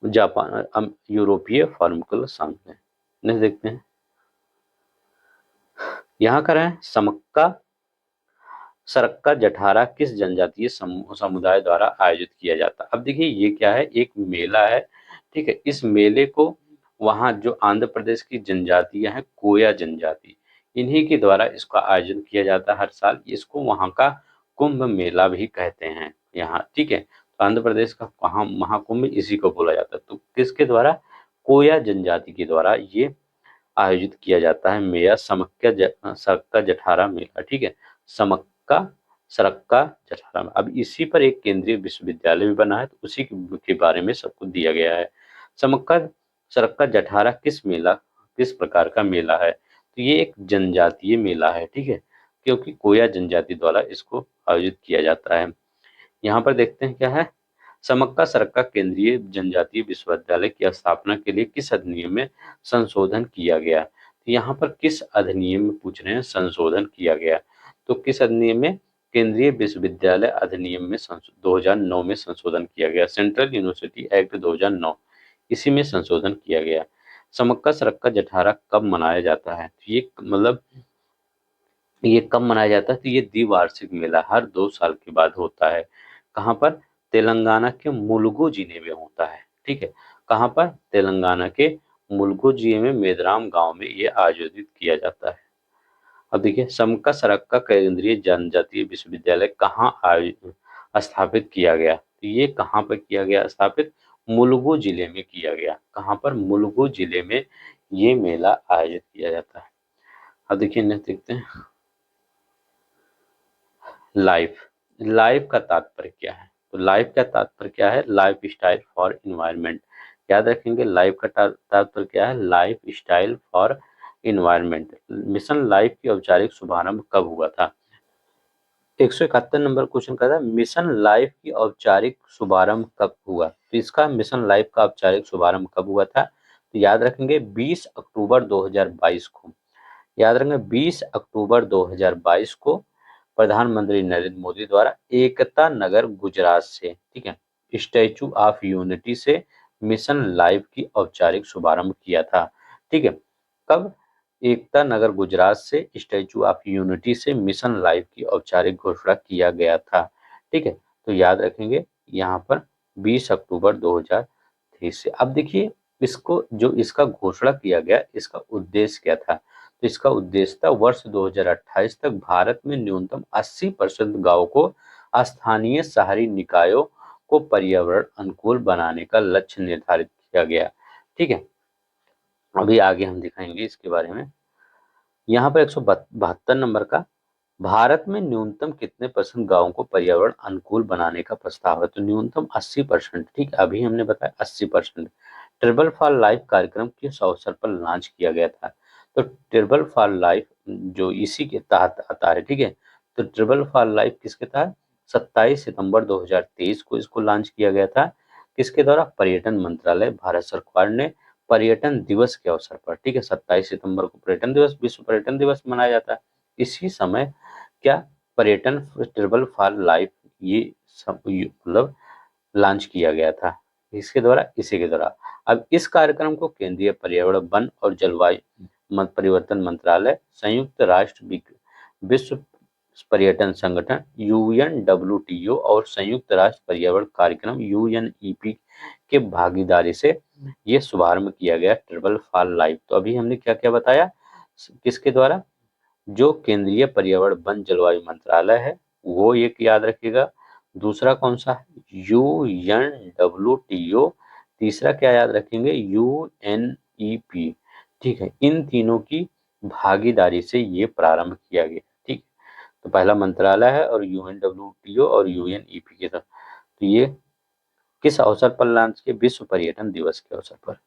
यूरोपीय फार्माकोपिकल शामिल है। नेक्स्ट देखते हैं, यहाँ कर है समक्का सरक्का जठारा किस जनजातीय समुदाय द्वारा आयोजित किया जाता है। अब देखिए ये क्या है, एक मेला है। ठीक है, इस मेले को वहाँ जो आंध्र प्रदेश की जनजातियां हैं, कोया जनजाति, इन्हीं के द्वारा इसका आयोजन किया जाता है हर साल। इसको वहाँ का कुंभ मेला भी कहते हैं यहाँ। ठीक है, तो आंध्र प्रदेश का वहाँ महाकुंभ इसी को बोला जाता है। तो किसके द्वारा, कोया जनजाति के द्वारा ये आयोजित किया जाता है मेला, सरक्का जठारा मेला। ठीक है, समक्का सरक्का जठारा में। अब इसी पर एक केंद्रीय विश्वविद्यालय भी बना है, तो उसी के बारे में सब कुछ दिया गया है। समक्का सरक्का जठारा किस प्रकार का मेला है, तो ये एक जनजातीय मेला है। ठीक है, क्योंकि कोया जनजाति द्वारा इसको आयोजित किया जाता है। यहाँ पर देखते हैं क्या है, समक्का सरक्का केंद्रीय जनजातीय विश्वविद्यालय की स्थापना के लिए किस अधिनियम में संशोधन किया गया, तो यहाँ पर किस अधिनियम में पूछ रहे हैं, संशोधन किया गया, तो किस अधिनियम में, केंद्रीय विश्वविद्यालय अधिनियम में 2009 में संशोधन किया गया, सेंट्रल यूनिवर्सिटी एक्ट 2009, इसी में संशोधन किया गया। समक्का सरक्का जठारा कब मनाया जाता है, तो ये मतलब ये कब मनाया जाता है, तो ये द्विवार्षिक मेला हर 2 साल के बाद होता है। कहाँ पर, तेलंगाना के मुलुगु जिले में होता है। ठीक है, कहाँ पर, तेलंगाना के मुलुगु जिले में मेदराम गांव में ये आयोजित किया जाता है। अब देखिए, समका सरक्का केंद्रीय जनजातीय विश्वविद्यालय कहाँ स्थापित किया गया, तो ये कहाँ पर किया गया स्थापित, मुलुगु जिले में किया गया। कहाँ पर, मुलुगु जिले में ये मेला आयोजित किया जाता है। अब देखिए नेक्स्ट देखते हैं, लाइफ लाइफ का तात्पर्य क्या है, तो लाइफ का तात्पर्य क्या है, लाइफ स्टाइल फॉर इन्वायरमेंट। याद रखेंगे लाइफ का तात्पर्य क्या है, life style for environment. Mission life की औपचारिक शुभारंभ कब हुआ था, 171 नंबर क्वेश्चन का था, मिशन लाइफ की औपचारिक शुभारंभ कब हुआ, तो इसका मिशन लाइफ का औपचारिक शुभारंभ कब हुआ था, तो याद रखेंगे 20 अक्टूबर 2022 को। याद रखेंगे 20 अक्टूबर 2022 को प्रधानमंत्री नरेंद्र मोदी द्वारा एकता नगर गुजरात से, ठीक है, स्टैचू ऑफ यूनिटी से मिशन लाइफ की औपचारिक शुभारंभ किया था। ठीक है, कब, एकता नगर गुजरात से स्टैचू ऑफ यूनिटी से मिशन लाइफ की औपचारिक घोषणा किया गया था। ठीक है, तो याद रखेंगे यहाँ पर 20 अक्टूबर 2023 से। अब देखिए इसको, जो इसका घोषणा किया गया, इसका उद्देश्य क्या था, तो इसका उद्देश्य था वर्ष 2028 तक भारत में न्यूनतम 80% गांवों को स्थानीय शहरी निकायों को पर्यावरण अनुकूल बनाने का लक्ष्य निर्धारित किया गया। ठीक है, अभी आगे हम दिखाएंगे इसके बारे में। यहाँ पर 172 नंबर का, भारत में न्यूनतम कितने परसेंट गांवों को पर्यावरण अनुकूल बनाने का प्रस्ताव है, तो न्यूनतम 80%। ठीक, अभी हमने बताया 80%। ट्रिबल फॉर लाइफ कार्यक्रम किस अवसर पर लॉन्च किया गया था, तो ट्रिबल फॉर लाइफ जो इसी के तहत आता है। ठीक है, तो ट्रिबल फॉर लाइफ किसके तहत, 27 सितंबर 2023 को इसको लॉन्च किया गया था। किसके द्वारा, पर्यटन मंत्रालय, भारत सरकार ने पर्यटन दिवस के अवसर पर। ठीक है, 27 सितंबर को पर्यटन दिवस, विश्व पर्यटन दिवस मनाया जाता है। इसी समय क्या, पर्यटन ट्रिबल फॉर लाइफ ये सब मतलब लॉन्च किया गया था, इसके द्वारा, इसी के द्वारा। अब इस कार्यक्रम को केंद्रीय पर्यावरण, वन और जलवायु परिवर्तन मंत्रालय, संयुक्त राष्ट्र विश्व पर्यटन संगठन UNWTO और संयुक्त राष्ट्र पर्यावरण कार्यक्रम UNEP के भागीदारी से ये शुभारंभ किया गया, ट्रिबल फॉर लाइफ। तो अभी हमने क्या क्या बताया, किसके द्वारा, जो केंद्रीय पर्यावरण वन जलवायु मंत्रालय है वो एक याद रखिएगा, दूसरा कौन सा है, UNWTO, तीसरा क्या याद रखेंगे, UNEP। ठीक है, इन तीनों की भागीदारी से ये प्रारंभ किया गया। ठीक, तो पहला मंत्रालय है और UNWTO और UNEP के साथ। तो ये किस अवसर पर लॉन्च किया, विश्व पर्यटन दिवस के अवसर पर।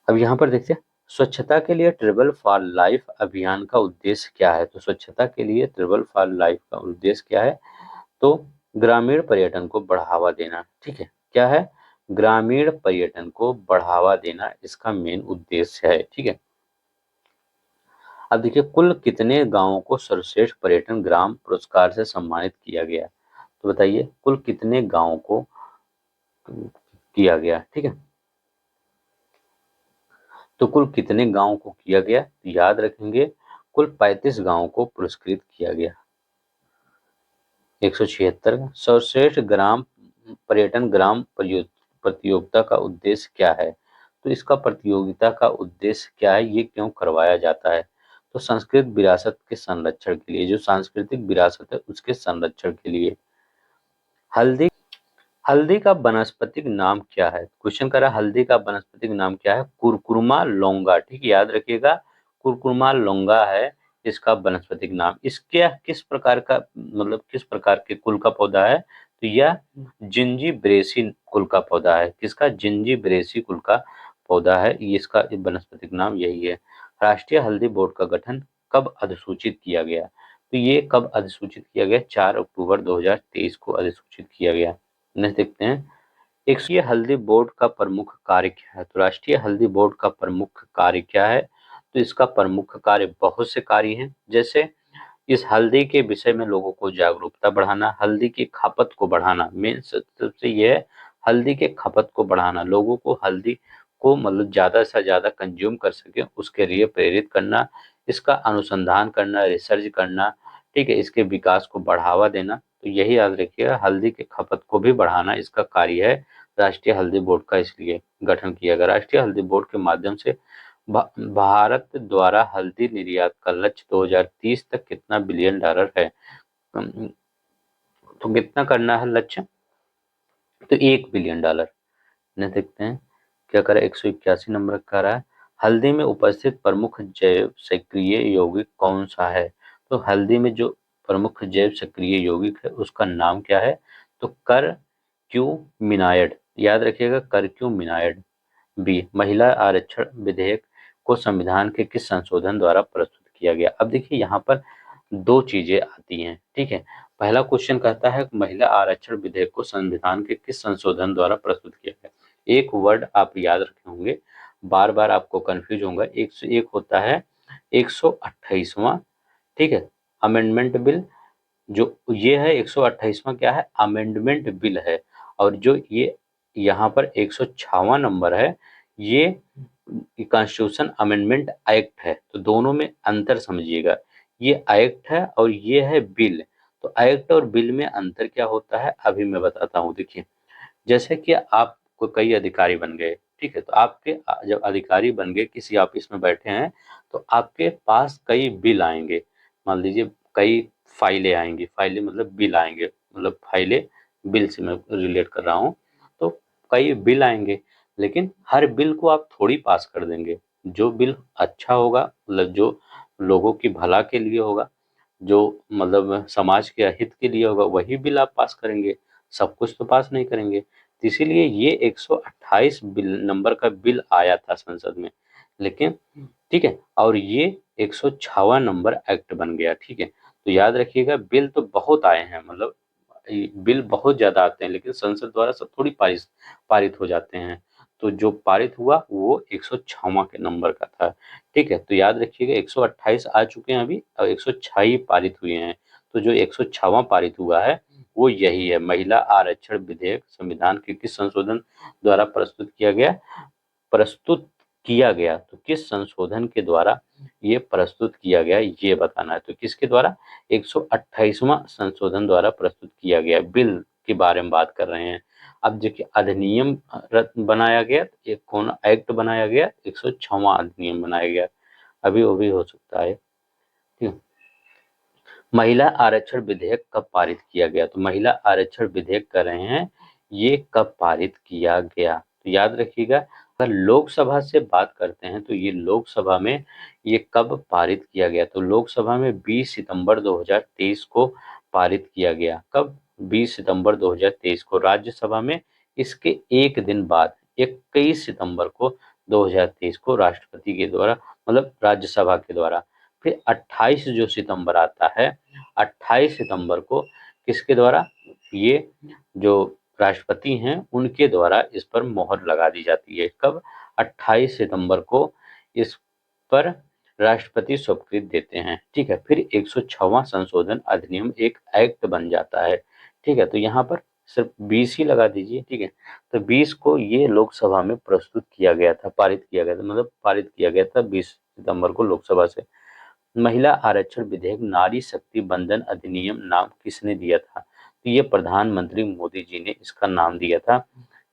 अब यहाँ पर देखते हैं, स्वच्छता के लिए ट्रिबल फॉर लाइफ अभियान का उद्देश्य क्या है? तो स्वच्छता के लिए ट्रिबल फॉर लाइफ का उद्देश्य क्या है? तो ग्रामीण पर्यटन को बढ़ावा देना। ठीक है, क्या है? ग्रामीण पर्यटन को बढ़ावा देना इसका मेन उद्देश्य है। ठीक है, अब देखिए, कुल कितने गांवों को सर्वश्रेष्ठ पर्यटन ग्राम पुरस्कार से सम्मानित किया गया? तो बताइए, कुल कितने गांवों को किया गया? ठीक है, तो कुल कितने गांवों को किया गया? तो याद रखेंगे, कुल 35 गांवों को पुरस्कृत किया गया। 176 सर्वश्रेष्ठ ग्राम पर्यटन ग्राम प्रतियोगिता का उद्देश्य क्या है? तो इसका प्रतियोगिता का उद्देश्य क्या है, ये क्यों करवाया जाता है? तो सांस्कृतिक विरासत के संरक्षण के लिए, जो सांस्कृतिक विरासत है उसके संरक्षण के लिए। हल्दी हल्दी का वनस्पतिक नाम क्या है? क्वेश्चन कर रहा है, हल्दी का वनस्पतिक नाम क्या है? कुरकुरमा लौंगा। ठीक है, याद रखिएगा, कुरकुरमा लौंगा है इसका वनस्पतिक नाम। इसके किस प्रकार का, मतलब किस प्रकार के कुल का पौधा है? तो यह जिंजीब्रेसी कुल का पौधा है। किसका? जिंजीब्रेसी कुल का पौधा है। ये इसका वनस्पतिक नाम यही है। राष्ट्रीय हल्दी बोर्ड का गठन कब अधिसूचित किया गया? तो ये कब अधिसूचित किया गया? 4 अक्टूबर 2023 को अधिसूचित किया गया। नेक्स्ट देखते हैं, एक राष्ट्रीय हल्दी बोर्ड का प्रमुख कार्य क्या है? तो राष्ट्रीय हल्दी बोर्ड का प्रमुख कार्य क्या है? तो इसका प्रमुख कार्य बहुत से कार्य हैं, जैसे इस हल्दी के विषय में लोगों को जागरूकता बढ़ाना, हल्दी की खपत को बढ़ाना। मेन सबसे ये है, हल्दी के खपत को बढ़ाना, लोगों को हल्दी को मतलब ज़्यादा से ज़्यादा कंज्यूम कर सके उसके लिए प्रेरित करना, इसका अनुसंधान करना, रिसर्च करना। ठीक है, इसके विकास को बढ़ावा देना। तो यही याद रखिएगा, हल्दी के खपत को भी बढ़ाना इसका कार्य है। राष्ट्रीय हल्दी बोर्ड का इसलिए गठन किया गया। राष्ट्रीय हल्दी बोर्ड के माध्यम से भारत द्वारा हल्दी निर्यात का लक्ष्य 2030 तक कितना बिलियन डॉलर है? तो कितना करना है लक्ष्य? तो 1 बिलियन डॉलर। ने देखते हैं क्या करा, 181 नंबर का रहा है, हल्दी में उपस्थित प्रमुख जैव सक्रिय यौगिक कौन सा है? तो हल्दी में जो प्रमुख जैव सक्रिय यौगिक है उसका नाम क्या है? तो करक्यूमिनाइड। याद रखिएगा, करक्यूमिनाइड। बी, महिला आरक्षण विधेयक को संविधान के किस संशोधन द्वारा प्रस्तुत किया गया? अब देखिए, यहाँ पर दो चीजें आती हैं। ठीक है, पहला क्वेश्चन कहता है महिला आरक्षण विधेयक को संविधान के किस संशोधन द्वारा प्रस्तुत किया गया? एक वर्ड आप याद रखे होंगे, बार बार आपको कंफ्यूज होगा। एक से एक होता है 128वां, ठीक है, अमेंडमेंट बिल। जो ये है 128वां क्या है? अमेंडमेंट बिल है। और जो ये यहाँ पर 106वां नंबर है, ये कॉन्स्टिट्यूशन अमेंडमेंट एक्ट है। तो दोनों में अंतर समझिएगा, ये एक्ट है और ये है बिल। तो एक्ट और बिल में अंतर क्या होता है अभी मैं बताता हूँ। देखिए, जैसे कि आप कई अधिकारी बन गए, ठीक है, तो आपके जब अधिकारी बन गए, किसी ऑफिस में बैठे हैं, तो आपके पास कई बिल आएंगे। मान लीजिए कई फाइलें आएंगी, फाइलें मतलब बिल आएंगे, मतलब फाइलें, बिल से मैं रिलेट कर रहा हूँ। तो कई बिल आएंगे, लेकिन हर बिल को आप थोड़ी पास कर देंगे। जो बिल अच्छा होगा, मतलब जो लोगों की भला के लिए होगा, जो मतलब समाज के हित के लिए होगा, वही बिल आप पास करेंगे। सब कुछ तो पास नहीं करेंगे। तो इसीलिए ये 128 बिल नंबर का बिल आया था संसद में, लेकिन ठीक है, और ये 106वां नंबर एक्ट बन गया। ठीक है, तो याद रखिएगा, बिल तो बहुत आए हैं, मतलब बिल बहुत ज्यादा आते हैं, लेकिन संसद द्वारा सब थोड़ी पारित पारित हो जाते हैं। तो जो पारित हुआ वो 106वां के नंबर का था। ठीक है, तो याद रखिएगा, 128 आ चुके हैं अभी और 106 ही पारित हुए हैं। तो जो 106वां पारित हुआ है वो यही है, महिला आरक्षण विधेयक संविधान के किस संशोधन द्वारा प्रस्तुत किया गया? तो किस संशोधन के द्वारा ये प्रस्तुत किया गया, ये बताना है। तो किसके द्वारा? 128वां संशोधन द्वारा प्रस्तुत किया गया। बिल के बारे में बात कर रहे हैं। अब देखिए, अधिनियम बनाया गया, एक कौन एक्ट बनाया गया? 106वां अधिनियम बनाया गया। अभी वो भी हो सकता है। ठीक है, महिला आरक्षण विधेयक कब पारित किया गया? तो महिला आरक्षण विधेयक कर रहे हैं, ये कब पारित किया गया? तो याद रखिएगा, अगर लोकसभा से बात करते हैं तो ये लोकसभा में ये कब पारित किया गया? तो लोकसभा में 20 सितंबर 2023 को पारित किया गया। कब? 20 सितंबर 2023 को। राज्यसभा में इसके एक दिन बाद 21 सितंबर को 2023 को राष्ट्रपति के द्वारा, मतलब राज्यसभा के द्वारा। फिर 28 जो सितंबर आता है, 28 सितंबर को किसके द्वारा, ये जो राष्ट्रपति हैं उनके द्वारा इस पर मोहर लगा दी जाती है। कब, 28 सितंबर को इस पर राष्ट्रपति स्वीकृति देते हैं। ठीक है, फिर 106वां संशोधन अधिनियम एक एक्ट बन जाता है। ठीक है, तो यहाँ पर सिर्फ 20 ही लगा दीजिए। ठीक है, तो 20 को ये लोकसभा में प्रस्तुत किया गया था, पारित किया गया था, मतलब पारित किया गया था 20 सितंबर को लोकसभा से। महिला आरक्षण विधेयक नारी शक्ति बंधन अधिनियम नाम किसने दिया था, तो ये प्रधानमंत्री मोदी जी ने इसका नाम दिया था।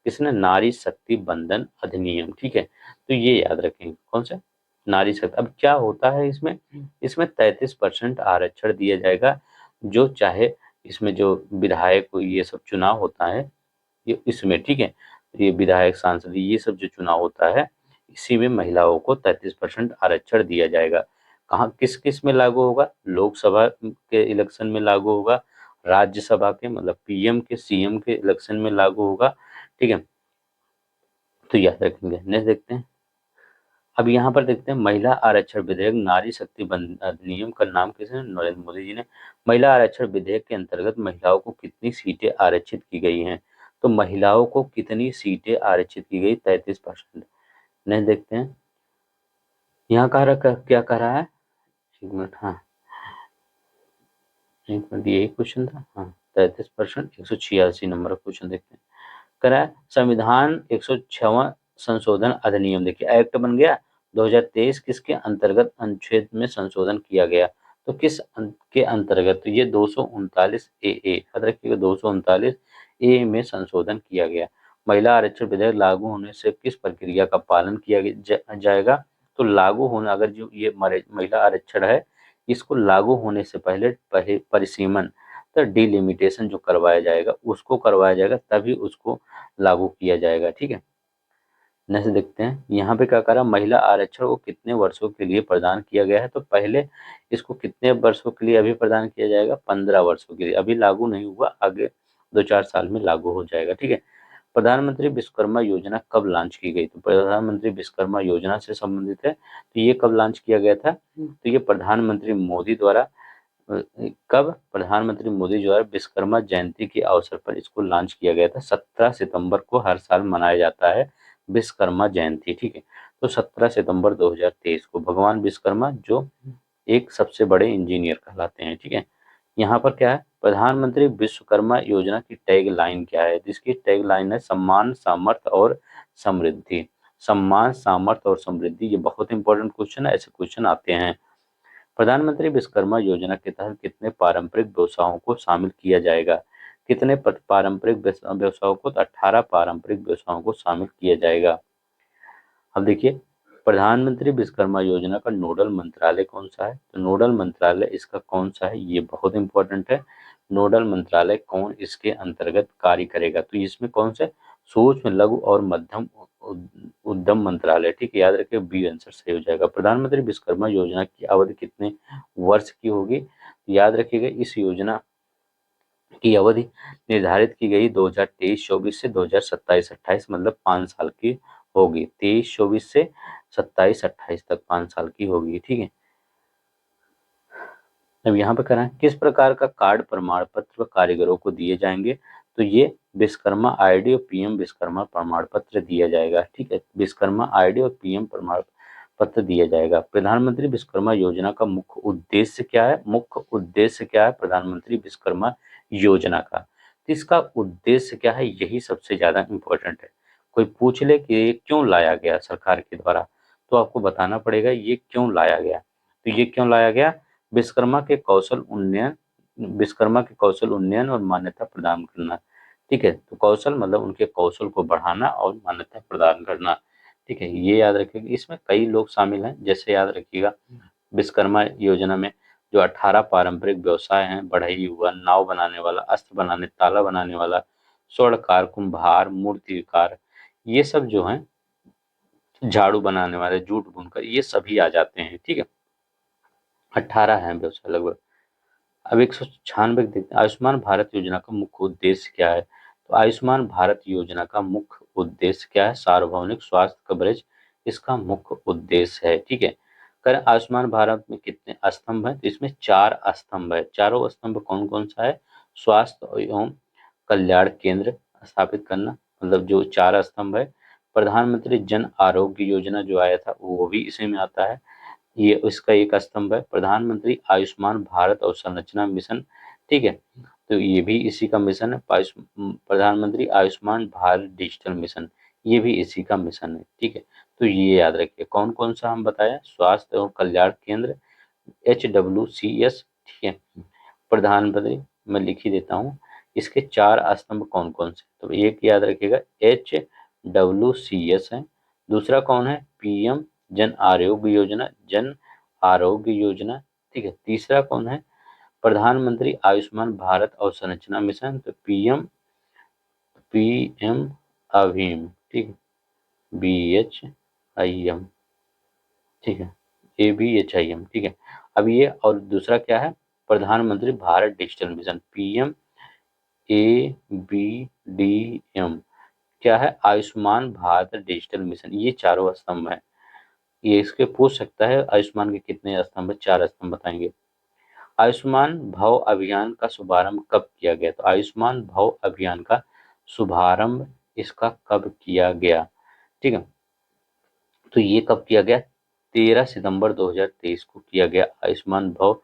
किसने, नारी शक्ति बंधन अधिनियम। ठीक है, तो ये याद रखेंगे कौन सा, नारी शक्ति। अब क्या होता है इसमें, इसमें 33% आरक्षण दिया जाएगा, जो चाहे इसमें जो विधायक ये सब चुनाव होता है ये इसमें, ठीक है, ये विधायक सांसद ये सब जो चुनाव होता है इसी में महिलाओं को 33% आरक्षण दिया जाएगा। कहाँ किस किस में लागू होगा, लोकसभा के इलेक्शन में लागू होगा, राज्यसभा के मतलब पीएम के सीएम के इलेक्शन में लागू होगा। ठीक है, तो याद रखेंगे। नेक्स्ट देखते हैं। अब यहाँ पर देखते हैं महिला आरक्षण विधेयक नारी शक्ति अधिनियम का नाम किसने, नरेंद्र मोदी जी ने। महिला आरक्षण विधेयक के अंतर्गत महिलाओं को कितनी सीटें आरक्षित की गई हैं, तो महिलाओं को कितनी सीटें आरक्षित की गई, 33%। नहीं देखते हैं यहाँ कह रहा, क्या कह रहा है, एक मिनट, हाँ एक मिनट, यही क्वेश्चन था, हाँ 33%, 186 नंबर का क्वेश्चन देखते हैं। करा संविधान 106वां संशोधन अधिनियम, देखिए एक्ट बन गया 2023, किसके अंतर्गत अनुच्छेद में संशोधन किया गया, तो किस के अंतर्गत, तो ये 239 ए, याद रखिएगा 239 ए में संशोधन किया गया। महिला आरक्षण विधेयक लागू होने से किस प्रक्रिया का पालन किया जाएगा, तो लागू होना, अगर जो ये महिला आरक्षण है इसको लागू होने से पहले पहले परिसीमन, तो डिलिमिटेशन जो करवाया जाएगा उसको करवाया जाएगा, तभी उसको लागू किया जाएगा। ठीक है, नेक्स्ट देखते हैं। यहाँ पे क्या करा, महिला आरक्षण को कितने वर्षों के लिए प्रदान किया गया है, तो पहले इसको कितने वर्षों के लिए अभी प्रदान किया जाएगा, 15 वर्षों के लिए, अभी लागू नहीं हुआ, आगे 2-4 साल में लागू हो जाएगा। ठीक है, प्रधानमंत्री विश्वकर्मा योजना कब लॉन्च की गई, तो प्रधानमंत्री विश्वकर्मा योजना से संबंधित है, तो ये कब लॉन्च किया गया था, तो ये प्रधानमंत्री मोदी द्वारा कब, प्रधानमंत्री मोदी द्वारा विश्वकर्मा जयंती के अवसर पर इसको लॉन्च किया गया था। 17 सितंबर को हर साल मनाया जाता है विश्वकर्मा जयंती। ठीक है, तो 17 सितंबर 2023 को भगवान विश्वकर्मा जो एक सबसे बड़े इंजीनियर कहलाते हैं। ठीक है, यहाँ पर क्या है, प्रधानमंत्री विश्वकर्मा योजना की टैग लाइन क्या है, जिसकी टैग लाइन है सम्मान सामर्थ्य और समृद्धि। सम्मान सामर्थ्य और समृद्धि, ये बहुत इंपॉर्टेंट क्वेश्चन है, ऐसे क्वेश्चन आते हैं। प्रधानमंत्री विश्वकर्मा योजना के तहत कितने पारंपरिक व्यवसायों को शामिल किया जाएगा, कितने पारंपरिक व्यवसायों को, तो 18 पारंपरिक व्यवसायों को शामिल किया जाएगा। अब देखिए, प्रधानमंत्री विश्वकर्मा योजना का नोडल मंत्रालय कौन सा है, तो नोडल मंत्रालय इसका कौन सा है, ये बहुत इंपॉर्टेंट है। नोडल मंत्रालय कौन इसके अंतर्गत कार्य करेगा, तो इसमें कौन सा, सूक्ष्म लघु और मध्यम उद्यम मंत्रालय। ठीक है, याद रखिए, बी आंसर सही हो जाएगा। प्रधानमंत्री विश्वकर्मा योजना की अवधि कितने वर्ष की होगी, याद रखिएगा इस योजना की अवधि निर्धारित की गई 2023-24 से 2027-28, मतलब 5 साल की होगी। 23-24 से 27-28 तक 5 साल की होगी। ठीक है, अब यहाँ पे करें, किस प्रकार का कार्ड प्रमाण पत्र कारीगरों को दिए जाएंगे, तो ये विश्वकर्मा आईडी और पीएम विश्वकर्मा प्रमाण पत्र दिया जाएगा। ठीक है, विश्वकर्मा आईडी और पीएम प्रमाण पत्र दिया जाएगा। प्रधानमंत्री विश्वकर्मा योजना का मुख्य उद्देश्य क्या है, मुख्य उद्देश्य क्या है प्रधानमंत्री विश्वकर्मा योजना का, तो इसका उद्देश्य क्या है, यही सबसे ज्यादा इंपॉर्टेंट है। कोई पूछ ले कि ये क्यों लाया गया सरकार के द्वारा, तो आपको बताना पड़ेगा ये क्यों लाया गया। तो ये क्यों लाया गया, विश्वकर्मा के कौशल उन्नयन और मान्यता प्रदान करना। ठीक है, तो कौशल मतलब उनके कौशल को बढ़ाना और मान्यता प्रदान करना। ठीक है, ये याद रखिएगा। इसमें कई लोग शामिल हैं, जैसे याद रखिएगा विश्वकर्मा योजना में जो 18 पारंपरिक व्यवसाय हैं, बढ़ई हुआ, नाव बनाने वाला, अस्त्र बनाने, ताला बनाने वाला, स्वर्णकार, कुंभार, मूर्तिकार, ये सब जो हैं, झाड़ू बनाने वाले, जूट बुनकर, ये सभी आ जाते हैं। ठीक है, 18 हैं व्यवसाय लगभग। अब 196 देखते हैं, आयुष्मान भारत योजना का मुख्य उद्देश्य क्या है, तो आयुष्मान भारत योजना का मुख्य उद्देश्य क्या है, सार्वभौमिक स्वास्थ्य कवरेज इसका मुख्य उद्देश्य है। ठीक है, कर आयुष्मान भारत में कितने स्तंभ हैं? तो इसमें 4 स्तंभ है। चारों स्तंभ कौन कौन सा है? स्वास्थ्य एवं कल्याण केंद्र स्थापित करना, मतलब जो 4 स्तंभ है। प्रधानमंत्री जन आरोग्य योजना जो आया था वो भी इसी में आता है, ये इसका एक स्तंभ है। प्रधानमंत्री आयुष्मान भारत अवसंरचना मिशन, ठीक है, तो ये भी इसी का मिशन है। प्रधानमंत्री आयुष्मान भारत डिजिटल मिशन, ये भी इसी का मिशन है। ठीक है, तो ये याद रखिए कौन कौन सा हम बताया, स्वास्थ्य एवं कल्याण केंद्र, HWCS, ठीक है। प्रधानमंत्री, मैं लिख ही देता हूँ, इसके 4 स्तंभ कौन कौन से, तो एक याद रखिएगा HWCS है। दूसरा कौन है? PM जन आरोग्य योजना, जन आरोग्य योजना, ठीक है। तीसरा कौन है? प्रधानमंत्री आयुष्मान भारत अवसंरचना मिशन, तो PM अभीम, ठीक है, BHIM, ठीक है, ABHIM, ठीक है। अब ये और दूसरा क्या है? प्रधानमंत्री भारत डिजिटल मिशन, PMABDM, क्या है? Ayushman Bharat digital mission. ये चारों स्तंभ हैं। ये इसके पूछ सकता है आयुष्मान के कितने स्तंभ? 4 स्तंभ बताएंगे। आयुष्मान भव अभियान का शुभारंभ कब किया गया? तो आयुष्मान भव अभियान का शुभारंभ इसका कब किया गया? ठीक है, तो ये कब किया गया? 13 सितंबर 2023 को किया गया आयुष्मान भव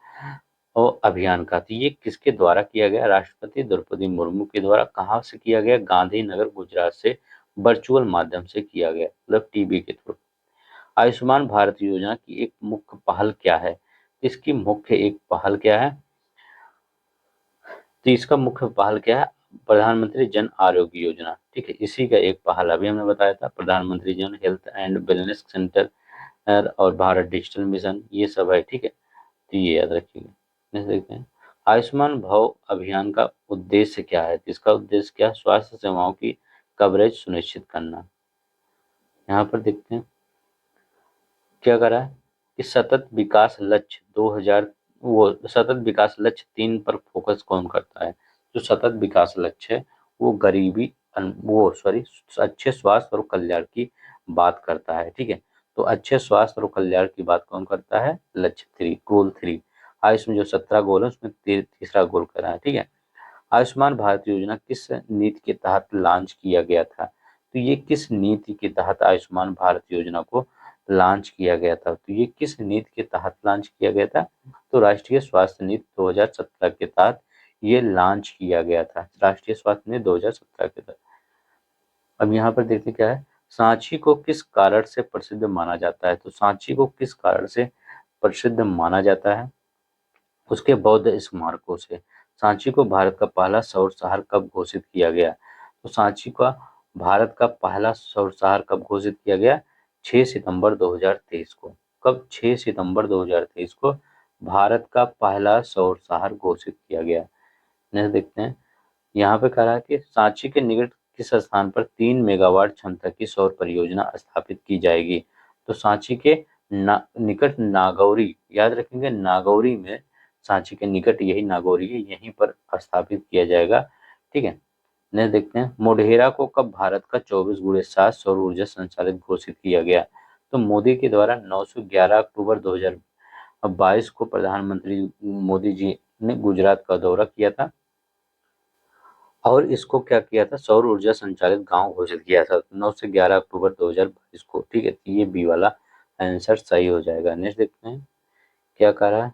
और अभियान का। तो ये किसके द्वारा किया गया? राष्ट्रपति द्रौपदी मुर्मू के द्वारा। कहाँ से किया गया? गांधीनगर गुजरात से वर्चुअल माध्यम से किया गया, मतलब टीबी के थ्रू। आयुष्मान भारत योजना की एक मुख्य पहल क्या है? इसकी मुख्य एक पहल क्या है? तो इसका मुख्य पहल क्या है? प्रधानमंत्री जन आरोग्य योजना, ठीक है, इसी का एक पहल अभी हमने बताया था, प्रधानमंत्री जन हेल्थ एंड वेलनेस सेंटर और भारत डिजिटल मिशन, ये सब है। ठीक है, तो ये याद रखिएगा। नेक्स्ट देखते हैं, आयुष्मान भव अभियान का उद्देश्य क्या है? इसका उद्देश्य क्या है? स्वास्थ्य सेवाओं की कवरेज सुनिश्चित करना। यहाँ पर देखते हैं क्या करा है कि सतत विकास लक्ष्य 2000, वो सतत विकास लक्ष्य 3 पर फोकस कौन करता है? जो सतत विकास लक्ष्य है वो गरीबी वो सॉरी अच्छे स्वास्थ्य और कल्याण की बात करता है। ठीक है, तो अच्छे स्वास्थ्य और कल्याण की बात कौन करता है? लक्ष्य 3, गोल 3। आयुष में जो 17 गोल है उसमें तीसरा गोल करा है। ठीक है, आयुष्मान भारत योजना किस नीति के तहत लॉन्च किया गया था? तो ये किस नीति के तहत आयुष्मान भारत योजना को लॉन्च किया गया था? तो ये किस नीति के तहत लॉन्च किया गया था? तो राष्ट्रीय स्वास्थ्य नीति 2017 के तहत ये लॉन्च किया गया था, राष्ट्रीय स्वास्थ्य नीति 2017 के तहत। अब यहाँ पर देखते क्या है, सांची को किस कारण से प्रसिद्ध माना जाता है? तो सांची को किस कारण से प्रसिद्ध माना जाता है? उसके बौद्ध स्मारकों से। सांची को भारत का पहला सौर शहर कब घोषित किया गया? तो सांची का भारत का पहला सौर शहर कब घोषित किया गया? 6 सितंबर 2023 को। कब? 6 सितंबर 2023 को भारत का पहला सौर शहर घोषित किया गया। नेक्स्ट देखते हैं, यहाँ पे कह रहा है कि सांची के निकट किस स्थान पर 3 मेगावाट क्षमता की सौर परियोजना स्थापित की जाएगी? तो सांची के निकट नागौरी, याद रखेंगे नागौरी में, सांची के निकट यही नागौरी है, यहीं पर स्थापित किया जाएगा। ठीक है, नेक्स्ट देखते हैं, मोढेरा को कब भारत का 24x7 सौर ऊर्जा संचालित घोषित किया गया? तो मोदी के द्वारा 911 अक्टूबर 2022 को प्रधानमंत्री मोदी जी ने गुजरात का दौरा किया था और इसको क्या किया था? सौर ऊर्जा संचालित गांव घोषित किया था 9 से 11 अक्टूबर 2022 को। ठीक है, तो ये बी वाला आंसर सही हो जाएगा। नेक्स्ट देखते हैं क्या कह रहा है,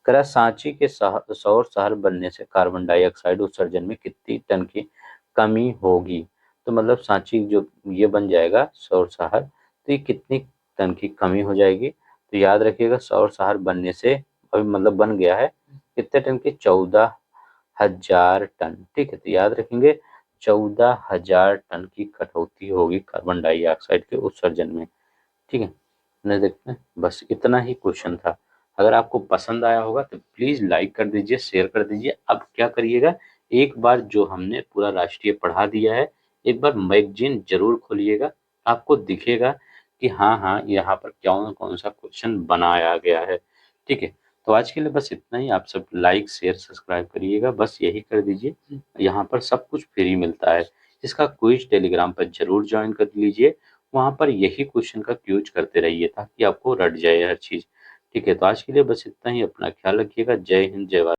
करा सांची के सौर शहर बनने से कार्बन डाइऑक्साइड उत्सर्जन में कितनी टन की कमी होगी? तो मतलब सांची जो ये बन जाएगा सौर शहर, तो ये कितनी टन की कमी हो जाएगी? तो याद रखिएगा सौर शहर बनने से, अभी मतलब बन गया है, कितने टन की? 14,000 टन। ठीक है, तो याद रखेंगे 14,000 टन की कटौती होगी कार्बन डाइऑक्साइड के उत्सर्जन में। ठीक है, नहीं देखते हैं, बस इतना ही क्वेश्चन था। अगर आपको पसंद आया होगा तो प्लीज लाइक कर दीजिए, शेयर कर दीजिए। अब क्या करिएगा, एक बार जो हमने पूरा राष्ट्रीय पढ़ा दिया है, एक बार मैगजीन जरूर खोलिएगा, आपको दिखेगा कि हाँ हाँ यहाँ पर कौन कौन सा क्वेश्चन बनाया गया है। ठीक है, तो आज के लिए बस इतना ही। आप सब लाइक शेयर सब्सक्राइब करिएगा, बस यही कर दीजिए। यहाँ पर सब कुछ फ्री मिलता है। इसका क्विज टेलीग्राम पर जरूर ज्वाइन कर लीजिए, वहाँ पर यही क्वेश्चन का यूज़ करते रहिए ताकि आपको रट जाए हर चीज़। ठीक है, तो आज के लिए बस इतना ही। अपना ख्याल रखिएगा। जय हिंद, जय भारत।